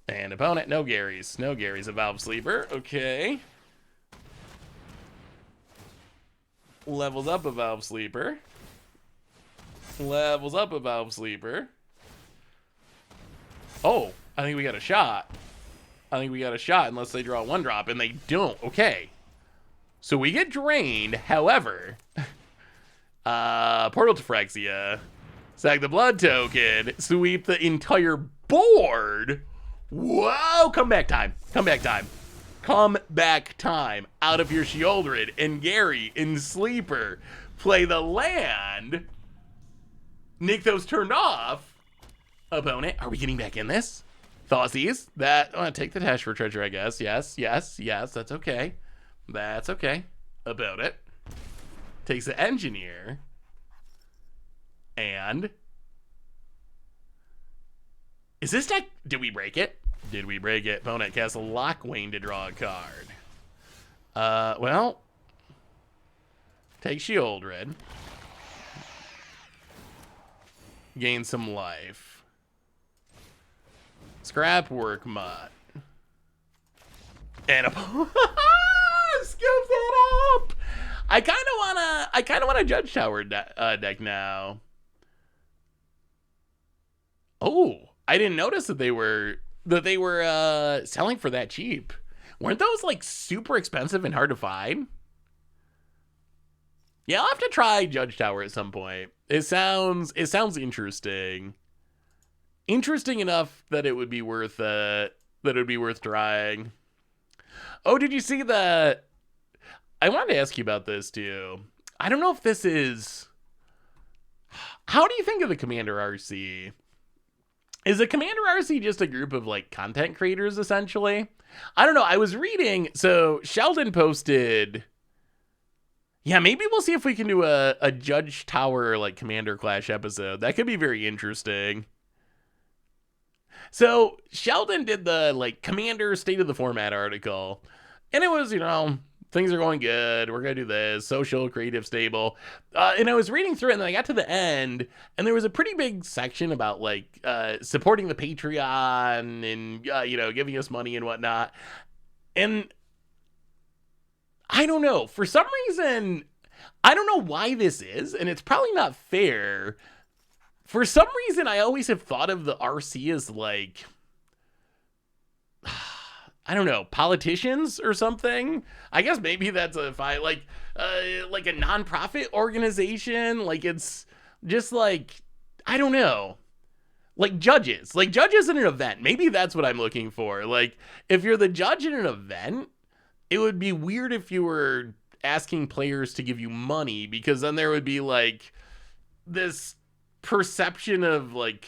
And opponent, no Gary's. No Gary's a Valve Sleeper. Okay. Levels up a Valve Sleeper. Levels up a Valve Sleeper. Oh, I think we got a shot. I think we got a shot unless they draw a 1-drop, and they don't. Okay. So we get drained. However, Portal to Phyrexia. Sack the blood token. Sweep the entire board. Whoa, comeback time. Comeback time. Comeback time. Out of your Sheoldred and Gary in Sleeper. Play the land. Nykthos turned off. Opponent, are we getting back in this? Thoughtseas, that, take the Tash for treasure, I guess. Yes, yes, yes, that's okay. That's okay. About it. Takes the Engineer. And is this deck, did we break it? Did we break it? Opponent casts a Lockwing to draw a card. Well, take Sheoldred. Gain some life. Scrap Work Mutt. And a scoops it up. I kind of wanna Judge Tower deck now. Oh, I didn't notice that they were selling for that cheap. Weren't those like super expensive and hard to find? Yeah, I'll have to try Judge Tower at some point. It sounds interesting. Interesting enough that it would be worth trying. Oh, did you see that? I wanted to ask you about this too. I don't know if this is. How do you think of the Commander RC? Is the Commander RC just a group of like content creators essentially? I don't know. I was reading, so Sheldon posted. Yeah, maybe we'll see if we can do a Judge Tower like Commander Clash episode. That could be very interesting. So Sheldon did the like Commander State of the Format article, and it was, things are going good. We're going to do this, social, creative, stable. And I was reading through it, and then I got to the end, and there was a pretty big section about like supporting the Patreon and, giving us money and whatnot. And I don't know. For some reason, I don't know why this is, and it's probably not fair. For some reason, I always have thought of the RC as like, I don't know, politicians or something. I guess maybe that's like a nonprofit organization. Like it's just like, I don't know, like judges in an event. Maybe that's what I'm looking for. Like if you're the judge in an event, it would be weird if you were asking players to give you money, because then there would be like this perception of like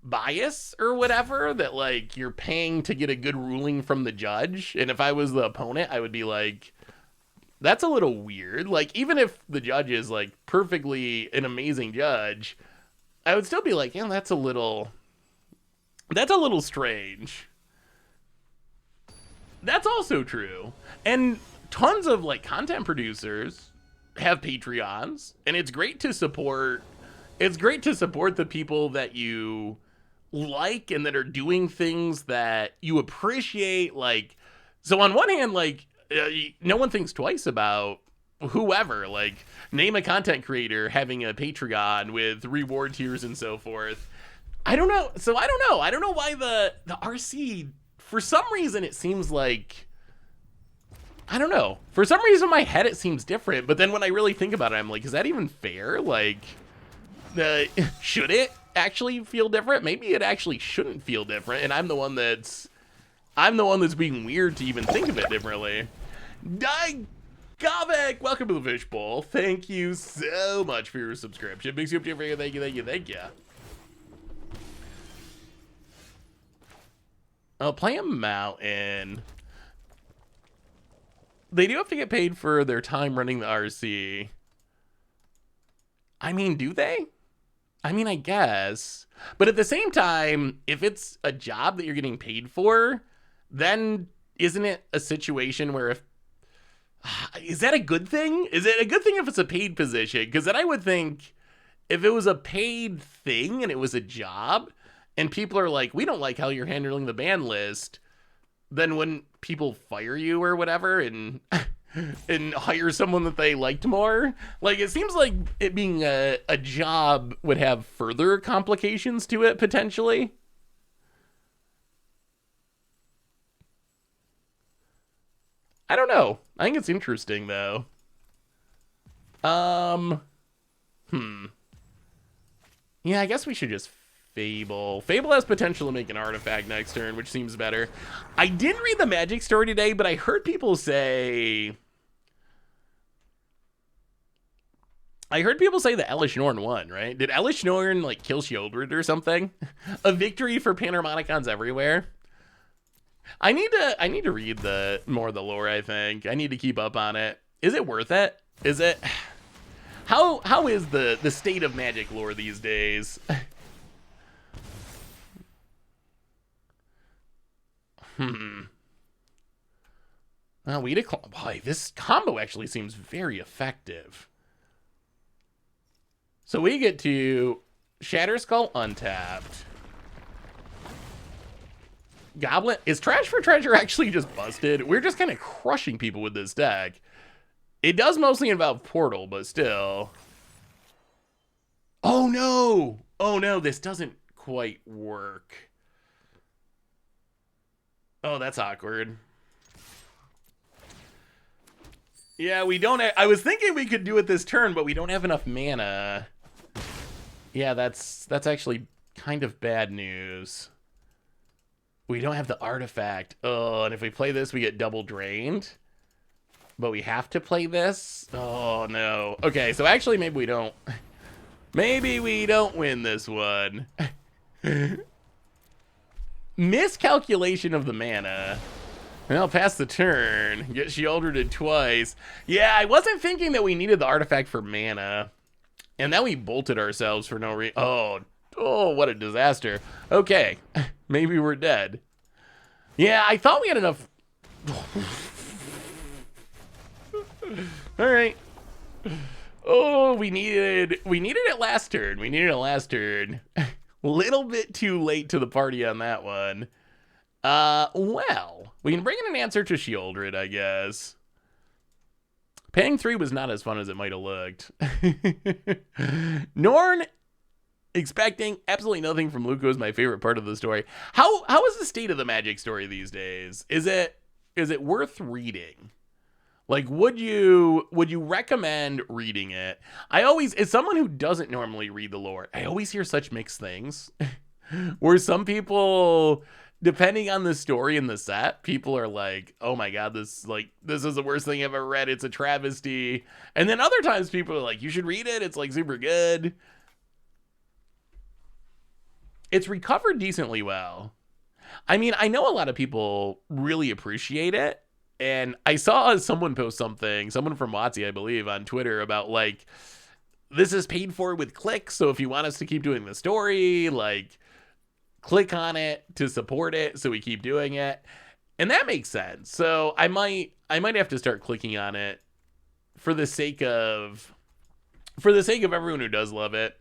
bias or whatever, that like you're paying to get a good ruling from the judge. And if I was the opponent, I would be like, that's a little weird. Like even if the judge is like perfectly an amazing judge, I would still be like, yeah, that's a little strange. That's also true. And tons of like content producers have Patreons, and it's great to support the people that you like and that are doing things that you appreciate. Like, so on one hand, like no one thinks twice about whoever, like name a content creator having a Patreon with reward tiers and so forth. I don't know. So I don't know why the RC, for some reason it seems like, I don't know. For some reason in my head it seems different, but then when I really think about it, I'm like, is that even fair? Like, should it actually feel different? Maybe it actually shouldn't feel different, and I'm the one that's being weird to even think of it differently. Gavik, welcome to the Fishbowl. Thank you so much for your subscription. Big soup to you. Thank you. I'll play a Mountain. They do have to get paid for their time running the RC. I mean, do they? I mean, I guess. But at the same time, if it's a job that you're getting paid for, then isn't it a situation where is that a good thing? Is it a good thing if it's a paid position? Because then I would think if it was a paid thing and it was a job, and people are like, we don't like how you're handling the ban list, then when people fire you or whatever and and hire someone that they liked more, like, it seems like it being a job would have further complications to it, potentially. I don't know. I think it's interesting, though. Yeah, I guess we should just Fable. Fable has potential to make an artifact next turn, which seems better. I didn't read the Magic story today, but I heard people say... that Elish Norn won, right? Did Elish Norn, like, kill Shieldred or something? A victory for Panharmonicons everywhere? I need to read more of the lore, I think. I need to keep up on it. Is it worth it? Is it... How is the state of Magic lore these days? Boy, this combo actually seems very effective. So we get to Shatter Skull untapped. Goblin is Trash for Treasure actually just busted? We're just kind of crushing people with this deck. It does mostly involve Portal, but still. Oh no! Oh no, this doesn't quite work. Oh, that's awkward. Yeah, we don't I was thinking we could do it this turn, but we don't have enough mana. Yeah, that's actually kind of bad news. We don't have the artifact. Oh, and if we play this, we get double drained. But we have to play this? Oh, no. Okay, so actually maybe we don't. Maybe we don't win this one. Miscalculation of the mana. Well, pass the turn. Get Shieldred twice. Yeah, I wasn't thinking that we needed the artifact for mana. And then we bolted ourselves for no reason. Oh, what a disaster. Okay, maybe we're dead. Yeah, I thought we had enough. All right. Oh, we needed it last turn. We needed it last turn. Little bit too late to the party on that one. Well, we can bring in an answer to Shieldred, I guess. Paying 3 was not as fun as it might have looked. Norn expecting absolutely nothing from Luco is my favorite part of the story. How is the state of the Magic story these days? Is it worth reading? Like, would you recommend reading it? As someone who doesn't normally read the lore, I always hear such mixed things. Where some people, depending on the story in the set, people are like, oh my god, this is the worst thing I've ever read. It's a travesty. And then other times people are like, you should read it. It's like super good. It's recovered decently well. I mean, I know a lot of people really appreciate it. And I saw someone post something, someone from WotC, I believe, on Twitter about, like, this is paid for with clicks. So if you want us to keep doing the story, like, click on it to support it so we keep doing it. And that makes sense. So I might have to start clicking on it for the sake of everyone who does love it.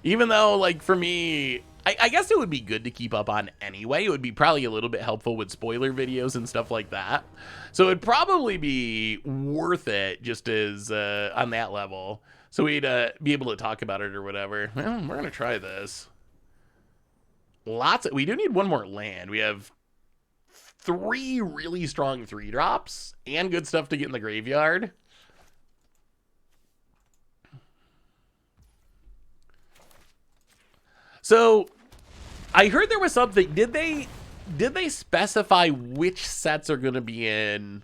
Even though, like, for me, I guess it would be good to keep up on anyway. It would be probably a little bit helpful with spoiler videos and stuff like that. So it'd probably be worth it just as on that level. So we'd be able to talk about it or whatever. Well, we're going to try this. We do need one more land. We have 3 really strong 3-drops and good stuff to get in the graveyard. So I heard there was something. Did they specify which sets are going to be in?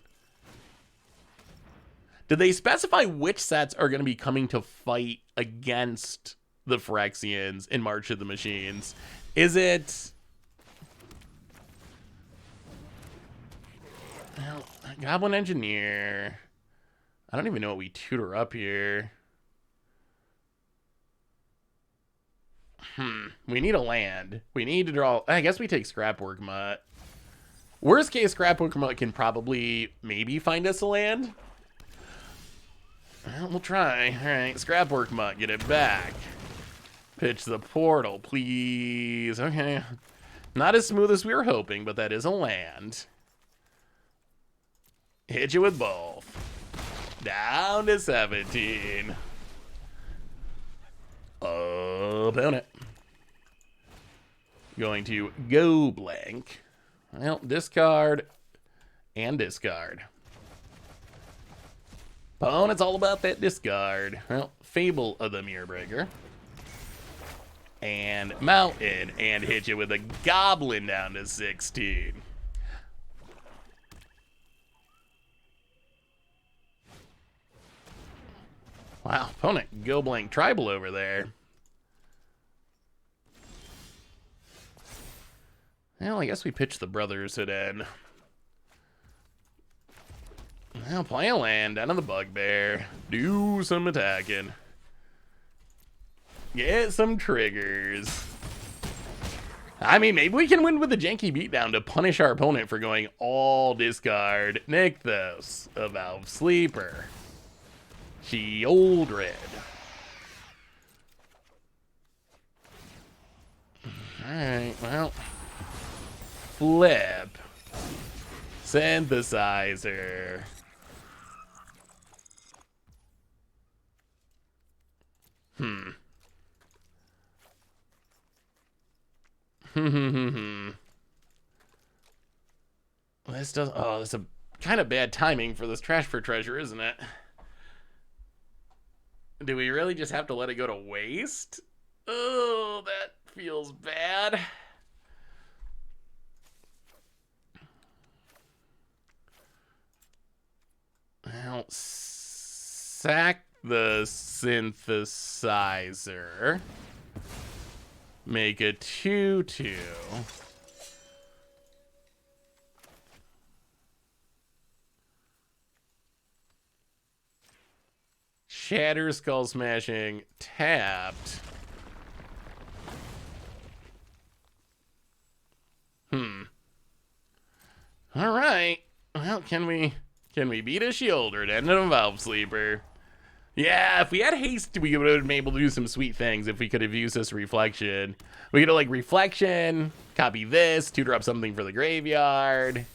Did they specify which sets are going to be coming to fight against the Phyrexians in March of the Machines? Is it... Well, Goblin Engineer. I don't even know what we tutor up here. We need a land. We need to draw... I guess we take Scrapwork Mutt. Worst case, Scrapwork Mutt can probably maybe find us a land. Well, we'll try. All right, Scrapwork Mutt, get it back. Pitch the portal, please. Okay. Not as smooth as we were hoping, but that is a land. Hit you with both. Down to 17. Opponent. Going to go blank. Well, discard and discard. Opponent's all about that discard. Well, Fable of the Mirror Breaker. And Mountain, and hit you with a Goblin down to 16. Wow, opponent go blank tribal over there. Well, I guess we pitch the brothers it in. Well, play a land down to the Bugbear. Do some attacking. Get some triggers. I mean, maybe we can win with a janky beatdown to punish our opponent for going all discard. Nykthos, a Valve Sleeper. Sheoldred. Alright, well. Flip. Synthesizer. This does. Oh, this is a kind of bad timing for this trash for treasure, isn't it? Do we really just have to let it go to waste? Oh, that feels bad. Well, sack the synthesizer. Make a 2/2. Shatter Skull Smashing tapped. All right. Well, can we beat a Sheoldred and a Valve Sleeper? Yeah, if we had haste, we would have been able to do some sweet things if we could have used this reflection. We could have, like, reflection, copy this, tutor up something for the graveyard.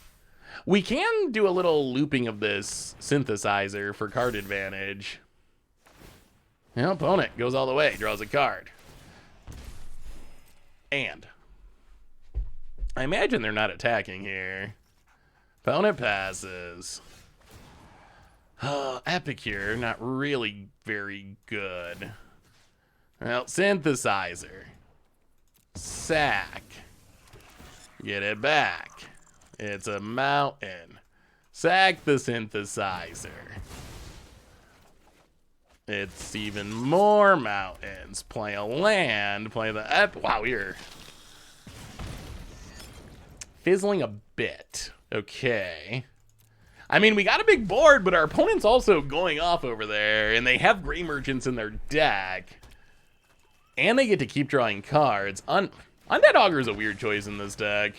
We can do a little looping of this synthesizer for card advantage. Well, opponent goes all the way, draws a card. And I imagine they're not attacking here. Opponent passes. Epicure, not really very good. Well, synthesizer. Sack. Get it back. It's a mountain. Sack the synthesizer. It's even more mountains. Play a land. Play the wow, we're fizzling a bit. Okay. I mean, we got a big board, but our opponent's also going off over there, and they have Gray Merchants in their deck. And they get to keep drawing cards. Undead Augur is a weird choice in this deck.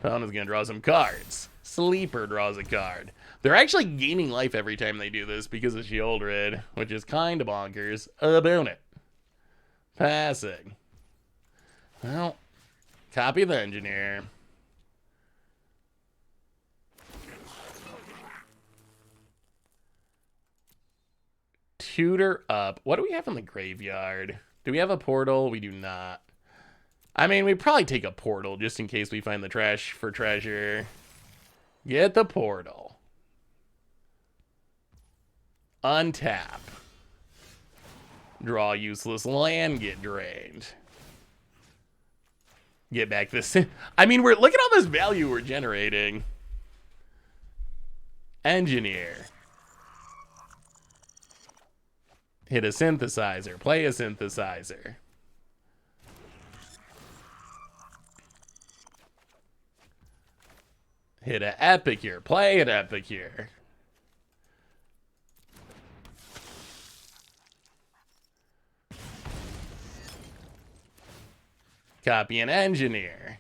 Opponent's gonna draw some cards. Sleeper draws a card. They're actually gaining life every time they do this because of Sheoldred, which is kind of bonkers. Opponent. Passing. Well, copy the engineer. Tutor up. What do we have in the graveyard? Do we have a portal? We do not. I mean, we probably take a portal just in case we find the trash for treasure. Get the portal. Untap. Draw useless land, get drained. Get back this. I mean, look at all this value we're generating. Engineer. Hit a synthesizer. Play a synthesizer. Hit a Epicure. Play an Epicure. Copy an engineer.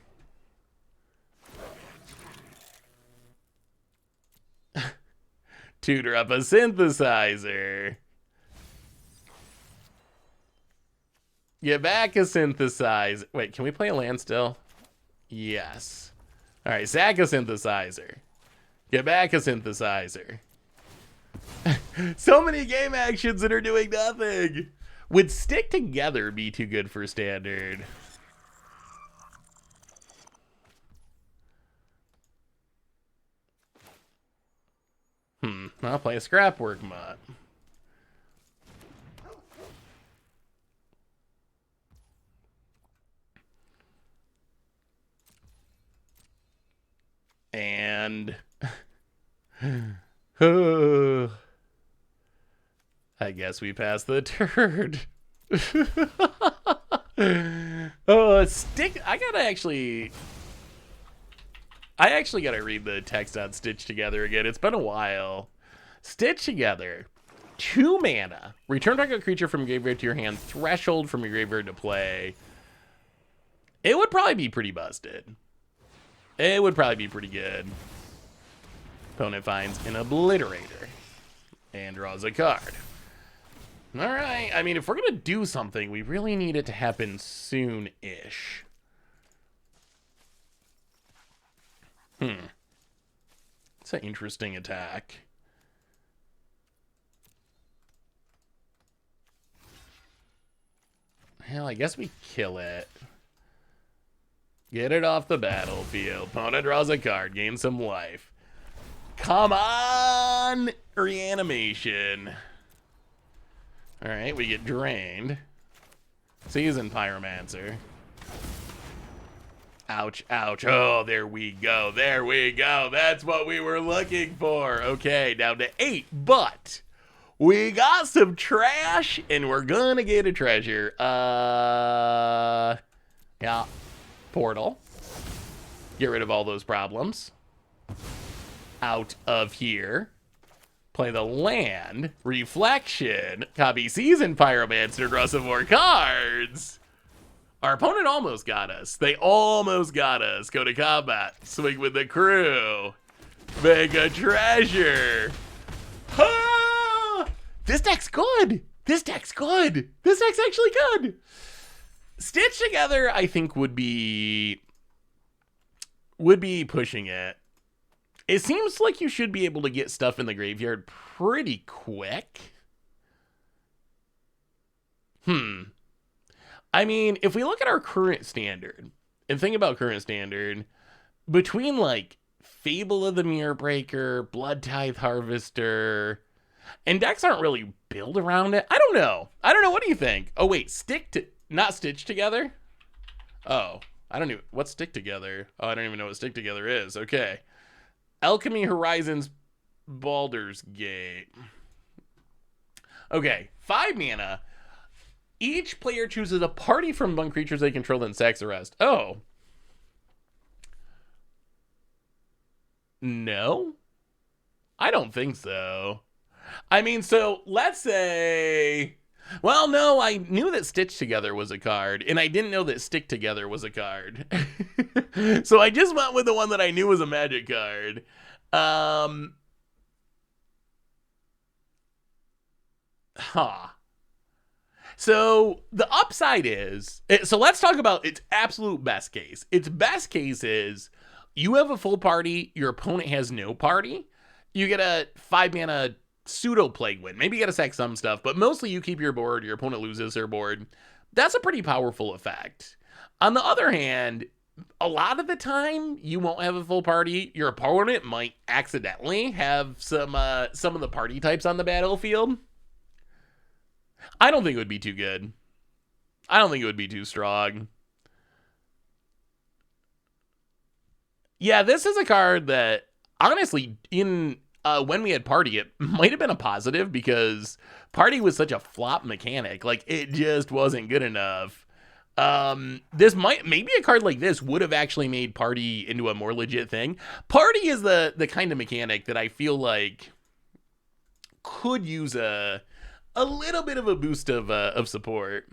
Tutor up a synthesizer. Get back a synthesizer. Wait, can we play a land still? Yes. All right, sack a synthesizer. Get back a synthesizer. So many game actions that are doing nothing. Would stick together be too good for standard? I'll play a scrapwork mod. And I guess we passed the turd. Oh, stick. I actually gotta read the text on Stitch Together again. It's been a while. Stitch Together. 2 mana. Return target creature from graveyard to your hand. Threshold from your graveyard to play. It would probably be pretty busted. It would probably be pretty good. Opponent finds an Obliterator and draws a card. All right. I mean, if we're gonna do something, we really need it to happen soon-ish. It's an interesting attack. Hell, I guess we kill it. Get it off the battlefield. Opponent draws a card, gain some life. Come on! Reanimation. Alright, we get drained. Season Pyromancer. Ouch, ouch. Oh, there we go. There we go. That's what we were looking for. Okay, down to 8, but we got some trash, and we're gonna get a treasure. Yeah. Portal. Get rid of all those problems. Out of here. Play the land. Reflection. Copy Season Pyromancer. Draw some more cards. Our opponent almost got us. They almost got us. Go to combat. Swing with the crew. Make a treasure. Ah! This deck's good. This deck's good. This deck's actually good. Stitch Together, I think, would be pushing it. It seems like you should be able to get stuff in the graveyard pretty quick. I mean, if we look at our current standard and think about current standard, between like Fable of the Mirror Breaker, Blood Tithe Harvester, and decks aren't really built around it. I don't know. What do you think? Oh wait, not Stitch Together? Oh, I don't even, what's Stick Together? Oh, I don't even know what Stick Together is. Okay. Alchemy Horizons Baldur's Gate. Okay, 5 mana. Each player chooses a party from among creatures they control and sacks the rest. Oh. No? I don't think so. I mean, so let's say... Well, no, I knew that Stitch Together was a card, and I didn't know that Stick Together was a card. So I just went with the one that I knew was a Magic card. So the upside is... So let's talk about its absolute best case. Its best case is you have a full party, your opponent has no party. You get a 5-mana... pseudo plague win. Maybe you gotta sack some stuff, but mostly you keep your board, your opponent loses their board. That's a pretty powerful effect. On the other hand, a lot of the time you won't have a full party. Your opponent might accidentally have some of the party types on the battlefield. I don't think it would be too good. I don't think it would be too strong. Yeah, this is a card that honestly when we had Party, it might have been a positive because Party was such a flop mechanic. Like, it just wasn't good enough. Maybe a card like this would have actually made Party into a more legit thing. Party is the kind of mechanic that I feel like could use a little bit of a boost of support.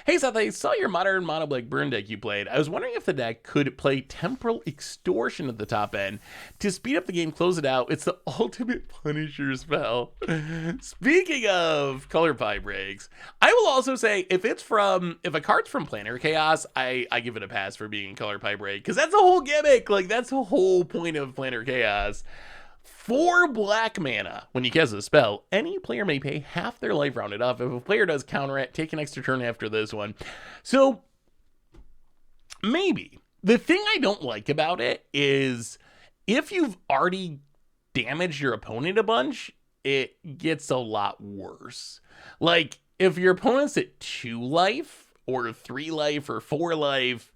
Hey Seth, I saw your modern mono black burn deck you played. I was wondering if the deck could play Temporal Extortion at the top end to speed up the game, close it out. It's the ultimate Punisher spell. Speaking of color pie breaks, I will also say if a card's from Planar Chaos, I give it a pass for being color pie break, because that's the whole gimmick. Like, that's the whole point of Planar Chaos. 4 black mana. When you cast a spell, any player may pay half their life rounded off. If a player does counter it, take an extra turn after this one. So, maybe. The thing I don't like about it is if you've already damaged your opponent a bunch, it gets a lot worse. Like, if your opponent's at 2 life, or 3 life, or 4 life,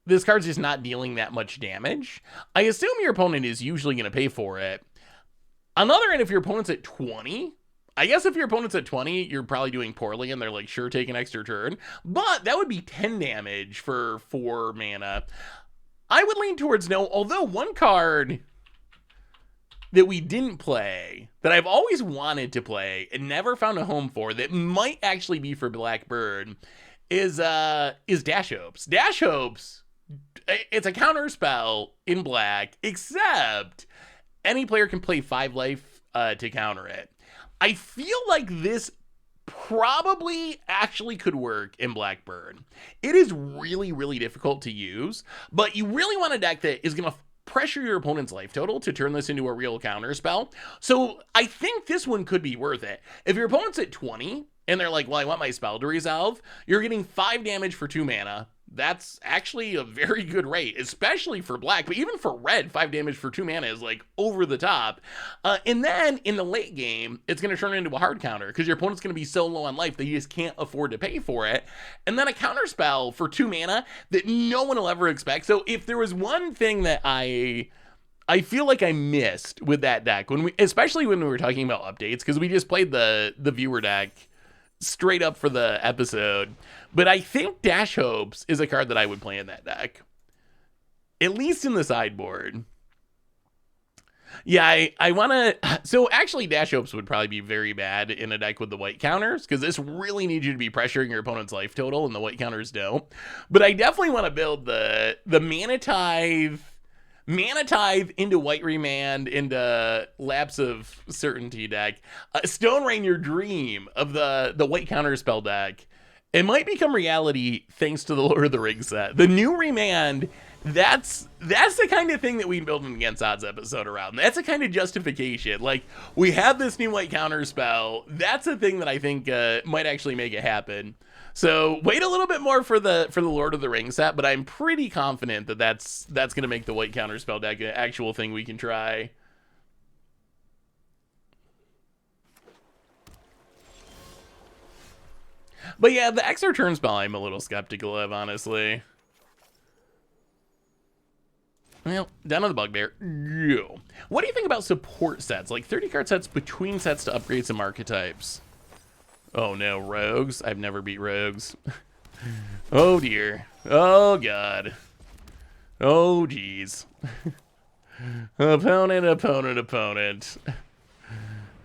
this card's just not dealing that much damage. I assume your opponent is usually going to pay for it. On the other end, if your opponent's at 20, I guess if your opponent's at 20, you're probably doing poorly and they're like, sure, take an extra turn. But that would be 10 damage for 4 mana. I would lean towards no, although one card that we didn't play, that I've always wanted to play and never found a home for, that might actually be for Blackbird, is Dash Hopes. Dash Hopes, it's a counter spell in black, except any player can play 5 life to counter it. I feel like this probably actually could work in Blackbird. It is really, really difficult to use, but you really want a deck that is going to pressure your opponent's life total to turn this into a real counter spell. So I think this one could be worth it. If your opponent's at 20 and they're like, well, I want my spell to resolve, you're getting 5 damage for 2 mana. That's actually a very good rate, especially for black, but even for red, 5 damage for 2 mana is like over the top. And then in the late game, it's going to turn into a hard counter because your opponent's going to be so low on life that you just can't afford to pay for it. And then a counter spell for 2 mana that no one will ever expect. So if there was one thing that I feel like I missed with that deck, especially when we were talking about updates, because we just played the viewer deck straight up for the episode, but I think Dash Hopes is a card that I would play in that deck, at least in the sideboard. Yeah, I want to. So actually, Dash Hopes would probably be very bad in a deck with the white counters, because this really needs you to be pressuring your opponent's life total, and the white counters don't. But I definitely want to build the Mana Tithe into White Remand into Lapse of Certainty deck. Stone Rain, your dream of the white counter spell deck. It might become reality thanks to the Lord of the Rings set. The new Remand, that's the kind of thing that we build an Against Odds episode around. That's a kind of justification. Like, we have this new white counter spell. That's a thing that I think might actually make it happen. So wait a little bit more for the Lord of the Rings set, but I'm pretty confident that that's going to make the white counter spell deck an actual thing we can try. But yeah, the extra turn spell I'm a little skeptical of, honestly. Well, down to the Bugbear. Go. What do you think about support sets, like 30 card sets between sets to upgrade some archetypes? Oh no, rogues? I've never beat rogues. Oh dear. Oh god. Oh geez. Opponent.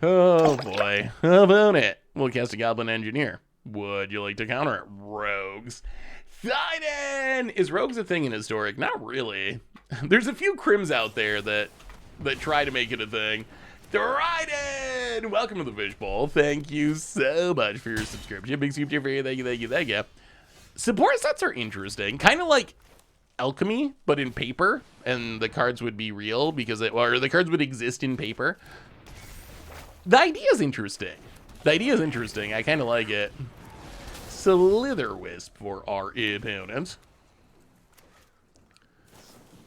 Oh boy. Opponent. We'll cast a Goblin Engineer. Would you like to counter it? Rogues. Thyden! Is rogues a thing in Historic? Not really. There's a few crims out there that try to make it a thing. Dryden! Welcome to the Fishbowl. Thank you so much for your subscription. Big super for you. Thank you. Support sets are interesting. Kind of like Alchemy, but in paper. And the cards would be real because the cards would exist in paper. The idea is interesting. I kind of like it. Slither Wisp for our opponent.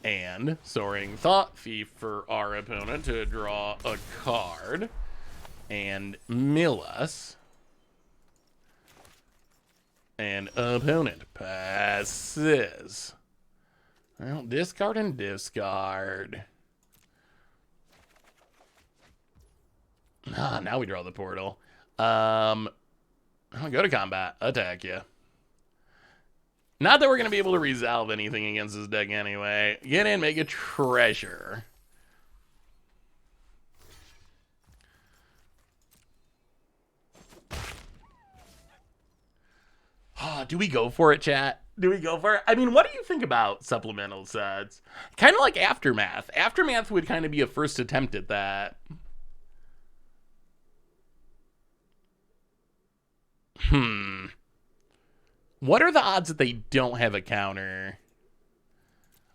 And Soaring Thought Thief for our opponent to draw a card. And mill us. And opponent passes. Well, discard and discard. Now we draw the portal. Go to combat. Attack you. Not that we're going to be able to resolve anything against this deck anyway. Get in, make a treasure. Do we go for it, chat? Do we go for it? I mean, what do you think about supplemental sets? Kind of like Aftermath. Aftermath would kind of be a first attempt at that. What are the odds that they don't have a counter?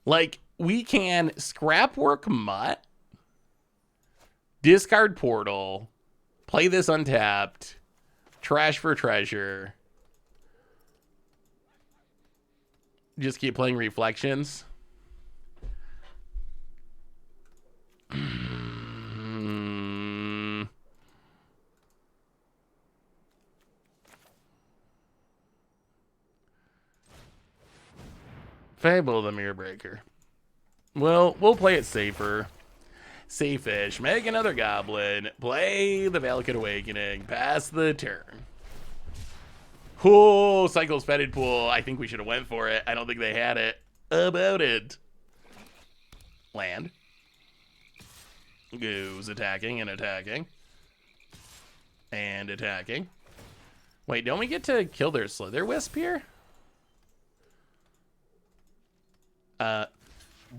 Like, we can Scrapwork Mutt, discard Portal, play this untapped, trash for treasure, just keep playing Reflections. Fable the Mirror Breaker. Well, we'll play it safer. Safe-ish. Make another goblin. Play the Valakut Awakening. Pass the turn. Oh, Cycle's Fetid Pool. I think we should have went for it. I don't think they had it. About it. Land. Goes attacking and attacking. And attacking. Wait, don't we get to kill their Slither Wisp here?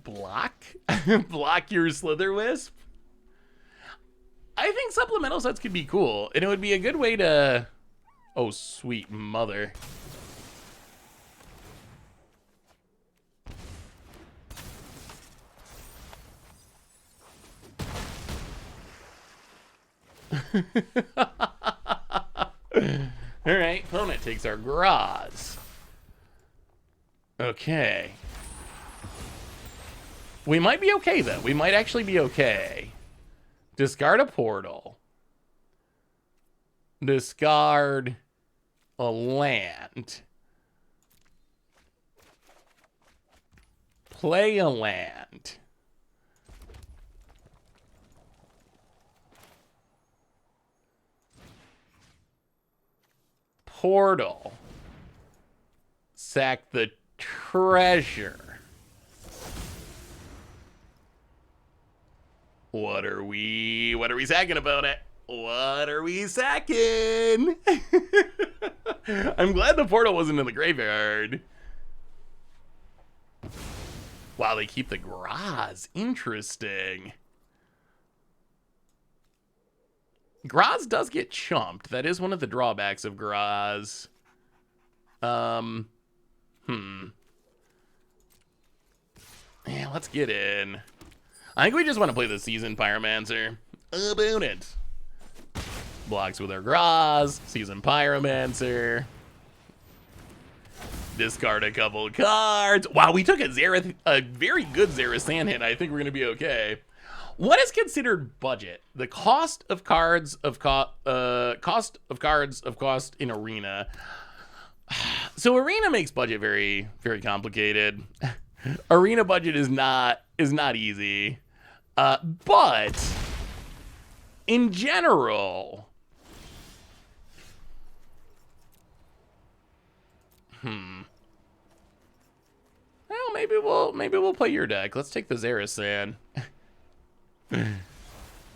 Block? Block your Slither Wisp? I think supplemental sets could be cool. And it would be a good way to... Oh, sweet mother. Alright, opponent takes our Graaz. Okay. We might be okay, though. We might actually be okay. Discard a portal. Discard a land. Play a land. Portal. Sack the treasure. What are we sacking about it? What are we sacking? I'm glad the portal wasn't in the graveyard. Wow, they keep the Graaz. Interesting. Graaz does get chumped. That is one of the drawbacks of Graaz. Yeah, let's get in. I think we just want to play the Seasoned Pyromancer. About it. Blocks with our Graaz. Seasoned Pyromancer. Discard a couple cards. Wow, we took a very good Xerath hit. I think we're going to be okay. What is considered budget? The cost of cards of cost in Arena. So Arena makes budget very, very complicated. Arena budget is not easy. But in general, well, maybe we'll play your deck. Let's take the Xerath.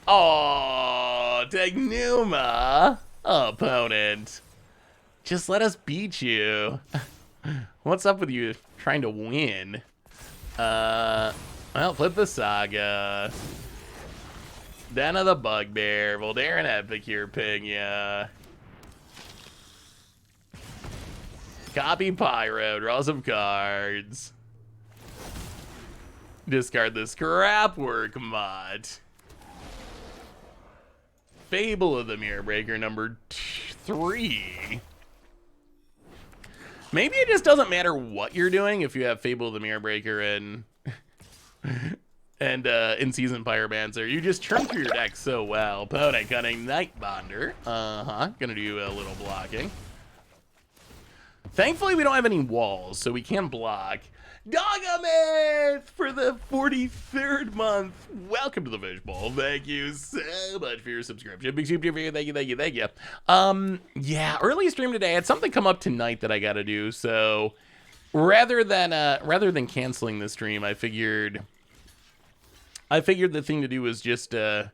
Oh, Tegnuma, opponent. Just let us beat you. What's up with you trying to win? Well, flip the Saga. Den of the Bugbear. Voldaren Epicure Pigna. Copy Pyro. Draw some cards. Discard the Scrapwork Mod. Fable of the Mirror Breaker number 3. Maybe it just doesn't matter what you're doing if you have Fable of the Mirror Breaker and in Seasoned Pyromancer. You just churn through your deck so well. Opponent Cunning Nightbonder. Gonna do a little blocking. Thankfully, we don't have any walls, so we can block. Dogamith for the 43rd month. Welcome to the Fishbowl. Thank you so much for your subscription. Big super for you. Thank you. Yeah, early stream today. I had something come up tonight that I gotta do. So rather than canceling the stream, I figured the thing to do was just do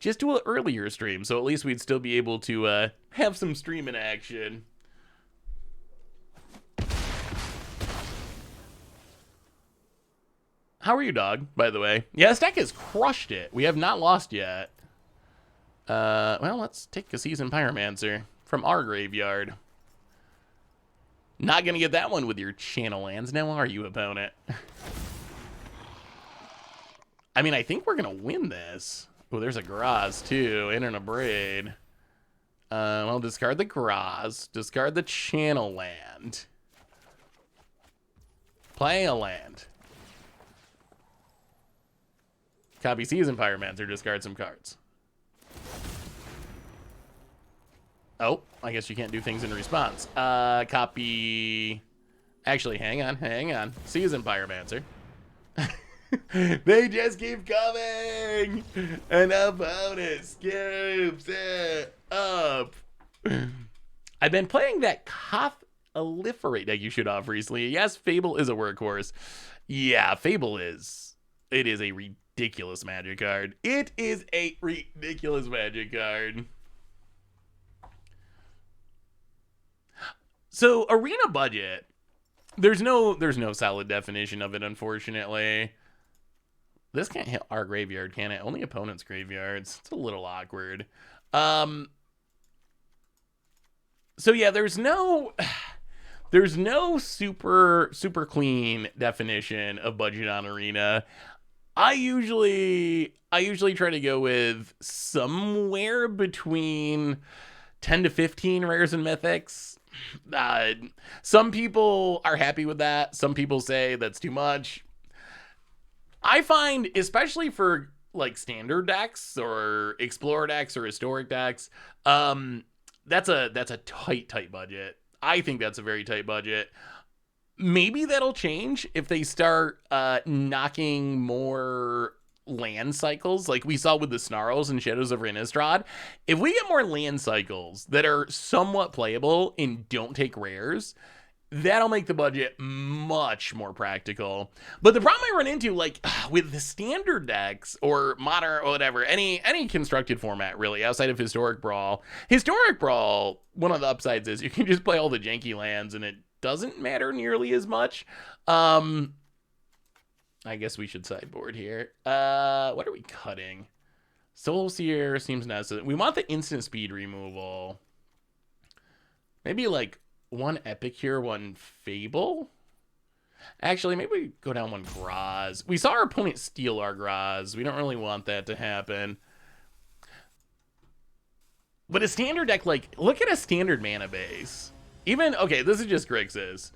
an earlier stream. So at least we'd still be able to have some streaming action. How are you, dog, by the way? Yeah, this deck has crushed it. We have not lost yet. Well, let's take a Seasoned Pyromancer from our graveyard. Not gonna get that one with your channel lands now, are you, opponent? I mean, I think we're gonna win this. Oh, there's a Graaz, too, and an Abrade. Well, discard the Graaz. Discard the channel land. Play a land. Copy Seasoned Pyromancer, discard some cards. Oh, I guess you can't do things in response. Copy... Actually, hang on. Seasoned Pyromancer. They just keep coming! An opponent scoops it up. I've been playing that Cothaliferate deck you showed off recently. Yes, Fable is a workhorse. Yeah, Fable is. It is a ridiculous Magic card. It is a ridiculous Magic card. So, Arena budget. There's no solid definition of it, unfortunately. This can't hit our graveyard, can it? Only opponent's graveyards. It's a little awkward. So yeah, there's no super clean definition of budget on Arena. I usually try to go with somewhere between 10 to 15 rares and mythics. Some people are happy with that. Some people say that's too much. I find, especially for like standard decks or explorer decks or historic decks, that's a tight budget. I think that's a very tight budget. Maybe that'll change if they start knocking more land cycles like we saw with the Snarls and Shadows of Innistrad. If we get more land cycles that are somewhat playable and don't take rares, that'll make the budget much more practical. But the problem I run into, like, with the standard decks or modern or whatever, any constructed format, really, outside of Historic Brawl, one of the upsides is you can just play all the janky lands and it doesn't matter nearly as much. I guess we should sideboard here. What are we cutting? Soul Seer seems necessary. We want the instant speed removal. Maybe, like, one Epicure, one Fable? Actually, maybe we go down one Graaz. We saw our opponent steal our Graaz. We don't really want that to happen. But a standard deck, like, look at a standard mana base. Even, okay, this is just Grixis.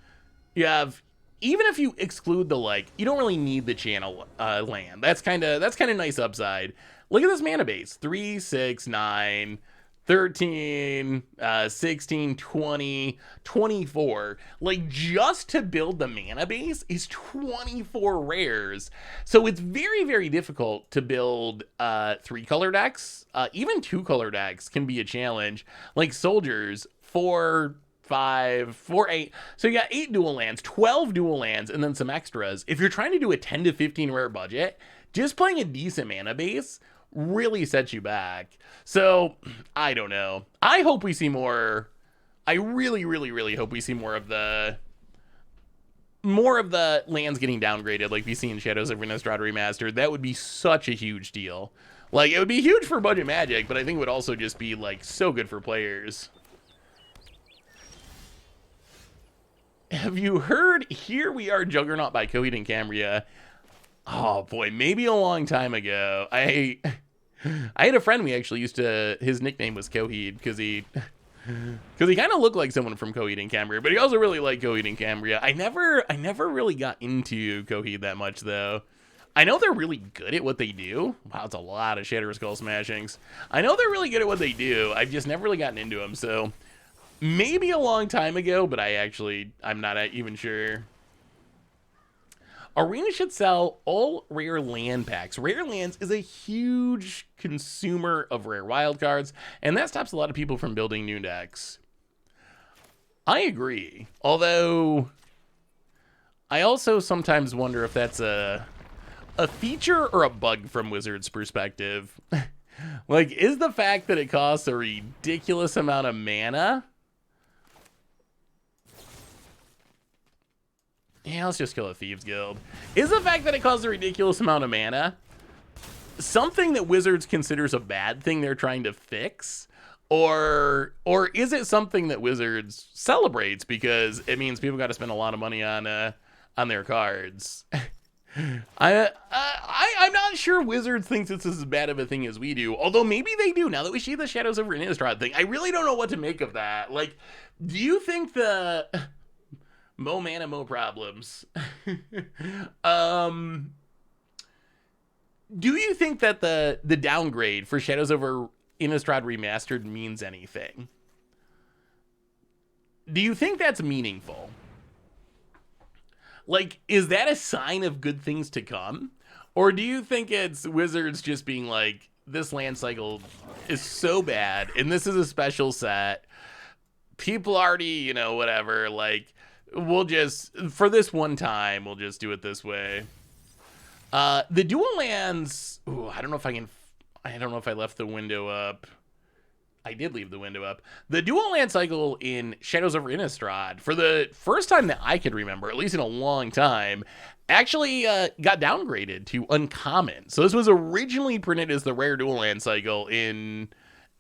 You have, even if you exclude the, like, you don't really need the channel land. That's kind of nice upside. Look at this mana base. 3, 6, 9... 13, 16, 20, 24. Like, just to build the mana base is 24 rares. So it's very, very difficult to build 3-color decks. Even 2-color decks can be a challenge. Like Soldiers, 4, 5, 4, 8. So you got 8 dual lands, 12 dual lands, and then some extras. If you're trying to do a 10 to 15 rare budget, just playing a decent mana base really sets you back. So, I don't know. I hope we see more. I really, really, really hope we see more of the lands getting downgraded like we see in Shadows of Innistrad Remastered. That would be such a huge deal. Like, it would be huge for budget Magic, but I think it would also just be, like, so good for players. Have you heard Here We Are Juggernaut by Coheed and Cambria? Oh boy, maybe a long time ago. I had a friend we actually used to, his nickname was Coheed because he kind of looked like someone from Coheed and Cambria, but he also really liked Coheed and Cambria. I never really got into Coheed that much though. I know they're really good at what they do. Wow, it's a lot of Shatter Skull Smashings. I know they're really good at what they do. I've just never really gotten into them, so maybe a long time ago, but I'm not even sure. Arena should sell all rare land packs. Rare lands is a huge consumer of rare wildcards, and that stops a lot of people from building new decks. I agree. Although, I also sometimes wonder if that's a feature or a bug from Wizards' perspective. Like, is the fact that it costs a ridiculous amount of mana? Yeah, Yeah, let's just kill a Thieves Guild. Is the fact that it costs a ridiculous amount of mana something that Wizards considers a bad thing they're trying to fix? Or is it something that Wizards celebrates because it means people got to spend a lot of money on their cards? I'm not sure Wizards thinks it's as bad of a thing as we do, although maybe they do now that we see the Shadows over Innistrad thing. I really don't know what to make of that. Like, do you think the Mo mana, mo problems? Do you think that the downgrade for Shadows over Innistrad Remastered means anything? Do you think that's meaningful? Like, is that a sign of good things to come? Or do you think it's Wizards just being like, this land cycle is so bad, and this is a special set. People already, you know, whatever, like, we'll just, for this one time, we'll just do it this way. The dual lands, ooh, I don't know if I left the window up. I did leave the window up. The dual land cycle in Shadows over Innistrad, for the first time that I could remember, at least in a long time, actually got downgraded to uncommon. So this was originally printed as the rare dual land cycle in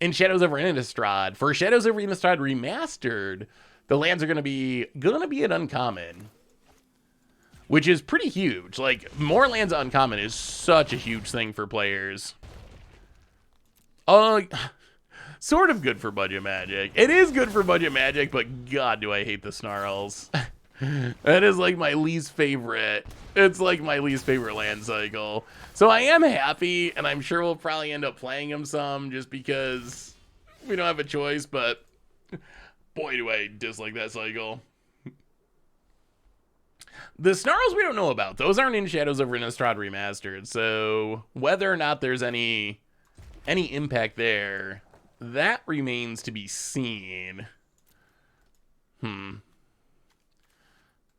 Shadows over Innistrad. For Shadows over Innistrad Remastered, the lands are gonna be an uncommon, which is pretty huge. Like, more lands uncommon is such a huge thing for players. Sort of good for budget Magic. It is good for budget Magic, but God, do I hate the Snarls. That is like my least favorite. It's like my least favorite land cycle. So I am happy, and I'm sure we'll probably end up playing them some just because we don't have a choice, but boy, do I dislike that cycle. The Snarls we don't know about. Those aren't in Shadows over Innistrad Remastered, so whether or not there's any impact there, that remains to be seen. Well,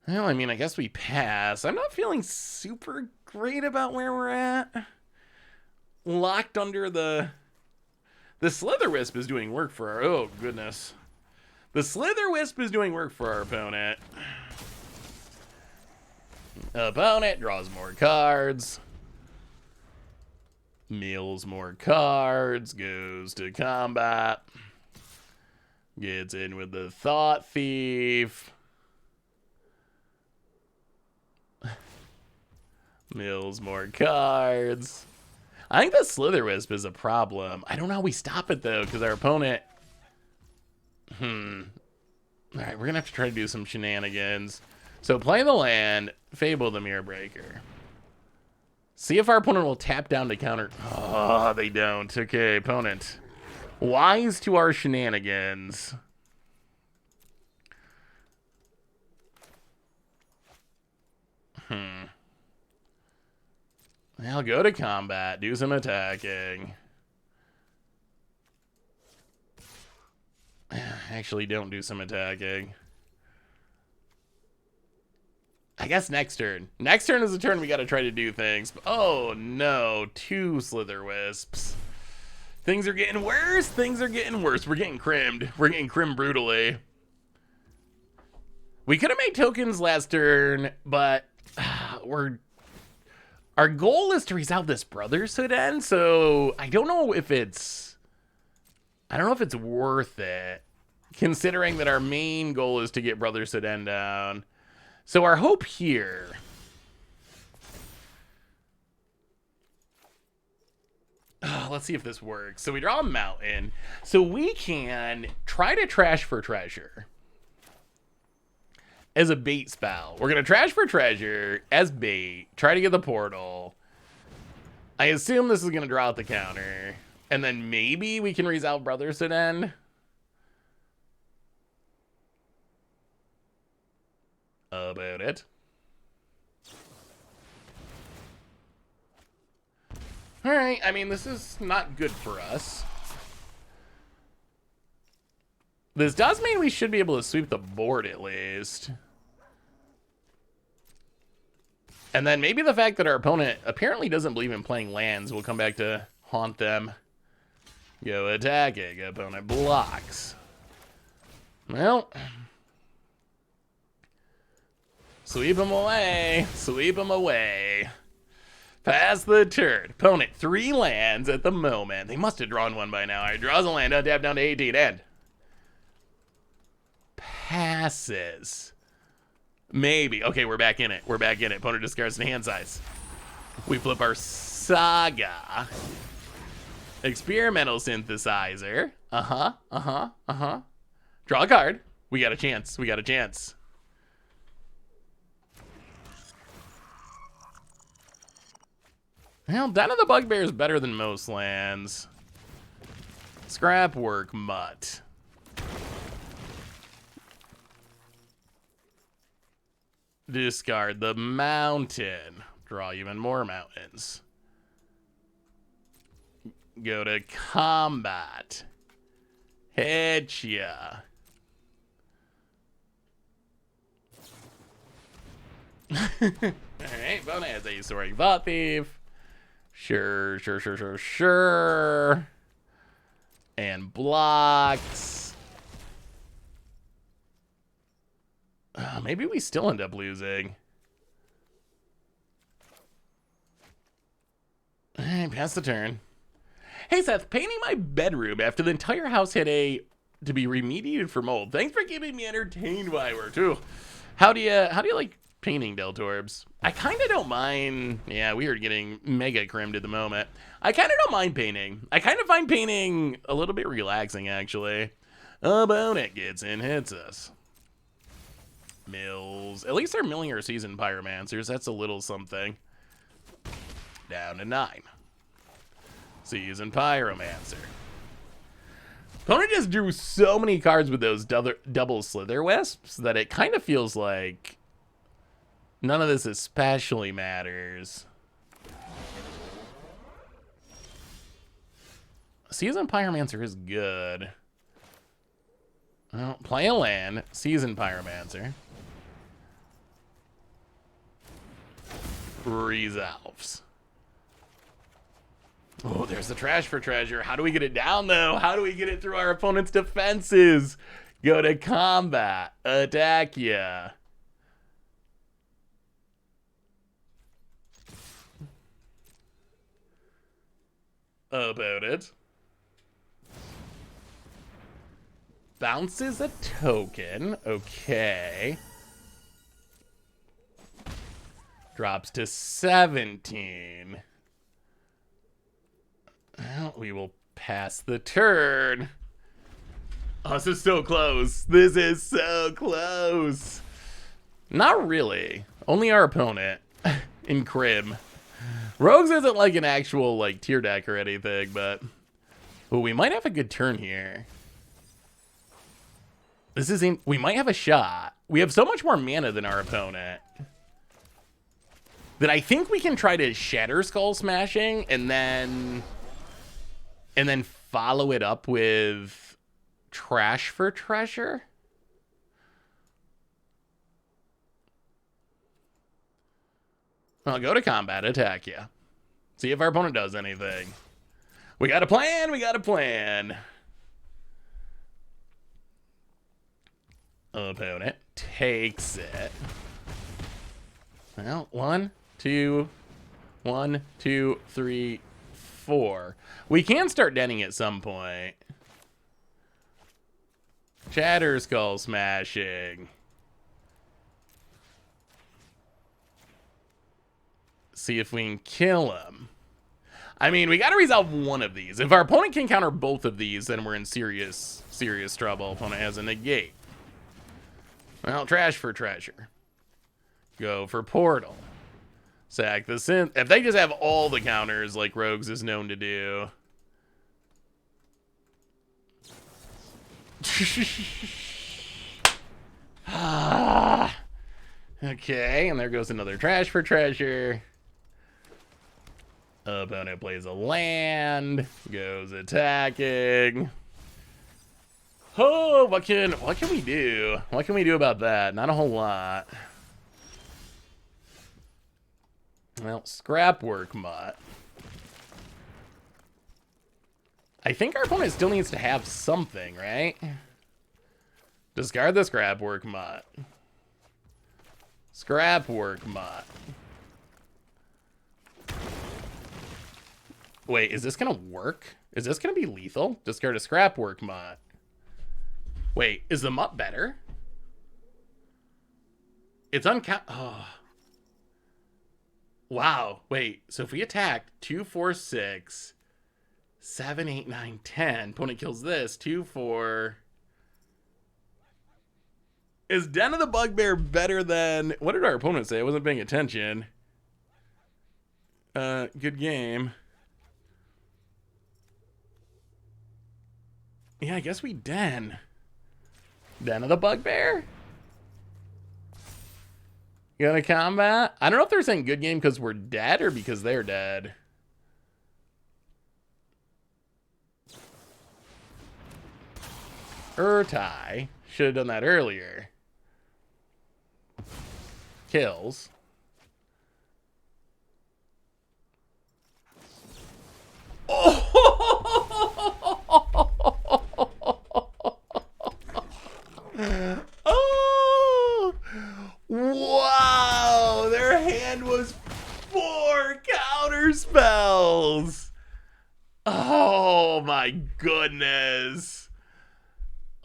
I mean, I guess we pass. I'm not feeling super great about where we're at. Locked under the Slitherwisp is doing work for our... Oh, goodness. The Slitherwisp is doing work for our opponent. Opponent draws more cards. Mills more cards, goes to combat, gets in with the Thought Thief, mills more cards. I think the Slitherwisp is a problem. I don't know how we stop it though, because our opponent... Alright, we're going to have to try to do some shenanigans. So play the land, Fable the Mirror Breaker. See if our opponent will tap down to counter. Oh, they don't. Okay, opponent. Wise to our shenanigans. I'll go to combat, do some attacking. Actually, don't do some attacking. I guess next turn. Next turn is the turn we got to try to do things. Oh, no. 2 Slitherwisps. Things are getting worse. Things are getting worse. We're getting crimmed. We're getting crimmed brutally. We could have made tokens last turn, but our goal is to resolve this Brotherhood end, so I don't know if it's worth it, considering that our main goal is to get Brotherhood end down. So our hope here... let's see if this works. So we draw a mountain. So we can try to trash for treasure as a bait spell. We're going to trash for treasure as bait. Try to get the portal. I assume this is going to draw out the counter. And then maybe we can resolve Brotherhood end. About it. Alright, I mean, this is not good for us. This does mean we should be able to sweep the board at least. And then maybe the fact that our opponent apparently doesn't believe in playing lands will come back to haunt them. Go attacking. Opponent blocks. Well... Sweep him away. Sweep him away. Pass the turn. Opponent 3 lands at the moment. They must have drawn one by now. All right, draws a land. Untap down to 18. End. Passes. Maybe. Okay, we're back in it. We're back in it. Opponent discards the hand size. We flip our Saga. Experimental Synthesizer. Draw a card. We got a chance. We got a chance. Well, Den of the Bugbear is better than most lands. Scrapwork Mutt. Discard the mountain. Draw even more mountains. Go to combat. Hit ya. Alright, Bone has a Soaring Thought Thief. Sure. And blocks. Maybe we still end up losing. Alright, pass the turn. Hey Seth, painting my bedroom after the entire house had to be remediated for mold. Thanks for keeping me entertained while I work too. How do you like painting, Deltorbs? I kind of don't mind. Yeah, we are getting mega crimmed at the moment. I kind of don't mind painting. I kind of find painting a little bit relaxing, actually. Opponent gets in, hits us. Mills. At least they're milling our Seasoned Pyromancers. That's a little something. Down to 9. Seasoned Pyromancer. Opponent just drew so many cards with those double Slither Wisps that it kind of feels like none of this especially matters. Seasoned Pyromancer is good. Well, play a land. Seasoned Pyromancer. Resolves. Oh, there's the Trash for Treasure. How do we get it down, though? How do we get it through our opponent's defenses? Go to combat. Attack ya. Opponent bounces a token. Okay. Drops to 17. Well, we will pass the turn. Oh, this is so close. This is so close. Not really. Only our opponent in Crim. Rogues isn't like an actual like tier deck or anything, but oh, we might have a good turn here. This isn't. We might have a shot. We have so much more mana than our opponent that I think we can try to Shatter Skull Smashing and then follow it up with Trash for Treasure. I'll go to combat, attack ya. See if our opponent does anything. We got a plan, we got a plan. Opponent takes it. Well, 1, 2, 1, 2, 3, 4. We can start denning at some point. Shatter Skull Smashing. See if we can kill him. I mean, we got to resolve one of these. If our opponent can counter both of these, then we're in serious trouble. Opponent has a negate. Well, Trash for Treasure. Go for Portal. Sack the Synth. If they just have all the counters like Rogues is known to do. Okay, and there goes another Trash for Treasure. Opponent plays a land, goes attacking. Oh, what can we do? What can we do about that? Not a whole lot. Well, Scrapwork Mutt. I think our opponent still needs to have something, right? Discard the Scrapwork Mutt. Scrap work mutt. Wait, is this gonna work? Is this gonna be lethal? Discard a scrap work mutt. Wait, is the mutt better? It's uncount. Oh. Wow. Wait, so if we attack 2, 4, 6, 7, 8, 9, 10, opponent kills this. 2, 4. Is Den of the Bugbear better than... What did our opponent say? I wasn't paying attention. Good game. Yeah, I guess we Den. Den of the Bugbear? You got a combat? I don't know if they're saying good game because we're dead or because they're dead. Urtai. Should have done that earlier. Kills. Oh! Wow! Their hand was 4 counter spells. Oh my goodness.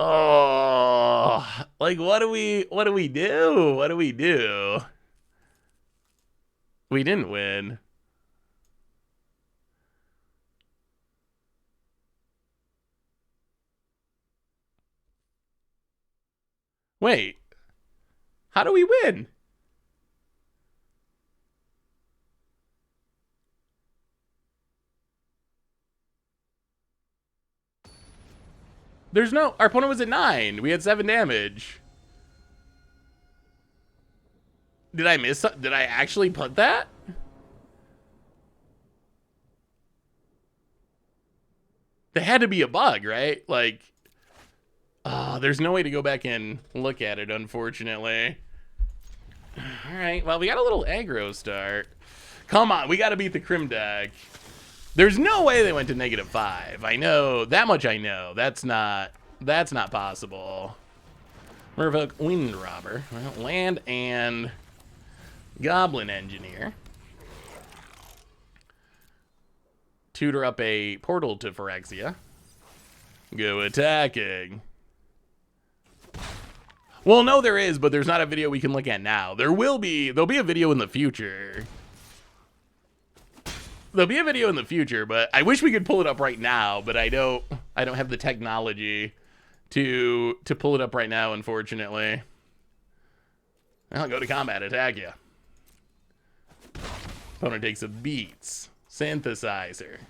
Oh, like what do we do? What do we do? We didn't win. Wait. How do we win? There's no... Our opponent was at 9. We had 7 damage. Did I miss... Did I actually put that? There had to be a bug, right? Like... Oh, there's no way to go back and look at it, unfortunately. Alright, well, we got a little aggro start. Come on, we got to beat the Crim deck. There's no way they went to -5. I know, that much I know. That's not possible. Merfolk Wind Robber. Well, land and Goblin Engineer. Tutor up a portal to Phyrexia. Go attacking. Well, no, there is, but there's not a video we can look at now. There'll be a video in the future. There'll be a video in the future, but I wish we could pull it up right now, but I don't have the technology to pull it up right now, unfortunately. I'll go to combat, attack you. Opponent takes a beats. Synthesizer.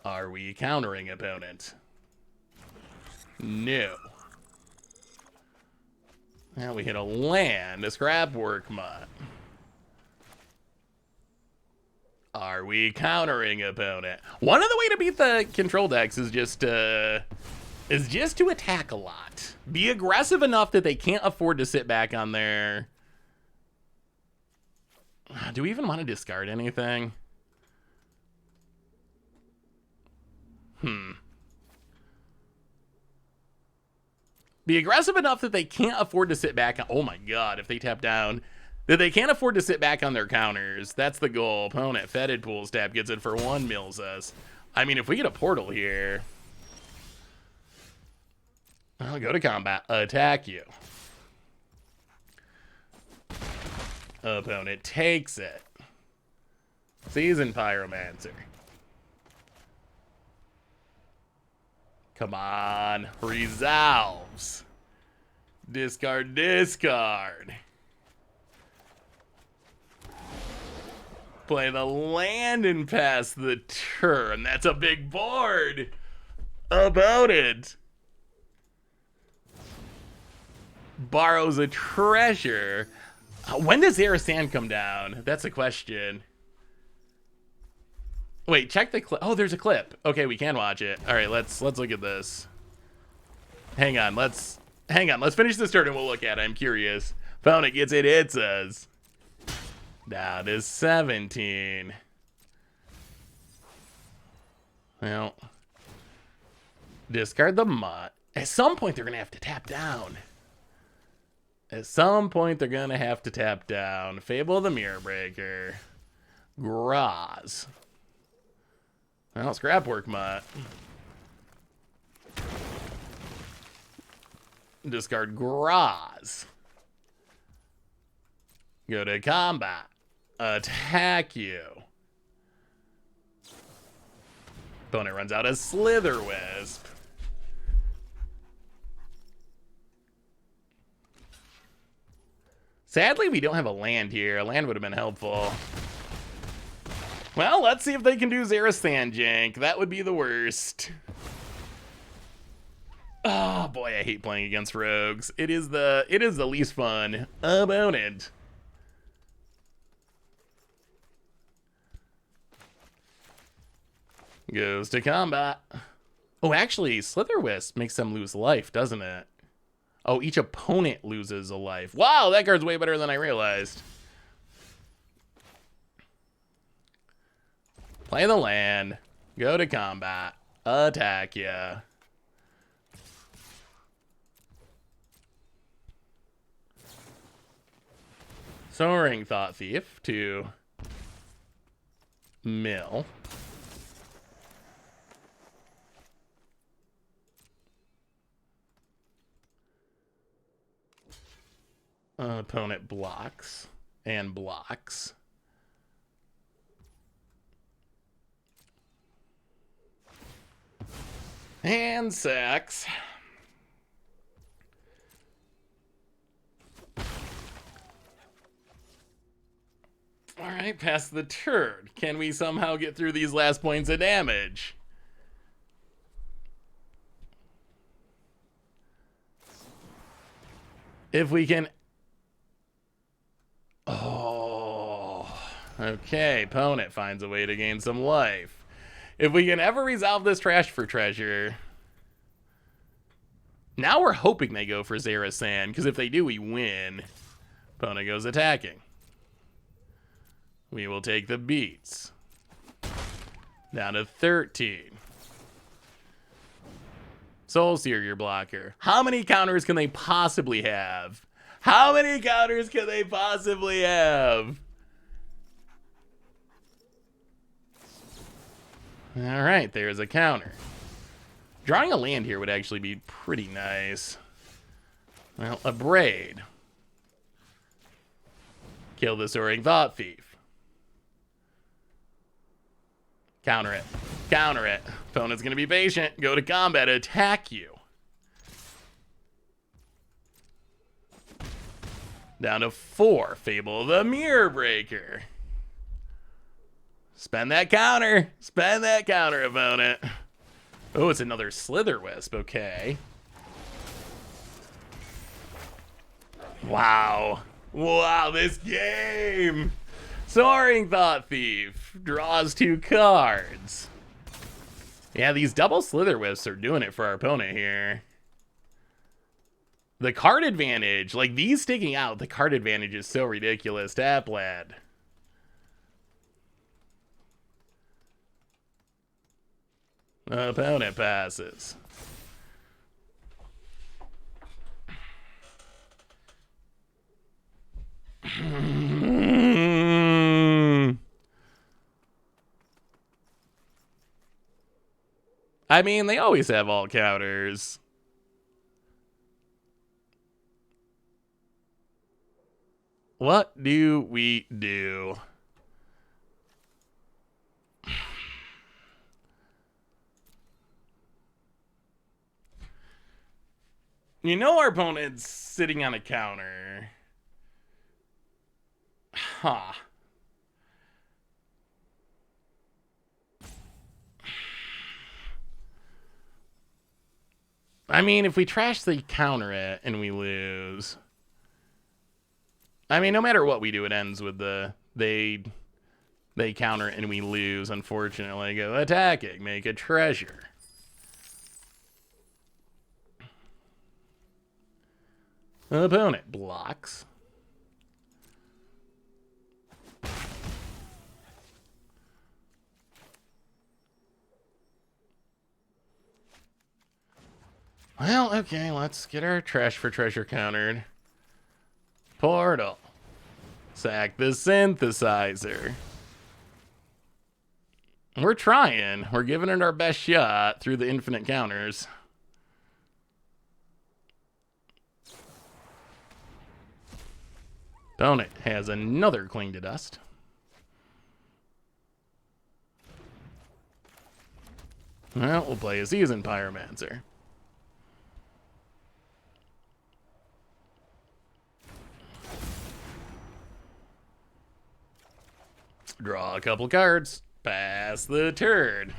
Are we countering opponent? No. Now we hit a land, a scrap work mutt. Are we countering opponent? One of the way to beat the control decks is just to attack a lot. Be aggressive enough that they can't afford to sit back on their... Do we even want to discard anything? Be aggressive enough that they can't afford to sit back on... Oh my god, if they tap down... That they can't afford to sit back on their counters. That's the goal. Opponent, Fetid Pools tap, gets it for 1, mills us. I mean, if we get a portal here... I'll go to combat. Attack you. Opponent takes it. Seasoned Pyromancer. Come on. Resolves. Discard, discard. Play the land and pass the turn. That's a big board. About it. Borrows a treasure. When does Air Sand come down? That's a question. Wait, check the clip. Oh, there's a clip. Okay, we can watch it. All right, let's look at this. Hang on, let's finish this turn and we'll look at it. I'm curious. Opponent gets it, hits us. Down to 17. Well, discard the mutt. At some point, they're going to have to tap down. At some point, they're going to have to tap down. Fable of the Mirror Breaker. Graaz. Well, scrap work, mutt. Discard Graaz. Go to combat. Attack you. Opponent runs out a Slitherwisp. Sadly, we don't have a land here. A land would have been helpful. Well, let's see if they can do Xerath Jank. That would be the worst. Oh boy, I hate playing against rogues. It is the least fun opponent. Goes to combat. Oh, actually, Slitherwisp makes them lose life, doesn't it? Oh, each opponent loses a life. Wow, that card's way better than I realized. Play the land. Go to combat. Attack ya. Soaring Thought Thief to mill. Opponent blocks and blocks. And sacks. All right, past the turn. Can we somehow get through these last points of damage? If we can... Oh, okay. Opponent finds a way to gain some life. If we can ever resolve this trash for treasure... Now we're hoping they go for Xerath, because if they do, we win. Opponent goes attacking. We will take the beats. Down to 13. Soulseer, your blocker. How many counters can they possibly have? How many counters can they possibly have? All right, there's a counter. Drawing a land here would actually be pretty nice. Well, a Braid. Kill the Soaring Thought Thief. Counter it. Counter it. Opponent's going to be patient. Go to combat. Attack you. Down to 4. Fable of the Mirror Breaker. Spend that counter. Spend that counter, opponent. Oh, it's another Slitherwisp. Okay. Wow. Wow, this game. Soaring Thought Thief draws 2 cards. Yeah, these double Slitherwisps are doing it for our opponent here. The card advantage, like these sticking out, the card advantage is so ridiculous. Tap lad. Opponent passes. I mean, they always have all counters. What do we do? You know our opponent's sitting on a counter. Huh. I mean, if we trash the counter it and we lose. I mean, no matter what we do, it ends with the they counter it and we lose, unfortunately. Go attacking, make a treasure. Opponent blocks. Well, okay, let's get our trash for treasure countered. Portal. Sack the synthesizer. We're trying. We're giving it our best shot through the infinite counters. Opponent has another Cling to Dust. Well, we'll play a Seasoned Pyromancer. Draw a couple cards. Pass the turn.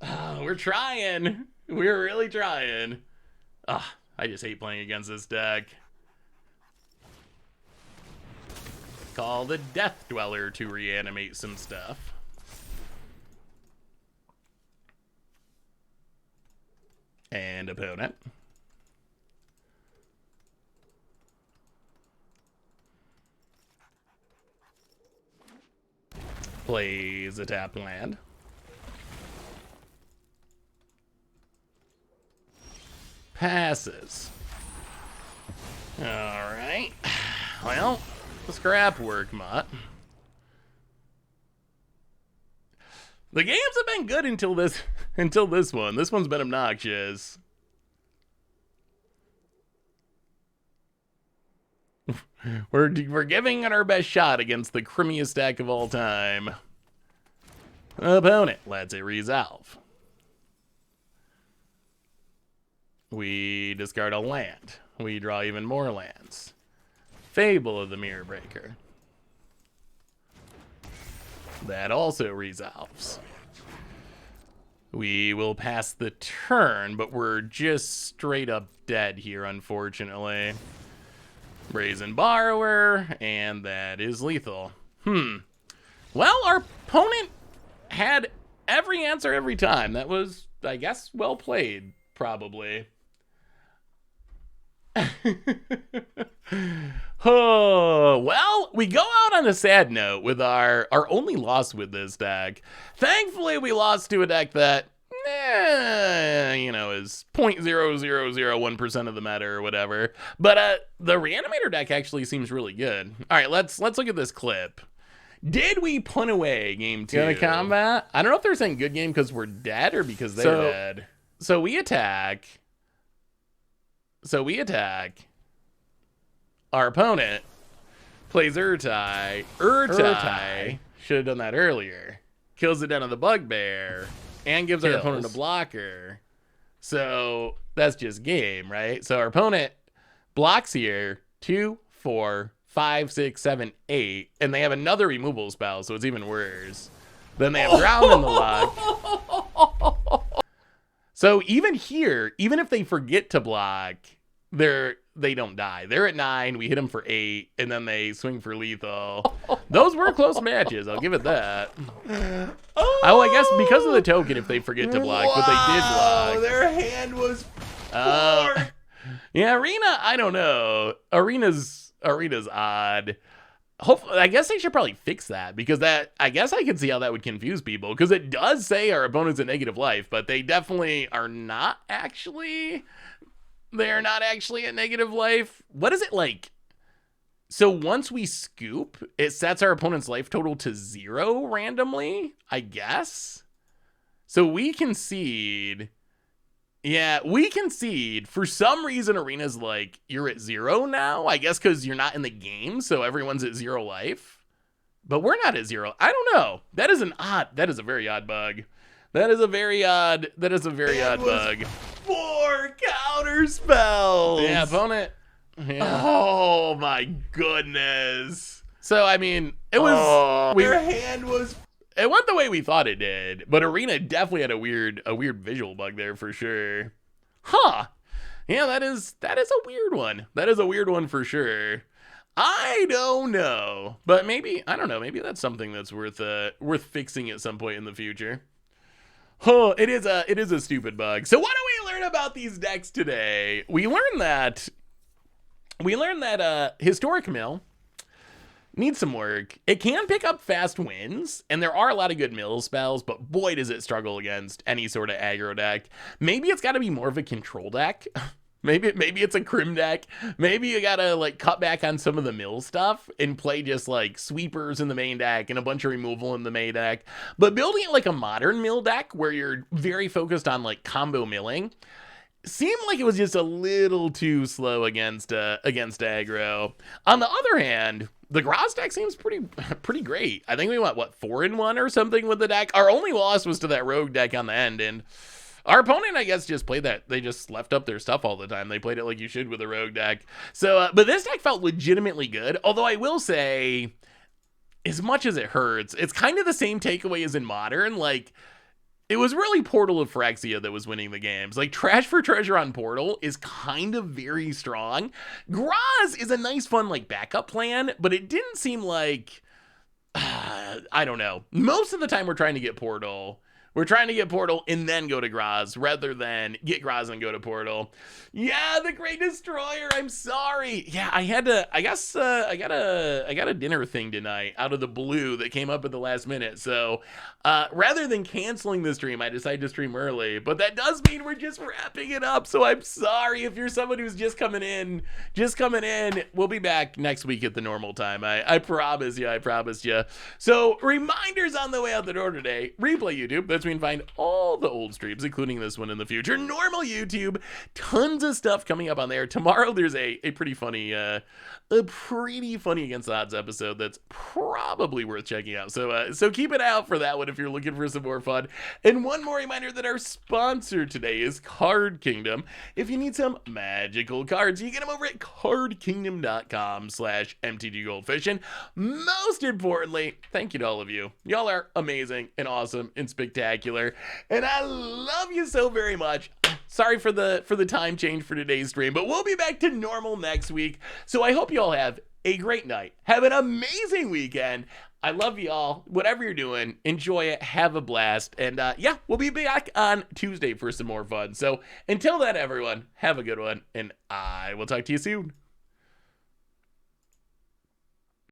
Oh, we're trying. We're really trying. I just hate playing against this deck. Call the Death Dweller to reanimate some stuff. And opponent. Plays a tap land. Passes. Alright. Well, scrap work, Mutt. The games have been good until this one. This one's been obnoxious. We're giving it our best shot against the crimmiest deck of all time. Opponent lets it resolve. We discard a land. We draw even more lands. Fable of the Mirror Breaker. That also resolves. We will pass the turn, but we're just straight up dead here, unfortunately. Brazen Borrower, and that is lethal. Well, our opponent had every answer every time. That was, I guess, well played, probably. Oh, well, we go out on a sad note with our only loss with this deck. Thankfully, we lost to a deck that, you know, is 0.0001% of the meta or whatever. But the Reanimator deck actually seems really good. All right, let's look at this clip. Did we punt away game 2? Gonna combat? I don't know if they're saying good game because we're dead or because they're dead. So we attack. Our opponent plays Urtai. Urtai should have done that earlier. Kills it down to the Bugbear and gives our opponent a blocker. So that's just game, right? So our opponent blocks here 2, 4, 5, 6, 7, 8, and they have another removal spell, so it's even worse. Then they have Drown in the luck. So even here, even if they forget to block, they don't die. They're at 9, we hit them for 8, and then they swing for lethal. Those were close matches, I'll give it that. Oh, I guess because of the token, if they forget to block, but they did block. Their hand was poor. Yeah, Arena, I don't know. Arena's odd. Hopefully, I guess they should probably fix that, because I guess I can see how that would confuse people, because it does say our opponent's at negative life, but they definitely are not actually. They're not actually at negative life. What is it like? So once we scoop, it sets our opponent's life total to 0 randomly, I guess. So we concede. Yeah, we concede. For some reason, Arena's like, you're at 0 now. I guess because you're not in the game, so everyone's at 0 life. But we're not at 0. I don't know. That is a very odd bug. That is a very odd bug. 4 counter spells. Yeah, opponent. Yeah. Oh my goodness. So I mean, it was their hand was. It went the way we thought it did, but Arena definitely had a weird visual bug there for sure. Huh? Yeah, that is a weird one. That is a weird one for sure. I don't know, but maybe I don't know. Maybe that's something that's worth fixing at some point in the future. Oh, it is a stupid bug. So what do we learn about these decks today? We learned that Historic Mill Needs some work. It can pick up fast wins, and there are a lot of good mill spells, but boy does it struggle against any sort of aggro deck. Maybe it's got to be more of a control deck. Maybe it's a crim deck. Maybe you gotta like cut back on some of the mill stuff and play just like sweepers in the main deck and a bunch of removal in the main deck. But building it like a modern mill deck where you're very focused on like combo milling seemed like it was just a little too slow against aggro. On the other hand, the Graaz deck seems pretty great. I think we went, what, 4-1 or something with the deck? Our only loss was to that rogue deck on the end, and our opponent, I guess, just played that. They just left up their stuff all the time. They played it like you should with a rogue deck. So, but this deck felt legitimately good, although I will say, as much as it hurts, it's kind of the same takeaway as in Modern. Like, it was really Portal of Phyrexia that was winning the games. Like, Trash for Treasure on Portal is kind of very strong. Graaz is a nice, fun, like, backup plan, but it didn't seem like, I don't know. Most of the time we're trying to get Portal. We're trying to get Portal and then go to Graaz rather than get Graaz and go to Portal. Yeah, the Great Destroyer, I'm sorry. Yeah, I guess I got a dinner thing tonight out of the blue that came up at the last minute. So rather than canceling the stream, I decided to stream early. But that does mean we're just wrapping it up. So I'm sorry if you're someone who's just coming in. We'll be back next week at the normal time. I promise you. So reminders on the way out the door today. Replay YouTube. That's where you can find all the old streams, including this one in the future. Normal YouTube. Tons of stuff coming up on there. Tomorrow there's a pretty funny Against the Odds episode that's probably worth checking out. So keep an eye out for that one if you're looking for some more fun. And one more reminder that our sponsor today is Card Kingdom. If you need some magical cards, you get them over at cardkingdom.com/MTG Goldfish. And most importantly, thank you to all of you. Y'all are amazing and awesome and spectacular. And I love you so very much. Sorry for the time change for today's stream, but we'll be back to normal next week. So I hope you all have a great night. Have an amazing weekend. I love you all. Whatever you're doing, enjoy it. Have a blast. And yeah, we'll be back on Tuesday for some more fun. So until then, everyone, have a good one, and I will talk to you soon.